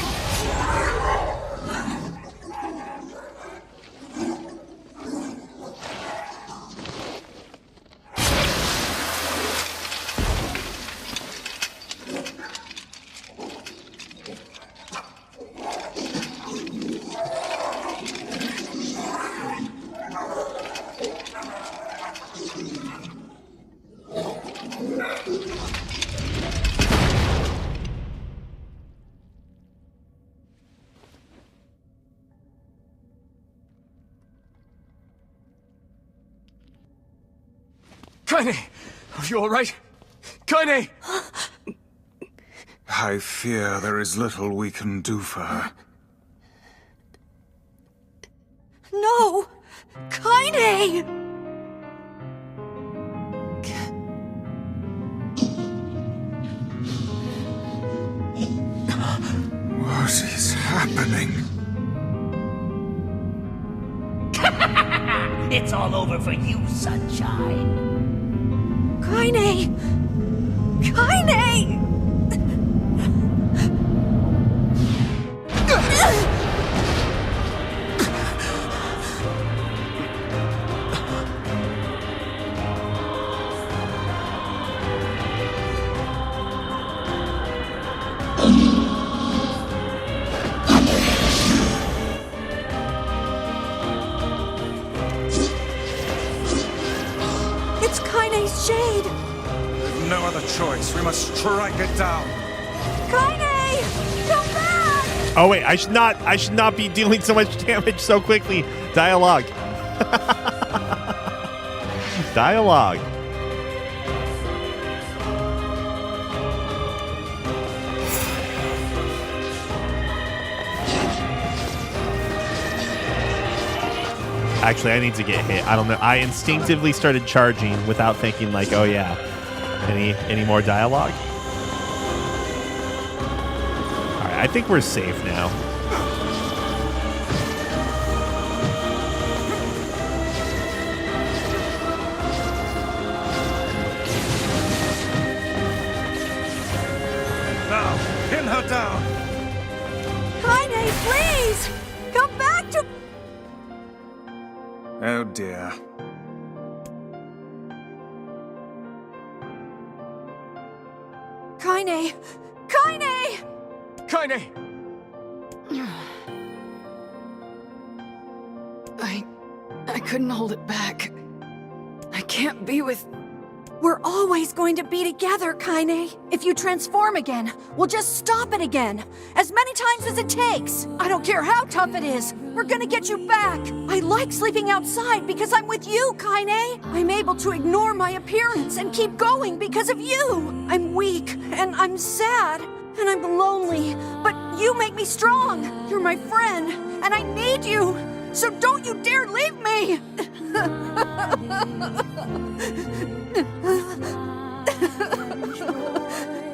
Kaine! Are you alright? Kaine! I fear there is little we can do for her. No! Kaine! happening? It's all over for you, sunshine. Kaine! Kaine! It's Kaine's shade! We've no other choice. We must strike it down. Kaine! Come back! Oh wait, I should not be dealing so much damage so quickly. Dialogue. Dialogue. Actually, I need to get hit. I don't know. I instinctively started charging without thinking like, oh yeah. Any more dialogue? All right, I think we're safe now. Now, pin her down. Kaine, please! Come back to... Oh dear. Kaine! Kaine! Kaine! I couldn't hold it back. I can't be with... We're always going to be together, Kaine. If you transform again, we'll just stop it again. As many times as it takes. I don't care how tough it is. We're gonna get you back. I like sleeping outside because I'm with you, Kaine. I'm able to ignore my appearance and keep going because of you. I'm weak, and I'm sad, and I'm lonely. But you make me strong. You're my friend, and I need you. So don't you dare leave me!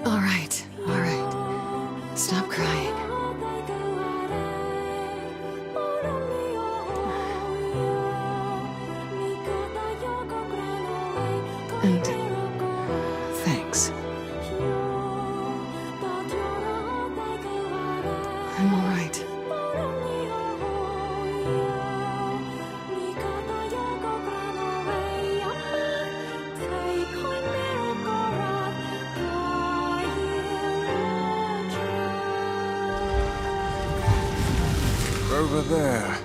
All right. Stop crying. And thanks. I'm all right. Over there.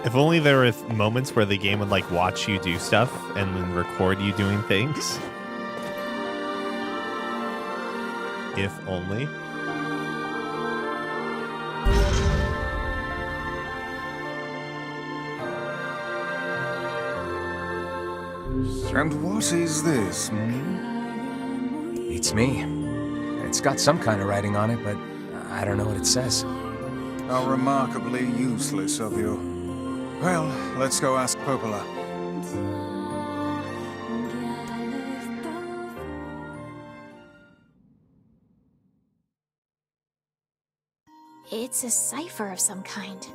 If only there were moments where the game would like watch you do stuff and then record you doing things. If only. And what is this? It's me. It's got some kind of writing on it, but I don't know what it says. How remarkably useless of you. Well, let's go ask Popola. It's a cipher of some kind.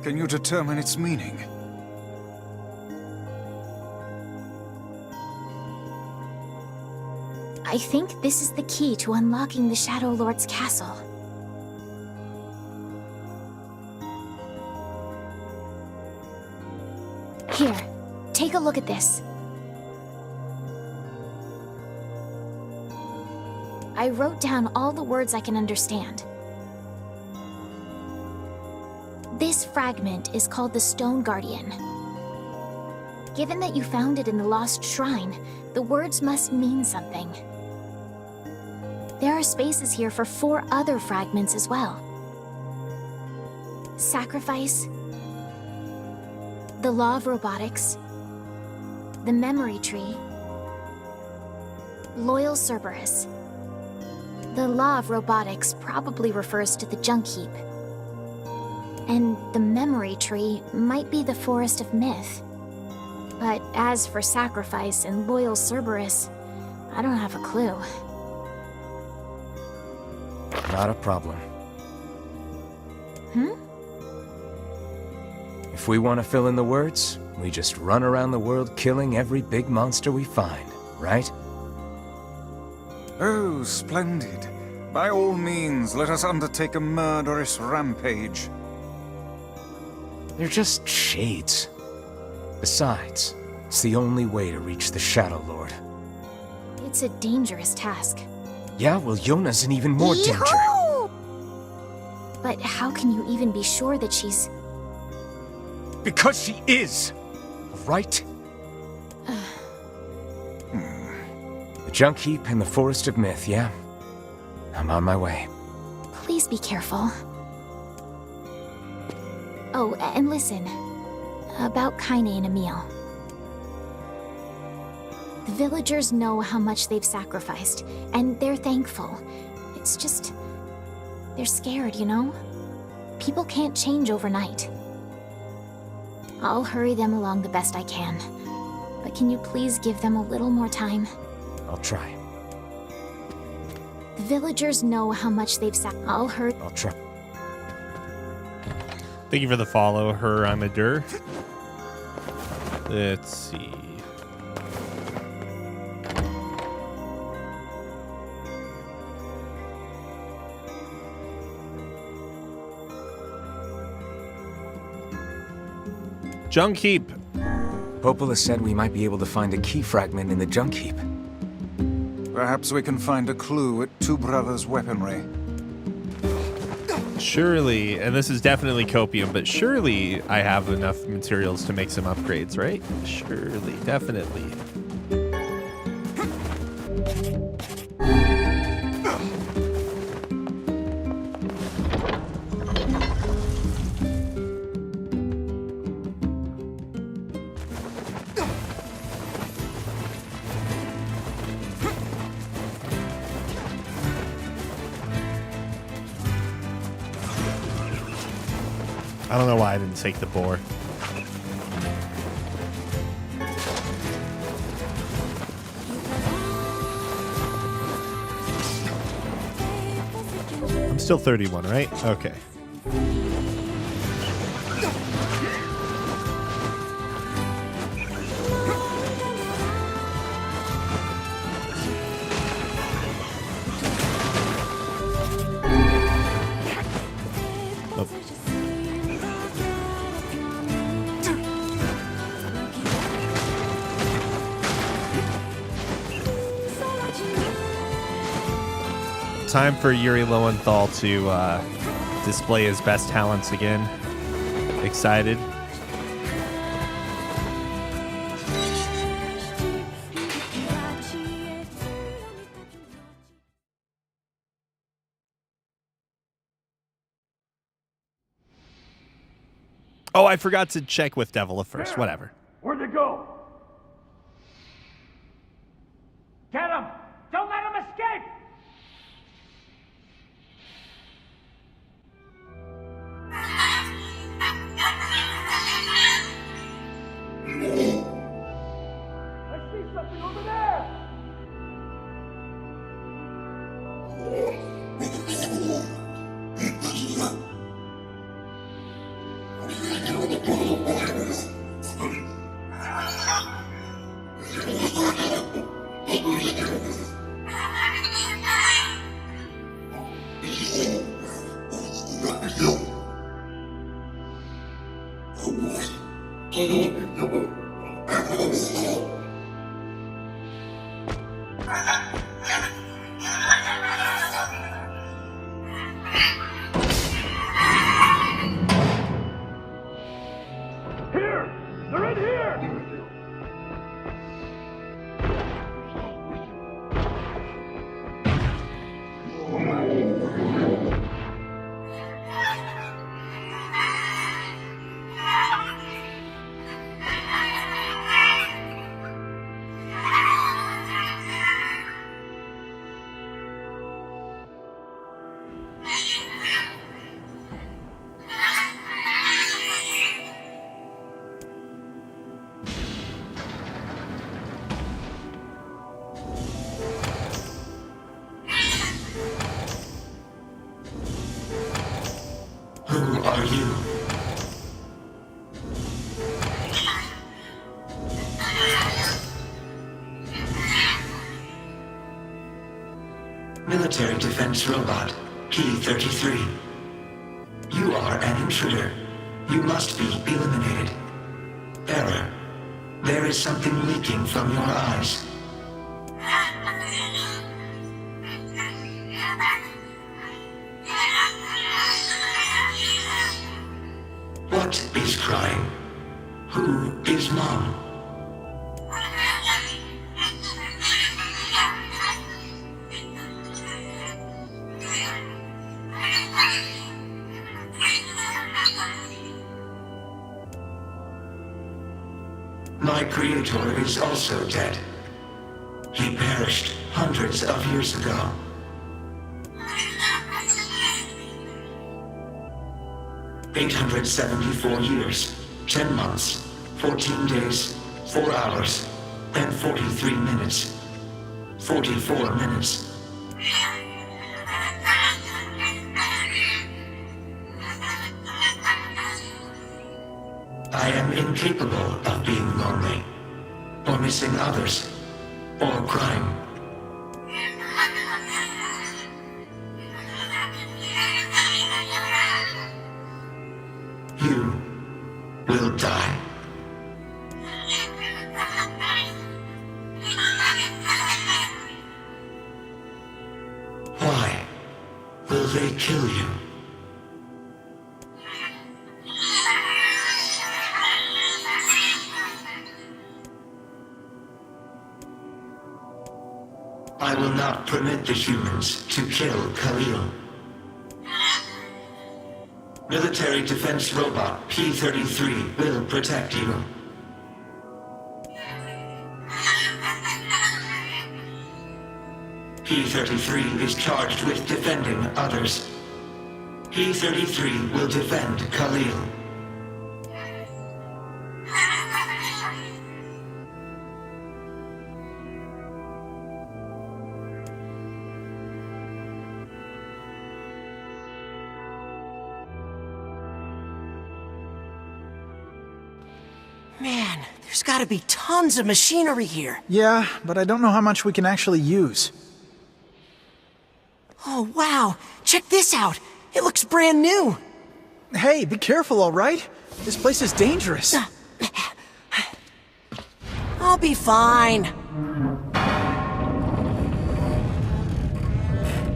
Can you determine its meaning? I think this is the key to unlocking the Shadow Lord's castle. Here, take a look at this. I wrote down all the words I can understand. This fragment is called the Stone Guardian. Given that you found it in the Lost Shrine, the words must mean something. There are spaces here for 4 other fragments as well. Sacrifice, the Law of Robotics, the Memory Tree, Loyal Cerberus, The law of robotics probably refers to the junk heap. And the memory tree might be the forest of myth. But as for sacrifice and loyal Cerberus, I don't have a clue. Not a problem. If we want to fill in the words, we just run around the world killing every big monster we find, right? Oh, splendid. By all means, let us undertake a murderous rampage. They're just shades. Besides, it's the only way to reach the Shadow Lord. It's a dangerous task. Yeah, well, Yona's in even more danger. But how can you even be sure that she's... Because she is! Right? The junk heap and the forest of myth, yeah? I'm on my way. Please be careful. Oh, and listen. About Kaine and Emil. The villagers know how much they've sacrificed, and they're thankful. It's just... they're scared, you know? People can't change overnight. I'll hurry them along the best I can. But can you please give them a little more time? I'll try. The villagers know how much they've I'll hurry. I'll try. Thank you for the follow, Heramadur. Let's see. Junk heap. Popola said we might be able to find a key fragment in the junk heap. Perhaps we can find a clue at Two Brothers' weaponry. Surely, and this is definitely copium, but surely I have enough materials to make some upgrades, right? Surely, definitely. I don't know why I didn't take the boar. I'm still 31, right? Okay. Time for Yuri Lowenthal to display his best talents again. Excited. Oh, I forgot to check with Devil first. Whatever. Where'd they go? Get him! Don't let him escape! I see something over there! Here! They're in here! are you? Military defense robot, P-33. You are an intruder. You must be eliminated. Error. There is something leaking from your eyes. What is crying? Who is Mom? My creator is also dead. He perished hundreds of years ago. "874 years, 10 months, 14 days, 4 hours, and 43 minutes. 44 minutes. I am incapable of being lonely, or missing others, or crying. You will die. Why will they kill you? I will not permit the humans to kill Khalil. Military defense robot P-33 will protect you. P-33 is charged with defending others. P-33 will defend Khalil. Man, there's gotta be tons of machinery here. Yeah, but I don't know how much we can actually use. Oh, wow. Check this out. It looks brand new. Hey, be careful, all right? This place is dangerous. I'll be fine.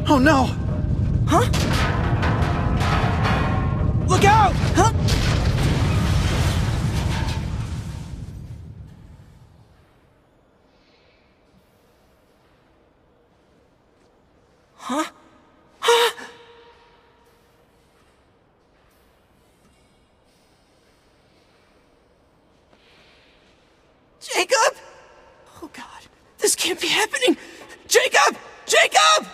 Oh, no! Huh? Look out! Huh? Huh? Huh? Jacob? Oh God, this can't be happening! Jacob! Jacob!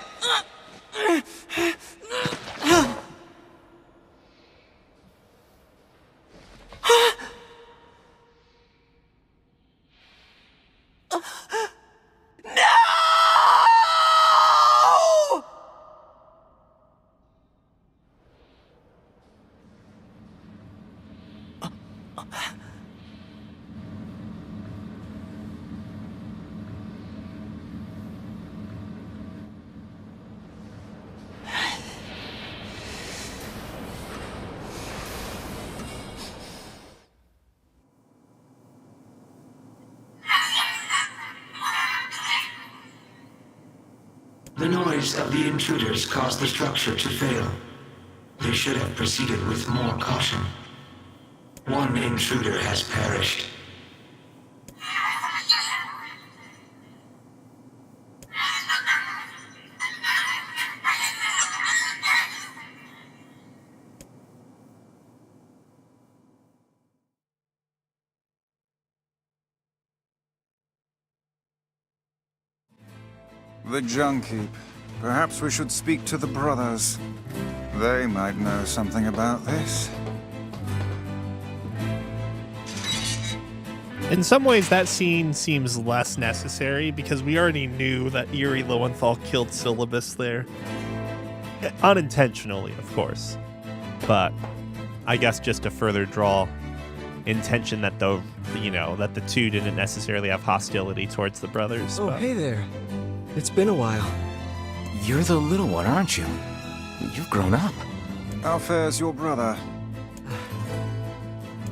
The noise of the intruders caused the structure to fail. They should have proceeded with more caution. One intruder has perished. The junk heap. Perhaps we should speak to the brothers. They might know something about this. In some ways, that scene seems less necessary because we already knew that Eerie Lowenthal killed Syllabus there. Unintentionally, of course. But I guess just to further draw intention that the two didn't necessarily have hostility towards the brothers. Oh, but- hey there. It's been a while. You're the little one, aren't you? You've grown up. How fares your brother?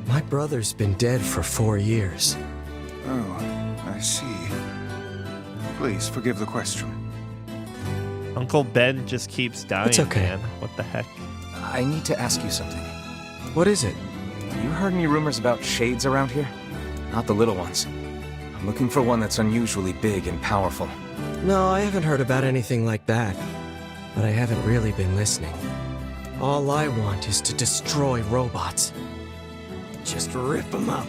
My brother's been dead for 4 years. Oh, I see. Please forgive the question. Uncle Ben just keeps dying, It's okay. man. What the heck? I need to ask you something. What is it? You heard any rumors about shades around here? Not the little ones. I'm looking for one that's unusually big and powerful. No, I haven't heard about anything like that. But I haven't really been listening. All I want is to destroy robots. Just rip them up.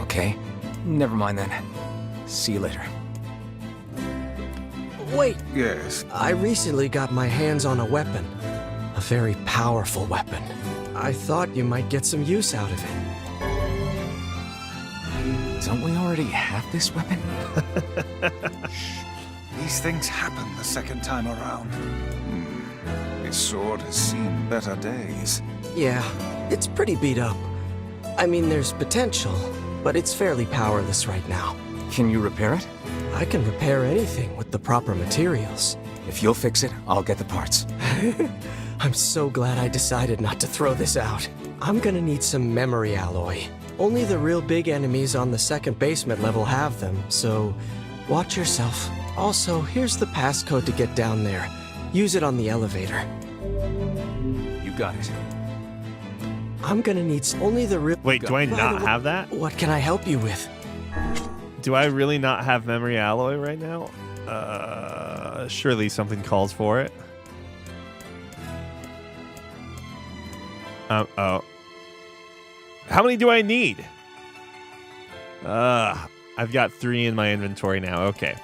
Okay. Never mind then. See you later. Wait! Yes? I recently got my hands on a weapon. A very powerful weapon. I thought you might get some use out of it. Don't we already have this weapon? These things happen the second time around. This sword has seen better days. Yeah, it's pretty beat up. I mean, there's potential, but it's fairly powerless right now. Can you repair it? I can repair anything with the proper materials. If you'll fix it, I'll get the parts. I'm so glad I decided not to throw this out. I'm gonna need some memory alloy. Only the real big enemies on the second basement level have them, so watch yourself. Also, here's the passcode to get down there. Use it on the elevator. You got it. I'm gonna need only the real... Wait, do I not have that? What can I help you with? Do I really not have memory alloy right now? Surely something calls for it. Oh. How many do I need? I've got 3 in my inventory now. Okay.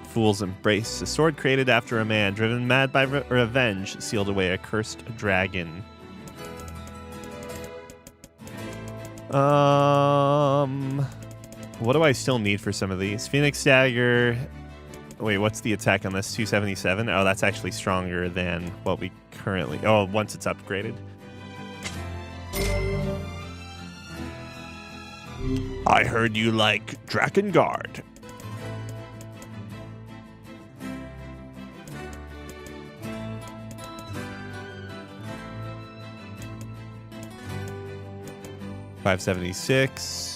Fool's Embrace. A sword created after a man, driven mad by revenge, sealed away a cursed dragon. What do I still need for some of these? Phoenix Dagger. Wait, what's the attack on this? 277? Oh, that's actually stronger than what we currently... Oh, once it's upgraded. I heard you like Drakengard. $576.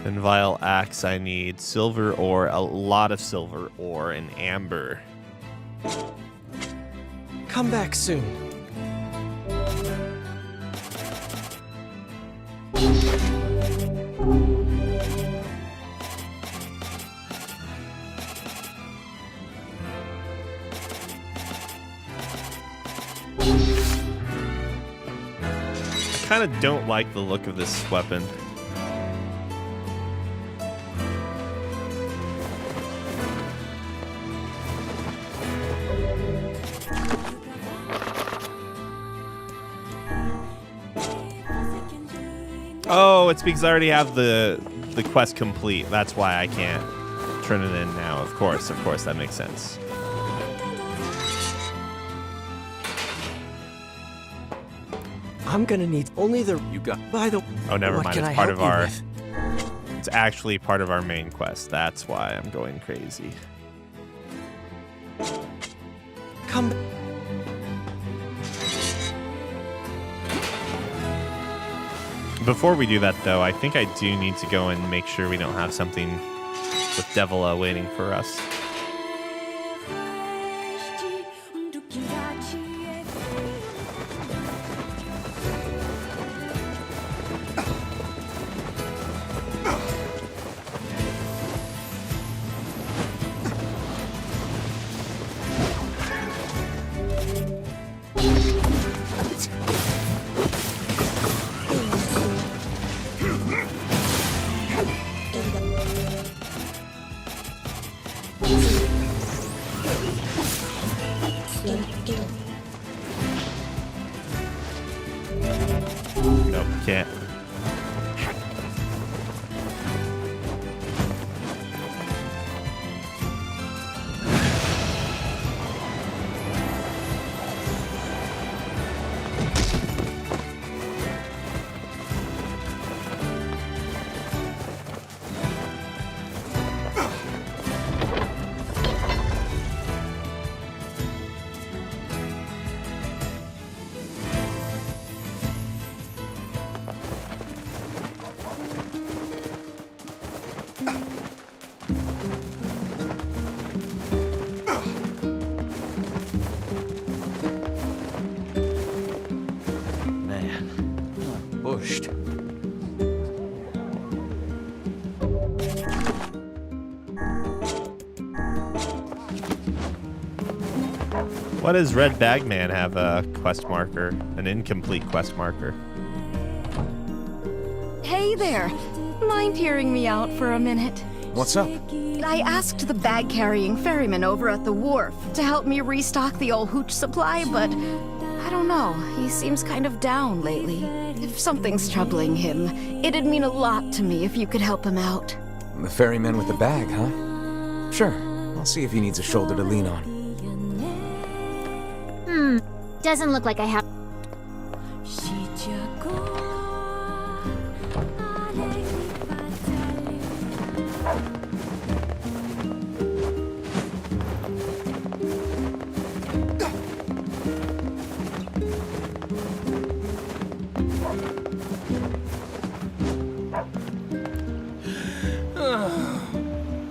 And Vile Axe, I need silver ore, a lot of silver ore, and amber. Come back soon. I kind of don't like the look of this weapon. Oh, it's because I already have the quest complete. That's why I can't turn it in now. Of course, that makes sense. I'm gonna need only the... You got... By the... Oh, never what mind. can It's I part help of you our... with? It's actually part of our main quest. That's why I'm going crazy. Come... Before we do that, though, I think I do need to go and make sure we don't have something with Devila waiting for us. What does Red Bag Man have a quest marker? An incomplete quest marker. Hey there. Mind hearing me out for a minute? What's up? I asked the bag-carrying ferryman over at the wharf to help me restock the old hooch supply, but I don't know. He seems kind of down lately. If something's troubling him, it'd mean a lot to me if you could help him out. The ferryman with the bag, huh? Sure. I'll see if he needs a shoulder to lean on. Doesn't look like I have.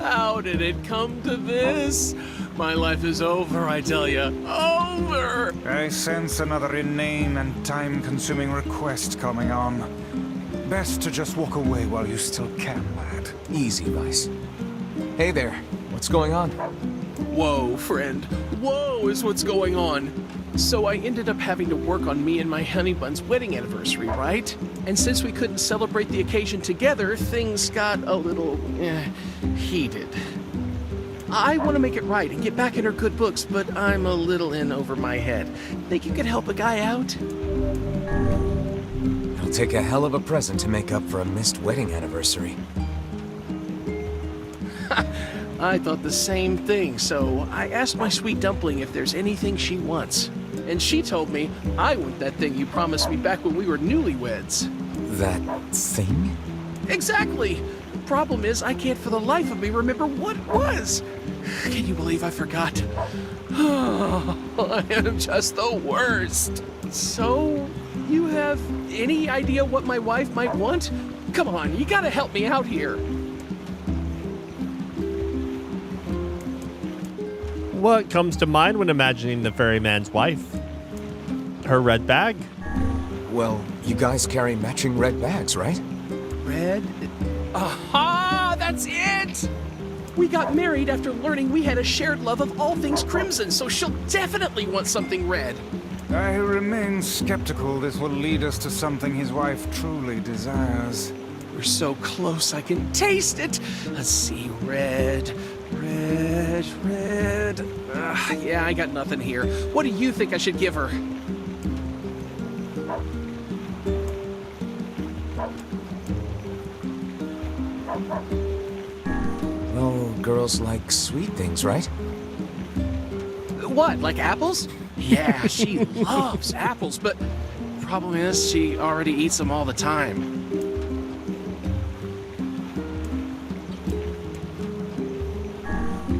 How did it come to this? My life is over, I tell ya. Over! I sense another inane and time-consuming request coming on. Best to just walk away while you still can, lad. Easy, Vice. Hey there. What's going on? Whoa, friend. Whoa is what's going on. So I ended up having to work on me and my honey bun's wedding anniversary, right? And since we couldn't celebrate the occasion together, things got a little, heated. I want to make it right and get back in her good books, but I'm a little in over my head. Think you could help a guy out? It'll take a hell of a present to make up for a missed wedding anniversary. I thought the same thing, so I asked my sweet dumpling if there's anything she wants. And she told me I want that thing you promised me back when we were newlyweds. That thing? Exactly! Problem is, I can't for the life of me remember what it was. Can you believe I forgot? Oh, I am just the worst. So, you have any idea what my wife might want? Come on, you gotta help me out here. What comes to mind when imagining the ferryman's wife? Her red bag? Well, you guys carry matching red bags, right? Red? Aha! That's it! We got married after learning we had a shared love of all things crimson, so she'll definitely want something red. I remain skeptical this will lead us to something his wife truly desires. We're so close, I can taste it. Let's see, red. Yeah, I got nothing here. What do you think I should give her? Oh, girls like sweet things, right? What, like apples? Yeah, she loves apples, but problem is she already eats them all the time.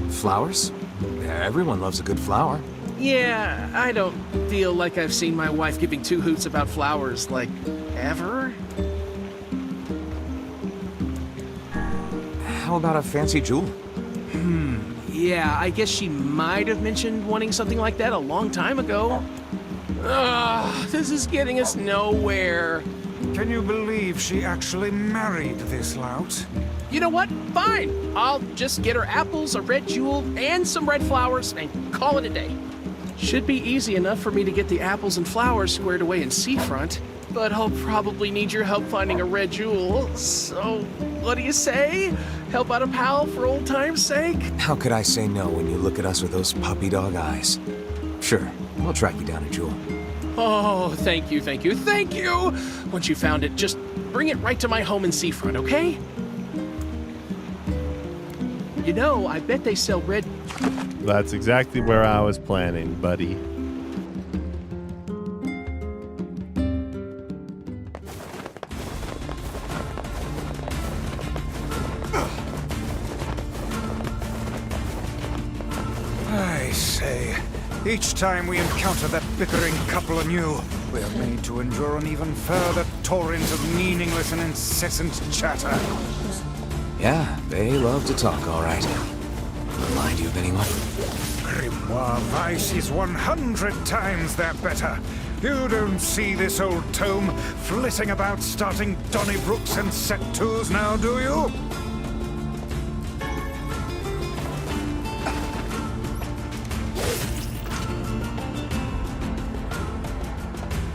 Flowers? Everyone loves a good flower. Yeah, I don't feel like I've seen my wife giving two hoots about flowers, like, ever. How about a fancy jewel? Yeah, I guess she might have mentioned wanting something like that a long time ago. Ugh, this is getting us nowhere. Can you believe she actually married this lout? You know what? Fine. I'll just get her apples, a red jewel, and some red flowers, and call it a day. Should be easy enough for me to get the apples and flowers squared away in Seafront, but I'll probably need your help finding a red jewel. So, what do you say? Help out a pal for old time's sake? How could I say no when you look at us with those puppy dog eyes? Sure, we'll track you down a jewel. Oh, thank you. Once you found it, just bring it right to my home in Seafront, okay? You know, I bet they sell red... That's exactly where I was planning, buddy. I say, each time we encounter that bickering couple anew, we are made to endure an even further torrent of meaningless and incessant chatter. Yeah, they love to talk, all right. Remind you of anyone? Grimoire Vice is 100 times that better. You don't see this old tome flitting about starting Donnybrooks and set twos now, do you?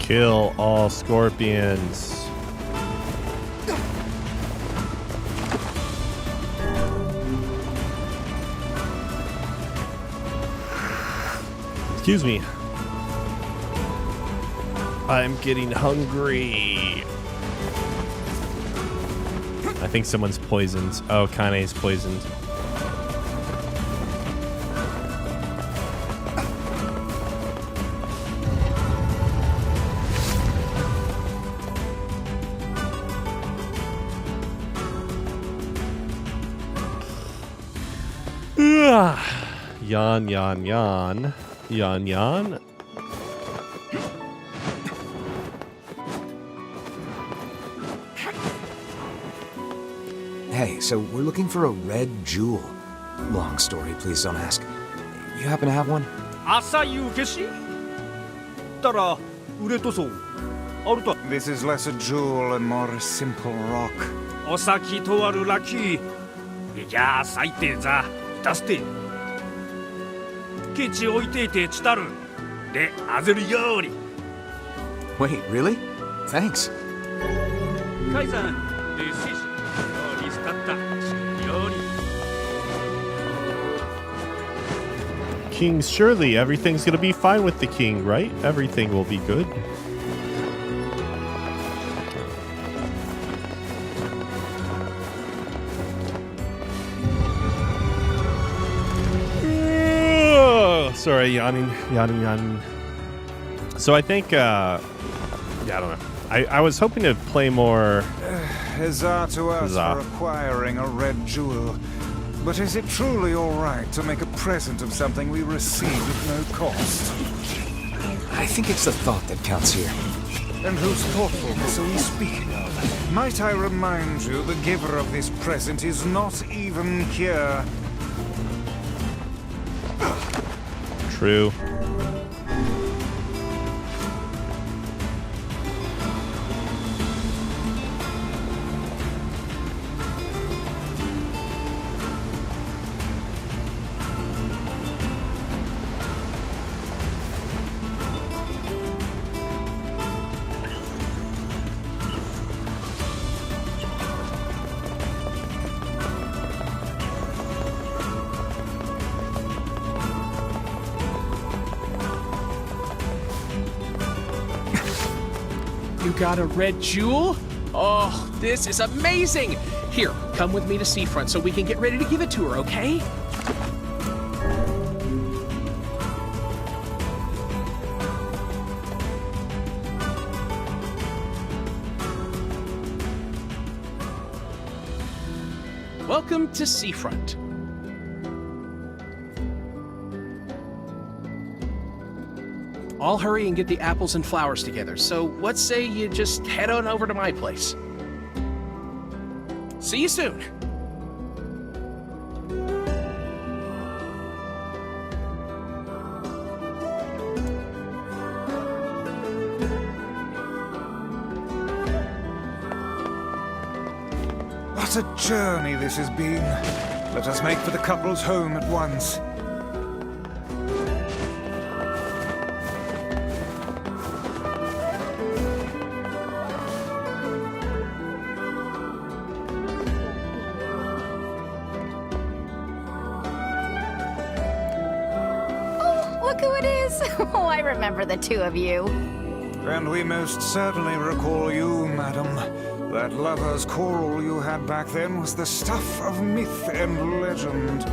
Kill all scorpions. Excuse me. I'm getting hungry. I think someone's poisoned. Oh, Kane's poisoned. Yawn, yawn, yawn. Yawn, yawn. Hey, so we're looking for a red jewel. Long story, please don't ask. You happen to have one? 朝夕消したら売れとそう。あると。 This is less a jewel and more a simple rock. お先とあるラッキー。じゃあ最低ざ出して。ケチ置いていてちたる。で、あぜるように。 Wait, really? Thanks. カイさん、で、シシ。リスカッタ、ように。 King, surely everything's gonna be fine with the king, right? Everything will be good. Sorry, yawning. So I think, yeah, I don't know. I was hoping to play more. Huzzah to us for acquiring a red jewel. But is it truly all right to make a present of something we received at no cost? I think it's the thought that counts here. And whose thoughtfulness are we speaking of? Might I remind you, the giver of this present is not even here. True. You got a red jewel? Oh, this is amazing! Here, come with me to Seafront so we can get ready to give it to her, okay? Welcome to Seafront. I'll hurry and get the apples and flowers together, so let's say you just head on over to my place. See you soon. What a journey this has been. Let us make for the couple's home at once. Look who it is! Oh, I remember the two of you. And we most certainly recall you, madam. That lover's quarrel you had back then was the stuff of myth and legend.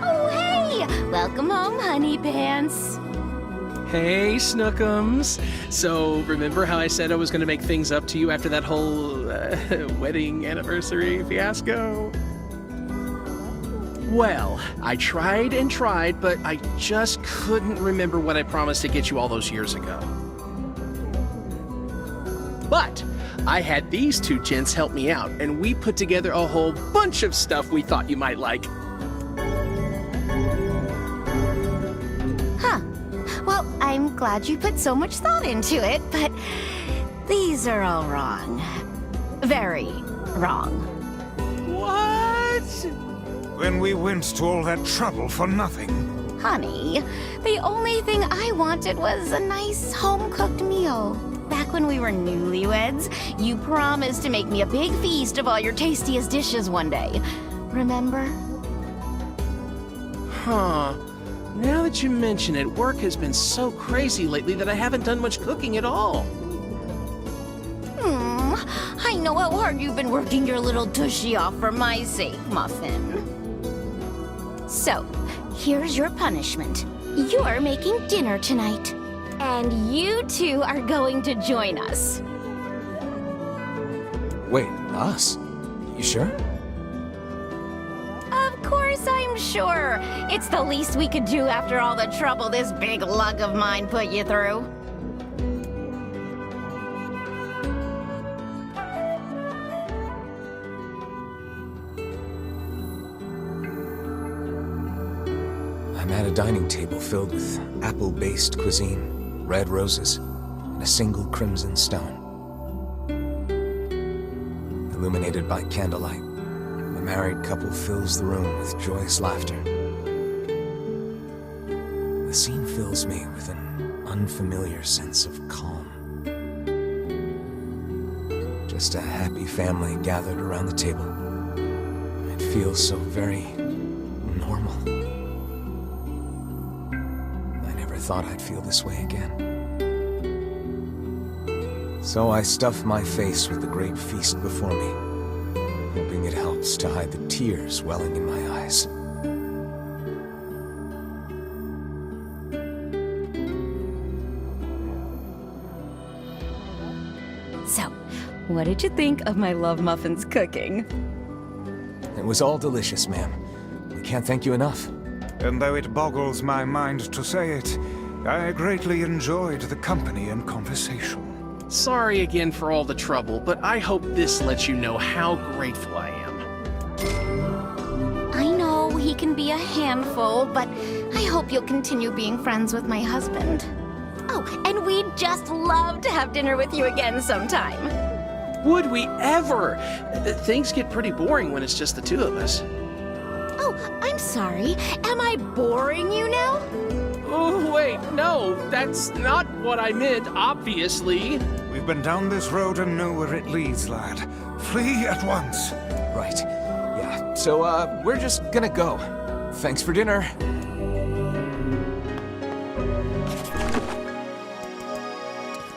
Oh, hey! Welcome home, honey pants. Hey, Snookums. So, remember how I said I was going to make things up to you after that whole wedding anniversary fiasco? Well, I tried and tried, but I just couldn't remember what I promised to get you all those years ago. But I had these two gents help me out, and we put together a whole bunch of stuff we thought you might like. Huh. Well, I'm glad you put so much thought into it, but these are all wrong. Very wrong. What? Then we went to all that trouble for nothing. Honey, the only thing I wanted was a nice home-cooked meal. Back when we were newlyweds, you promised to make me a big feast of all your tastiest dishes one day. Remember? Huh. Now that you mention it, work has been so crazy lately that I haven't done much cooking at all. I know how hard you've been working your little tushy off for my sake, Muffin. So, here's your punishment. You're making dinner tonight. And you two are going to join us. Wait, us? You sure? Of course I'm sure. It's the least we could do after all the trouble this big lug of mine put you through. I'm at a dining table filled with apple-based cuisine, red roses, and a single crimson stone. Illuminated by candlelight, the married couple fills the room with joyous laughter. The scene fills me with an unfamiliar sense of calm. Just a happy family gathered around the table. It feels so very normal. I never thought I'd feel this way again. So I stuff my face with the great feast before me, hoping it helps to hide the tears welling in my eyes. So, what did you think of my Love Muffin's cooking? It was all delicious, ma'am. We can't thank you enough. And though it boggles my mind to say it, I greatly enjoyed the company and conversation. Sorry again for all the trouble, but I hope this lets you know how grateful I am. I know he can be a handful, but I hope you'll continue being friends with my husband. Oh, and we'd just love to have dinner with you again sometime. Would we ever? Things get pretty boring when it's just the two of us. Oh, I'm sorry. Am I boring you now? Oh, wait, no, that's not what I meant, obviously. We've been down this road and know where it leads, lad. Flee at once. Right. Yeah, so, we're just gonna go. Thanks for dinner.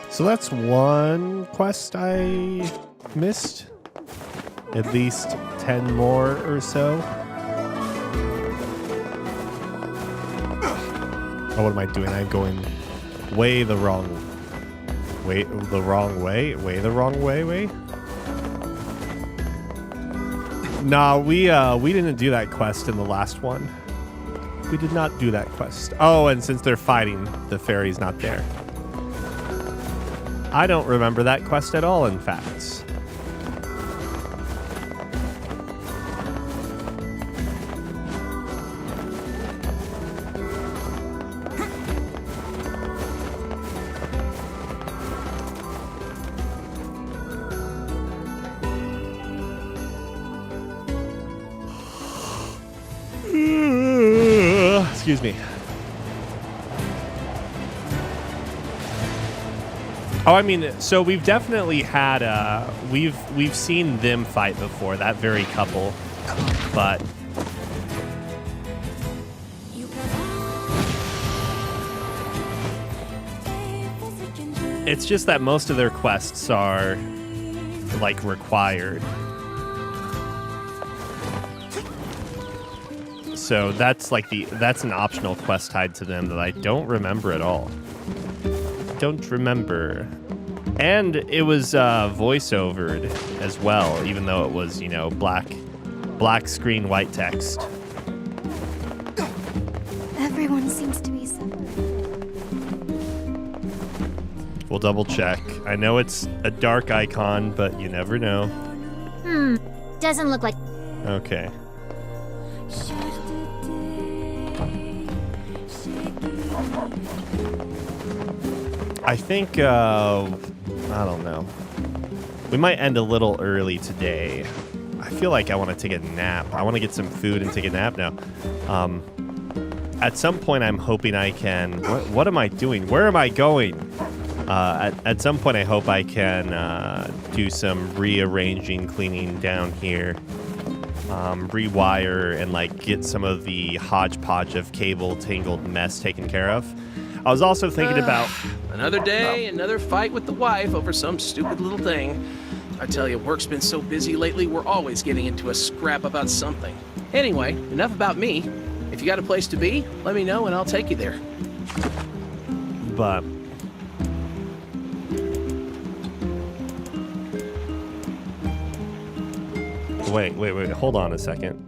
So that's one quest I missed. At least 10 more or so. Oh, what am I doing? I'm going way the wrong way. Nah, we didn't do that quest in the last one. We did not do that quest. Oh, and since they're fighting, the fairy's not there. I don't remember that quest at all, in fact. Excuse me. Oh, I mean, so we've definitely had we've seen them fight before, that very couple, but it's just that most of their quests are like required. So that's like that's an optional quest tied to them that I don't remember at all. Don't remember. And it was voiceovered as well, even though it was, you know, black screen, white text. Everyone seems to be separate. We'll double check. I know it's a dark icon, but you never know. Doesn't look like... Okay. I think, I don't know. We might end a little early today. I feel like I want to take a nap. I want to get some food and take a nap now. at some point, I'm hoping I can. What am I doing? Where am I going? At some point, I hope I can do some rearranging, cleaning down here, rewire, and like get some of the hodgepodge of cable tangled mess taken care of. I was also thinking about another day, another fight with the wife over some stupid little thing. I tell you, work's been so busy lately, we're always getting into a scrap about something. Anyway, enough about me. If you got a place to be, let me know and I'll take you there. But wait, hold on a second.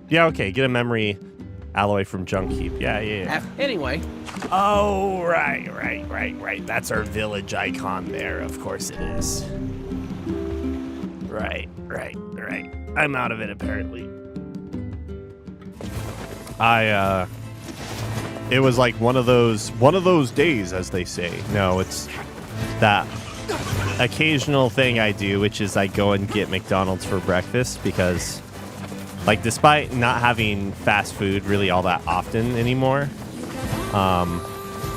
Yeah, okay, get a memory alloy from Junk Heap. Yeah. Anyway. Oh, right. That's our village icon there. Of course it is. Right. I'm out of it, apparently. It was like one of those days, as they say. No, it's that occasional thing I do, which is I go and get McDonald's for breakfast because, like, despite not having fast food really all that often anymore,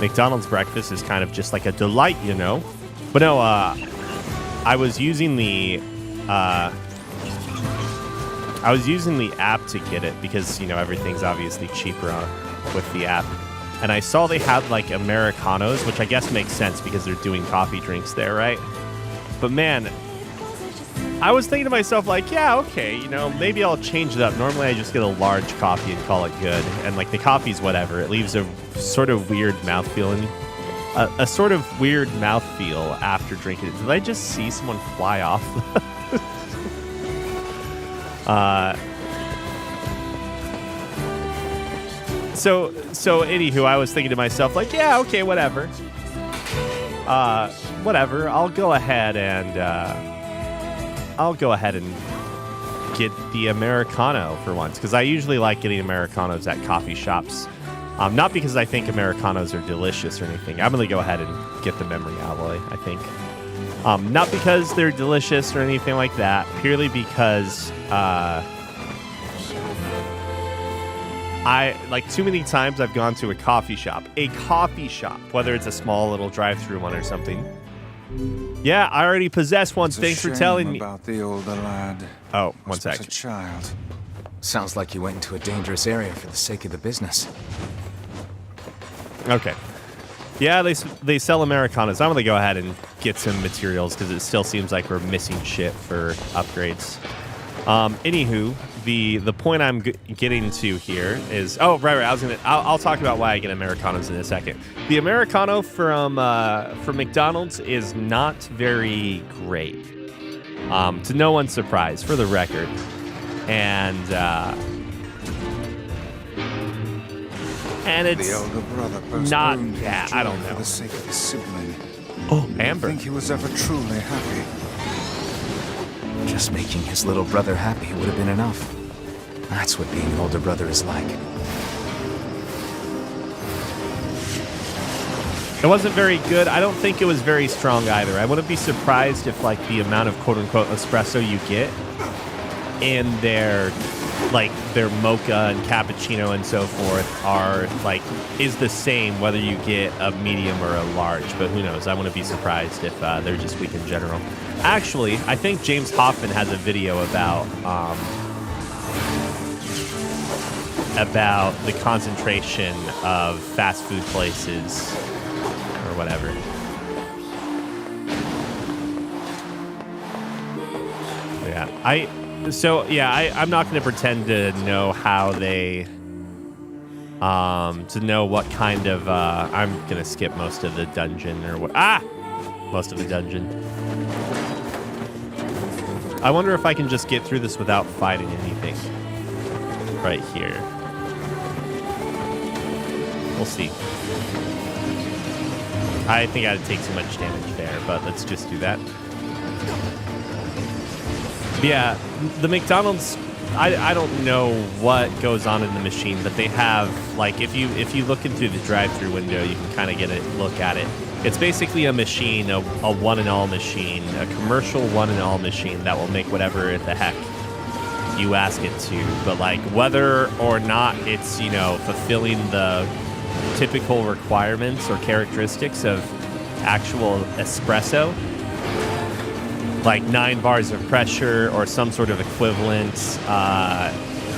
McDonald's breakfast is kind of just like a delight, you know? But no, I was using the app to get it because, you know, everything's obviously cheaper with the app. And I saw they had like Americanos, which I guess makes sense because they're doing coffee drinks there, right? But man, I was thinking to myself, like, yeah, okay, you know, maybe I'll change it up. Normally I just get a large coffee and call it good. And like the coffee's whatever. It leaves a sort of weird mouthfeel and a sort of weird mouthfeel after drinking it. Did I just see someone fly off? So anywho, I was thinking to myself, like, yeah, okay, whatever. I'll go ahead and get the Americano for once, because I usually like getting Americanos at coffee shops. Not because I think Americanos are delicious or anything. I'm going to go ahead and get the memory alloy, I think. Not because they're delicious or anything like that, purely because too many times I've gone to a coffee shop, whether it's a small little drive-through one or something. Yeah, I already possess one. Thanks for telling me. About the older lad. Oh, one sec. A child. Sounds like you went into a dangerous area for the sake of the business. Okay. Yeah, they sell Americanos. I'm going to go ahead and get some materials because it still seems like we're missing shit for upgrades. Anywho, the point I'm getting to here is... Oh, right. I'll talk about why I get Americanos in a second. The Americano from McDonald's is not very great. To no one's surprise, for the record. And it's the older brother not... postponed Yeah, his I joy don't know. For the sake of his sibling. Oh, Amber. I think he was ever truly happy. Just making his little brother happy would have been enough. That's what being an older brother is like. It wasn't very good. I don't think it was very strong either. I wouldn't be surprised if, like, the amount of quote-unquote espresso you get in their mocha and cappuccino and so forth is the same whether you get a medium or a large. But who knows? I wouldn't be surprised if they're just weak in general. Actually, I think James Hoffman has a video about the concentration of fast food places or whatever. Yeah, I'm not going to pretend to know how they, to know what kind of, I'm going to skip most of the dungeon or what, most of the dungeon. I wonder if I can just get through this without fighting anything right here. We'll see. I think I'd take too much damage there, but let's just do that. Yeah, the McDonald's, I don't know what goes on in the machine, but they have, like, if you look into the drive-through window, you can kind of get a look at it. It's basically a machine, a one-and-all machine, a commercial one-and-all machine that will make whatever the heck you ask it to, but like whether or not it's, you know, fulfilling the typical requirements or characteristics of actual espresso, like 9 bars of pressure or some sort of equivalent,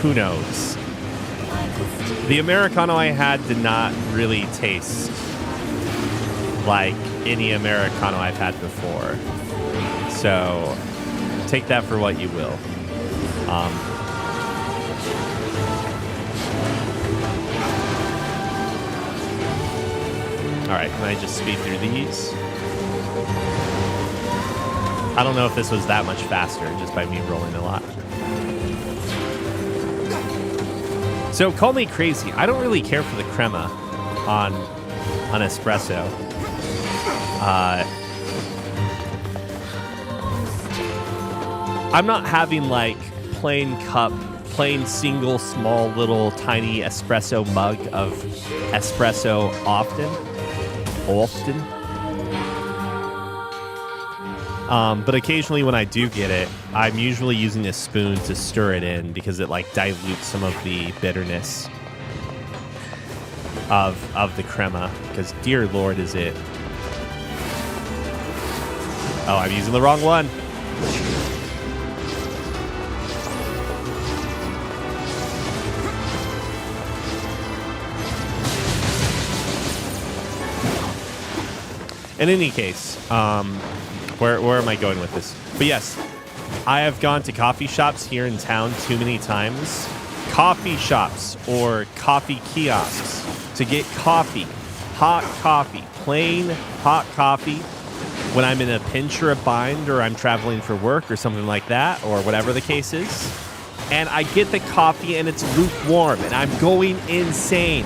who knows. The Americano I had did not really taste like any Americano I've had before. So take that for what you will. All right, can I just speed through these? I don't know if this was that much faster just by me rolling a lot. So call me crazy. I don't really care for the crema on espresso. I'm not having like plain cup, plain single small little tiny espresso mug of espresso often. But occasionally when I do get it, I'm usually using a spoon to stir it in because it like dilutes some of the bitterness of the crema. Because dear Lord, is it... Oh, I'm using the wrong one. In any case, where am I going with this? But yes, I have gone to coffee shops here in town too many times. Coffee shops or coffee kiosks to get coffee, hot coffee, plain hot coffee when I'm in a pinch or a bind or I'm traveling for work or something like that or whatever the case is. And I get the coffee and it's lukewarm and I'm going insane.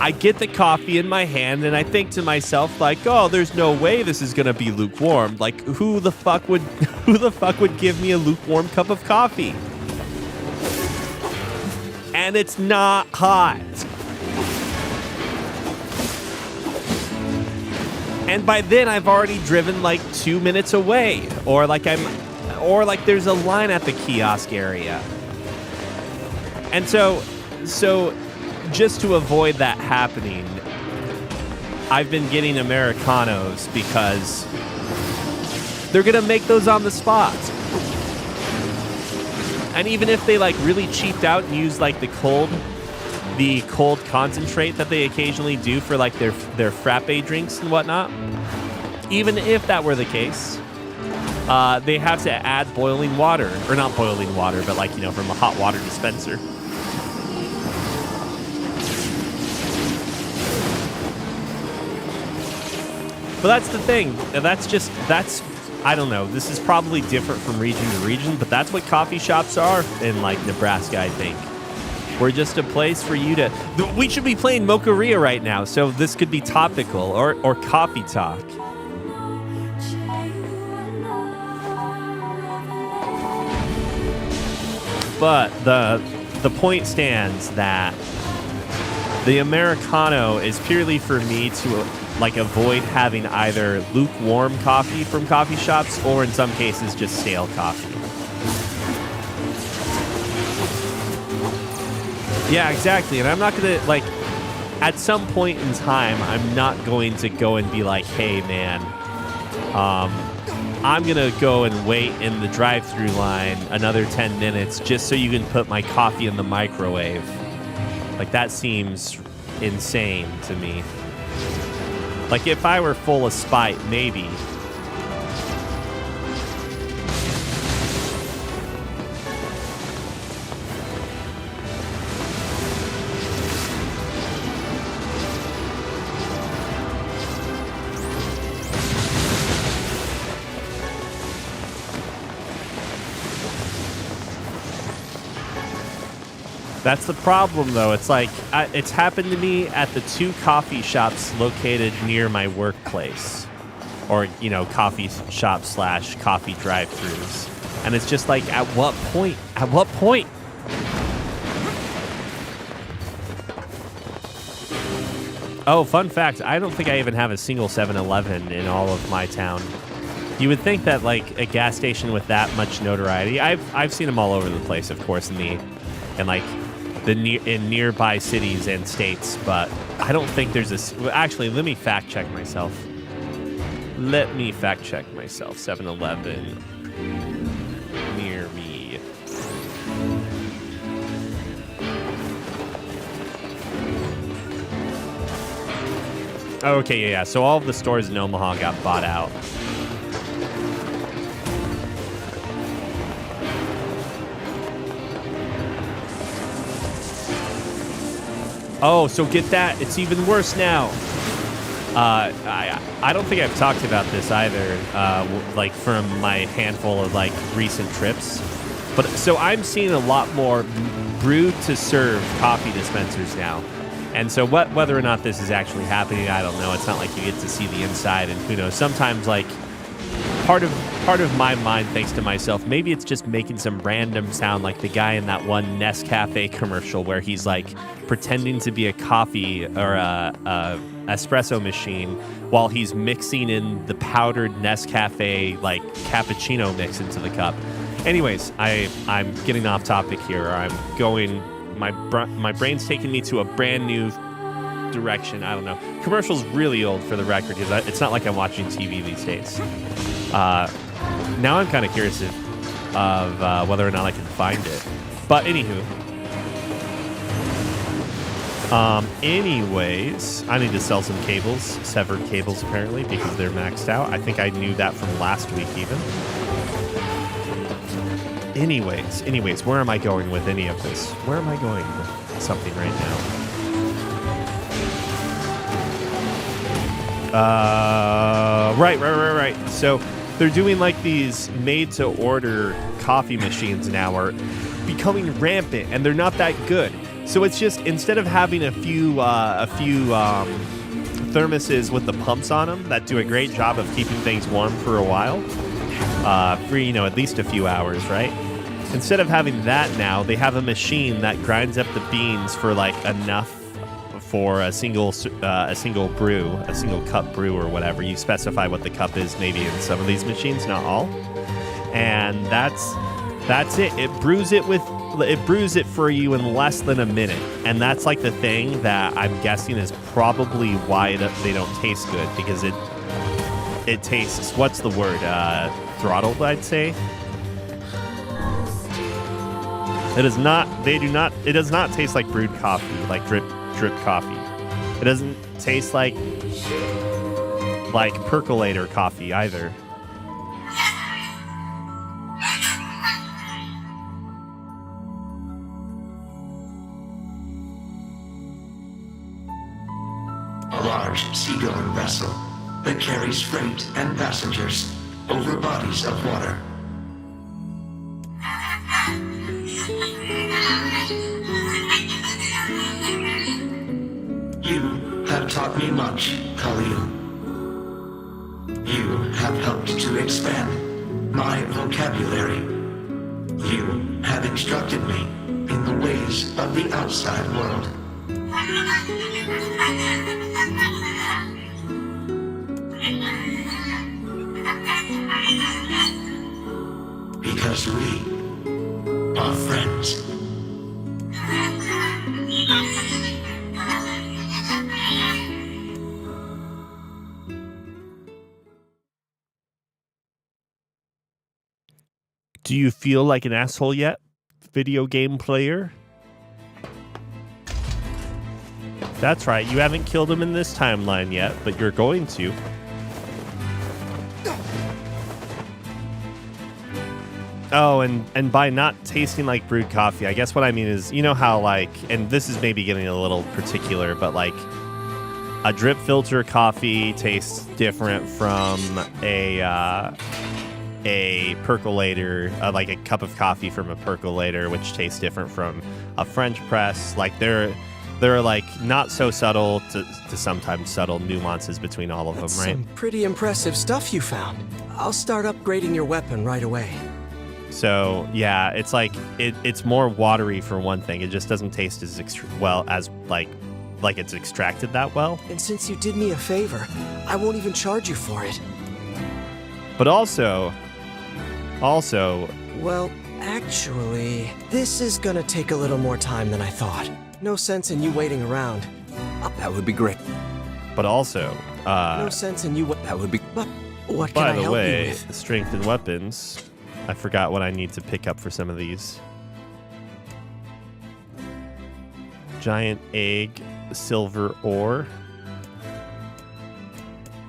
I get the coffee in my hand and I think to myself like, oh, there's no way this is gonna be lukewarm. Like, who the fuck would give me a lukewarm cup of coffee? And it's not hot. And by then I've already driven like 2 minutes away, or like there's a line at the kiosk area. And so just to avoid that happening, I've been getting Americanos because they're gonna make those on the spot. And even if they like really cheaped out and used like the cold concentrate that they occasionally do for like their frappe drinks and whatnot, even if that were the case, they have to add boiling water, or not boiling water, but like, you know, from a hot water dispenser. But that's the thing. That's I don't know. This is probably different from region to region, but that's what coffee shops are in like Nebraska, I think. We're just a place for you to... We should be playing Mocharia right now, so this could be topical or coffee talk. But the point stands that the Americano is purely for me to like avoid having either lukewarm coffee from coffee shops or in some cases just stale coffee. Yeah, exactly. And I'm not going to, like, at some point in time, I'm not going to go and be like, hey, man, I'm going to go and wait in the drive-thru line another 10 minutes just so you can put my coffee in the microwave. Like, that seems insane to me. Like, if I were full of spite, maybe. That's the problem, though. It's like, it's happened to me at the 2 coffee shops located near my workplace. Or, you know, coffee shop / coffee drive-thrus. And it's just like, at what point? At what point? Oh, fun fact, I don't think I even have a single 7-Eleven in all of my town. You would think that like a gas station with that much notoriety, I've seen them all over the place, of course, in nearby cities and states, but I don't think there's a. Actually, let me fact check myself. 7-Eleven near me. Okay, yeah. So all of the stores in Omaha got bought out. Oh, so get that. It's even worse now. I don't think I've talked about this either, like from my handful of like recent trips. But so I'm seeing a lot more brewed to serve coffee dispensers now. And so whether or not this is actually happening, I don't know. It's not like you get to see the inside, and who knows. Sometimes like part of my mind thinks to myself, maybe it's just making some random sound like the guy in that one Nescafe commercial where he's like pretending to be a coffee or a espresso machine while he's mixing in the powdered Nescafe like cappuccino mix into the cup. Anyways, I'm getting off topic here. I'm going. My brain's taking me to a brand new direction. I don't know. Commercial's really old for the record because it's not like I'm watching TV these days. Now I'm kind of curious of whether or not I can find it. But anywho. Anyways, I need to sell some cables, severed cables apparently, because they're maxed out. I think I knew that from last week even. Anyways, where am I going with any of this? Where am I going with something right now? Right. So they're doing like these made-to-order coffee machines now are becoming rampant, and they're not that good. So it's just instead of having a few thermoses with the pumps on them that do a great job of keeping things warm for a while, for at least a few hours, right? Instead of having that now, they have a machine that grinds up the beans for like enough for a single brew, a single cup brew or whatever. You specify what the cup is, maybe in some of these machines, not all. And that's it. It brews it for you in less than a minute, and that's like the thing that I'm guessing is probably why they don't taste good, because it tastes, what's the word, throttled, I'd say. It does not taste like brewed coffee, like drip coffee. It doesn't taste like percolator coffee either. A large seagoing vessel that carries freight and passengers over bodies of water. You have taught me much, Khalil. You have helped to expand my vocabulary. You have instructed me in the ways of the outside world. Because we are friends. Do you feel like an asshole yet, video game player? That's right, you haven't killed him in this timeline yet, but you're going to. Oh, and by not tasting like brewed coffee, I guess what I mean is, you know how like, and this is maybe getting a little particular, but like a drip filter coffee tastes different from a percolator, like a cup of coffee from a percolator, which tastes different from a French press. Like there are like not so subtle to sometimes subtle nuances between all of them, right? Some pretty impressive stuff you found. I'll start upgrading your weapon right away. So yeah, it's like it's more watery for one thing. It just doesn't taste as well as like it's extracted that well. And since you did me a favor, I won't even charge you for it. But also, Well, actually, this is gonna take a little more time than I thought. No sense in you waiting around. That would be great. but also, No sense in you. That would be. But what can by I the help you way, with? strength and weapons. I forgot what I need to pick up for some of these. Giant egg, silver ore.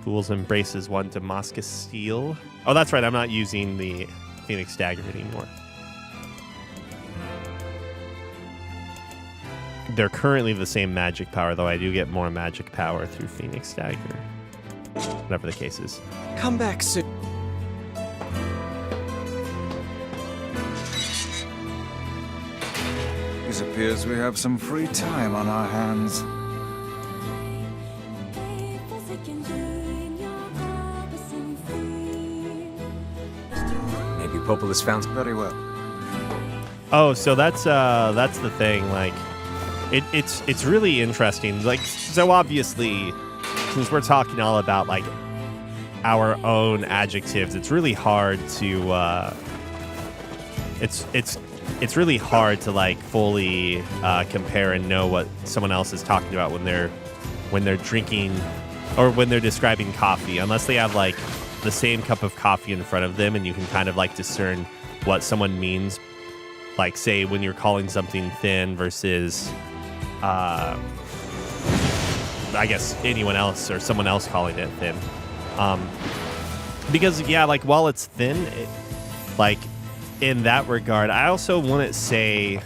Fool's Embraces 1 Damascus steel. Oh, that's right. I'm not using the Phoenix Dagger anymore. They're currently the same magic power, though I do get more magic power through Phoenix Dagger. Whatever the case is. Come back soon. It appears we have some free time on our hands. Maybe Populus found very well. Oh, so that's the thing. Like, it's really interesting. Like, so obviously, since we're talking all about like our own adjectives, it's really hard to it's really hard to like fully compare and know what someone else is talking about when they're drinking or when they're describing coffee, unless they have like the same cup of coffee in front of them and you can kind of like discern what someone means. Like, say, when you're calling something thin versus, I guess, anyone else or someone else calling it thin. Because, yeah, like, while it's thin, like, in that regard, I also wouldn't say...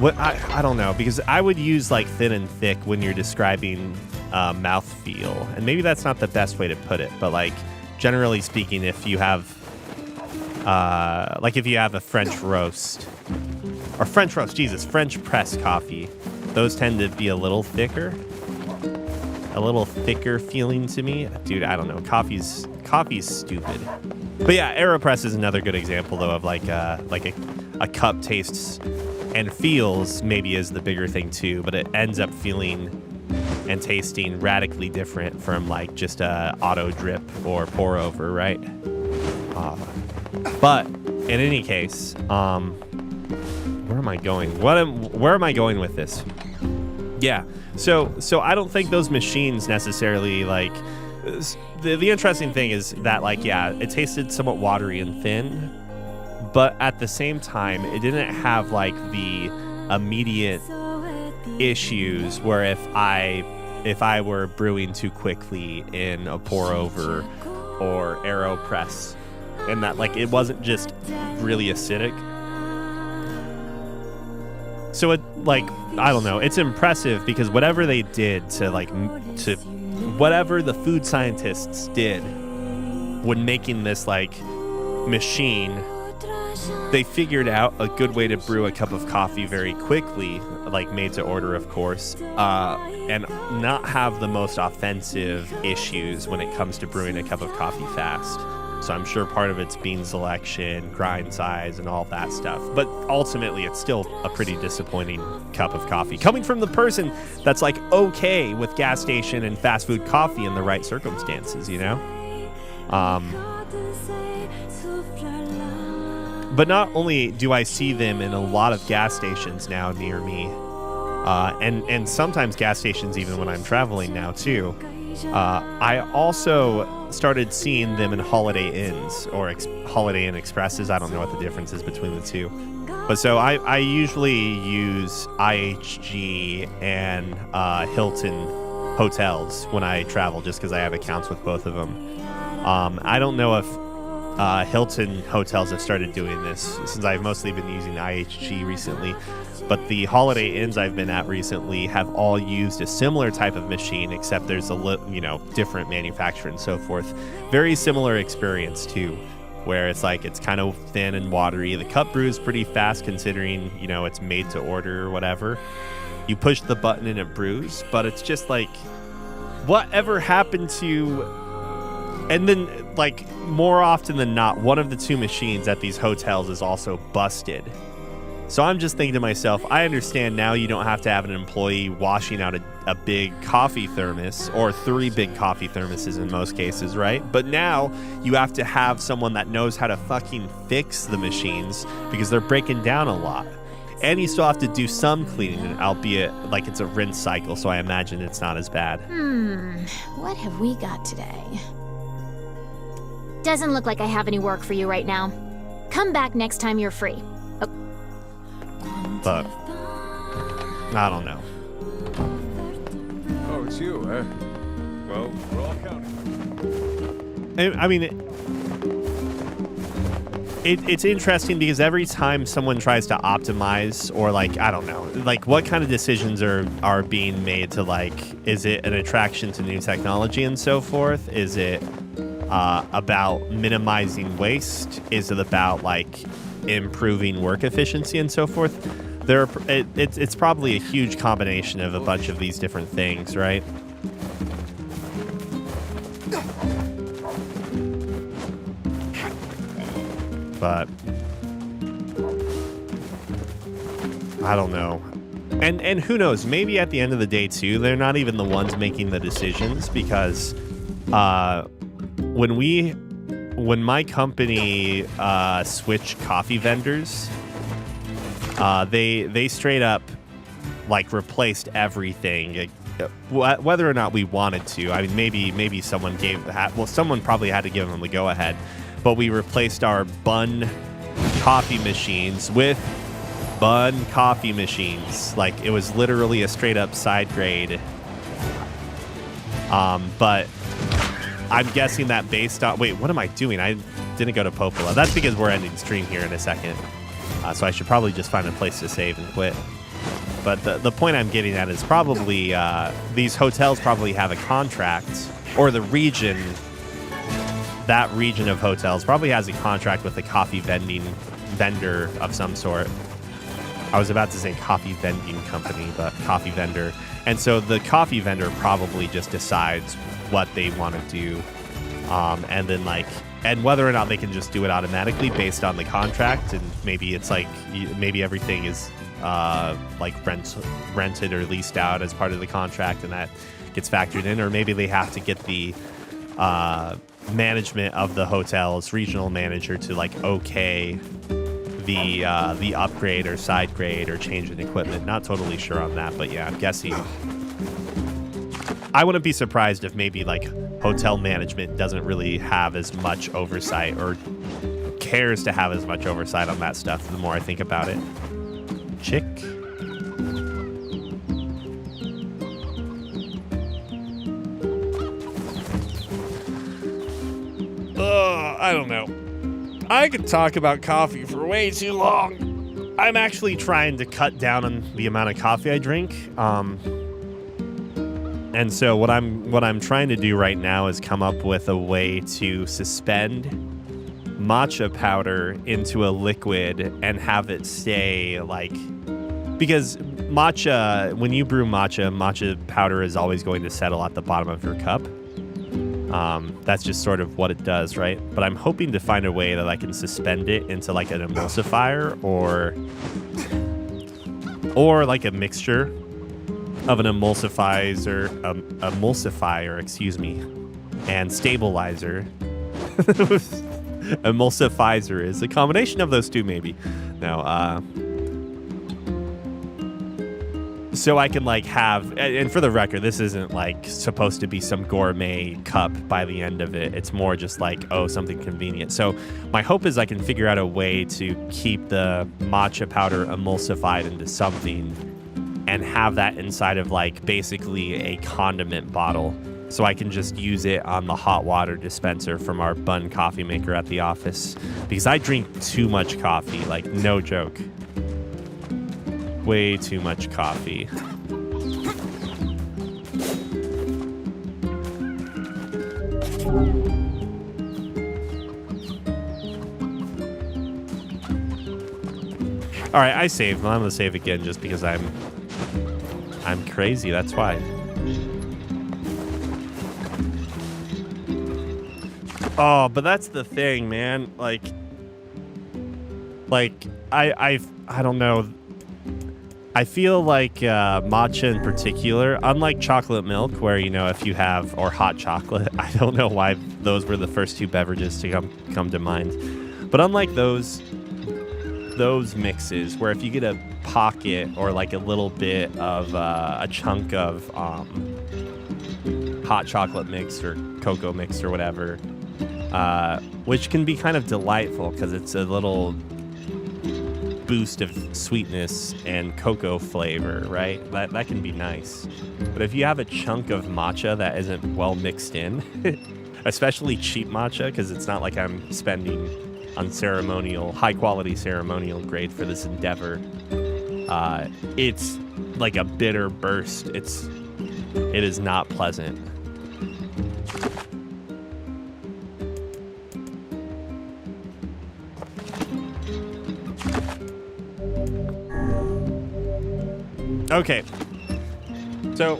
I don't know, because I would use, like, thin and thick when you're describing mouthfeel. And maybe that's not the best way to put it, but, like, generally speaking, if you have... if you have a French roast, French press coffee, those tend to be a little thicker feeling to me. Dude, I don't know. Coffee's stupid. But yeah, AeroPress is another good example though of like a cup tastes and feels maybe is the bigger thing too, but it ends up feeling and tasting radically different from like just a auto drip or pour over, right? But in any case, where am I going? Where am I going with this? Yeah. So I don't think those machines necessarily like the interesting thing is that like, yeah, it tasted somewhat watery and thin, but at the same time, it didn't have like the immediate issues where if I were brewing too quickly in a pour over or AeroPress, and that like it wasn't just really acidic. So it like, I don't know, it's impressive because whatever they did to whatever the food scientists did when making this like machine, they figured out a good way to brew a cup of coffee very quickly, like made to order, of course, and not have the most offensive issues when it comes to brewing a cup of coffee fast. So I'm sure part of it's bean selection, grind size, and all that stuff. But ultimately, it's still a pretty disappointing cup of coffee. Coming from the person that's like okay with gas station and fast food coffee in the right circumstances, you know? But not only do I see them in a lot of gas stations now near me, and sometimes gas stations even when I'm traveling now too, I also started seeing them in Holiday Inns or Holiday Inn Expresses. I don't know what the difference is between the two. But so I usually use IHG and Hilton hotels when I travel just because I have accounts with both of them. I don't know if Hilton hotels have started doing this since I've mostly been using IHG recently. But the Holiday Inns I've been at recently have all used a similar type of machine, except there's different manufacturer and so forth. Very similar experience too, where it's like it's kind of thin and watery. The cup brews pretty fast considering, it's made to order or whatever. You push the button and it brews, but it's just like, whatever happened to... And then, like, more often than not, one of the two machines at these hotels is also busted. So I'm just thinking to myself, I understand now you don't have to have an employee washing out a big coffee thermos, or 3 big coffee thermoses in most cases, right? But now you have to have someone that knows how to fucking fix the machines because they're breaking down a lot. And you still have to do some cleaning, albeit like it's a rinse cycle, so I imagine it's not as bad. What have we got today? Doesn't look like I have any work for you right now. Come back next time you're free. But I don't know. Oh, it's you, eh? Well, we're all counting. I mean, it's interesting because every time someone tries to optimize, or like, I don't know, like what kind of decisions are being made to, like, is it an attraction to new technology and so forth? Is it about minimizing waste? Is it about like improving work efficiency and so forth? It's probably a huge combination of a bunch of these different things, right? But I don't know. And who knows, maybe at the end of the day too, they're not even the ones making the decisions, because when my company switched coffee vendors, they straight up like replaced everything, whether or not we wanted to. I mean, maybe someone someone probably had to give them the go ahead, but we replaced our Bun coffee machines with Bun coffee machines. Like, it was literally a straight up side grade. But I'm guessing that based on, wait, what am I doing? I didn't go to Popola. That's because we're ending stream here in a second. So I should probably just find a place to save and quit. But the point I'm getting at is probably these hotels probably have a contract, or the region, that region of hotels probably has a contract with a coffee vendor of some sort. I was about to say coffee vending company, but coffee vendor. And so the coffee vendor probably just decides what they want to do. And then and whether or not they can just do it automatically based on the contract. And maybe it's like, maybe everything is like rented or leased out as part of the contract, and that gets factored in. Or maybe they have to get the management of the hotel's regional manager to like okay the upgrade or side grade or change in equipment. Not totally sure on that, but yeah, I'm guessing. I wouldn't be surprised if maybe like hotel management doesn't really have as much oversight, or cares to have as much oversight on that stuff the more I think about it. Chick. I don't know. I could talk about coffee for way too long. I'm actually trying to cut down on the amount of coffee I drink. And so what I'm trying to do right now is come up with a way to suspend matcha powder into a liquid and have it stay like, because matcha, when you brew matcha powder is always going to settle at the bottom of your cup. That's just sort of what it does, right? But I'm hoping to find a way that I can suspend it into like an emulsifier or like a mixture of an emulsifier, excuse me, and stabilizer. Emulsifier is a combination of those two, maybe. No, so I can like have, and for the record, this isn't like supposed to be some gourmet cup by the end of it. It's more just like, oh, something convenient. So my hope is I can figure out a way to keep the matcha powder emulsified into something and have that inside of like basically a condiment bottle. So I can just use it on the hot water dispenser from our Bun coffee maker at the office. Because I drink too much coffee, like no joke. Way too much coffee. All right, I saved. I'm gonna save again just because I'm crazy. That's why. Oh, but that's the thing, man. Like I don't know. I feel like matcha in particular, unlike chocolate milk, where, you know, if you have, or hot chocolate, I don't know why those were the first two beverages to come to mind. But unlike those mixes, where if you get a pocket or like a little bit of a chunk of hot chocolate mix or cocoa mix or whatever, which can be kind of delightful because it's a little boost of sweetness and cocoa flavor, right? That can be nice. But if you have a chunk of matcha that isn't well mixed in, especially cheap matcha, because it's not like I'm spending on high quality ceremonial grade for this endeavor, it's like a bitter burst. It is not pleasant. Okay, so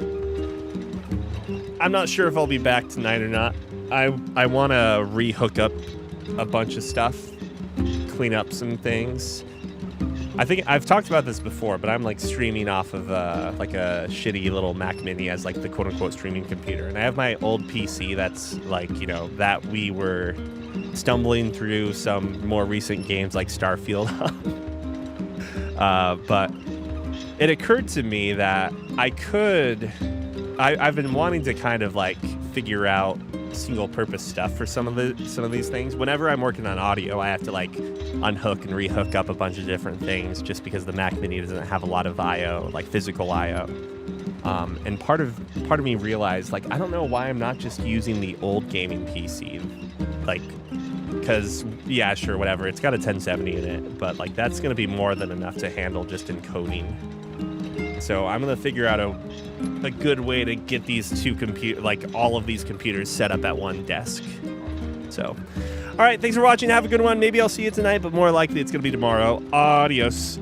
I'm not sure if I'll be back tonight or not. I want to re-hook up a bunch of stuff, clean up some things. I think I've talked about this before, but I'm like streaming off of like a shitty little Mac Mini as like the quote-unquote streaming computer, and I have my old PC that's like, you know, that we were stumbling through some more recent games like Starfield on. But it occurred to me that I've been wanting to kind of like figure out single-purpose stuff for some of these things. Whenever I'm working on audio, I have to like unhook and rehook up a bunch of different things just because the Mac Mini doesn't have a lot of I/O, like physical I/O. And part of me realized, like, I don't know why I'm not just using the old gaming PC, like, because yeah, sure, whatever, it's got a 1070 in it, but like that's gonna be more than enough to handle just encoding. So I'm gonna figure out a good way to get these all of these computers set up at one desk. So, all right, thanks for watching. Have a good one. Maybe I'll see you tonight, but more likely it's gonna be tomorrow. Adios.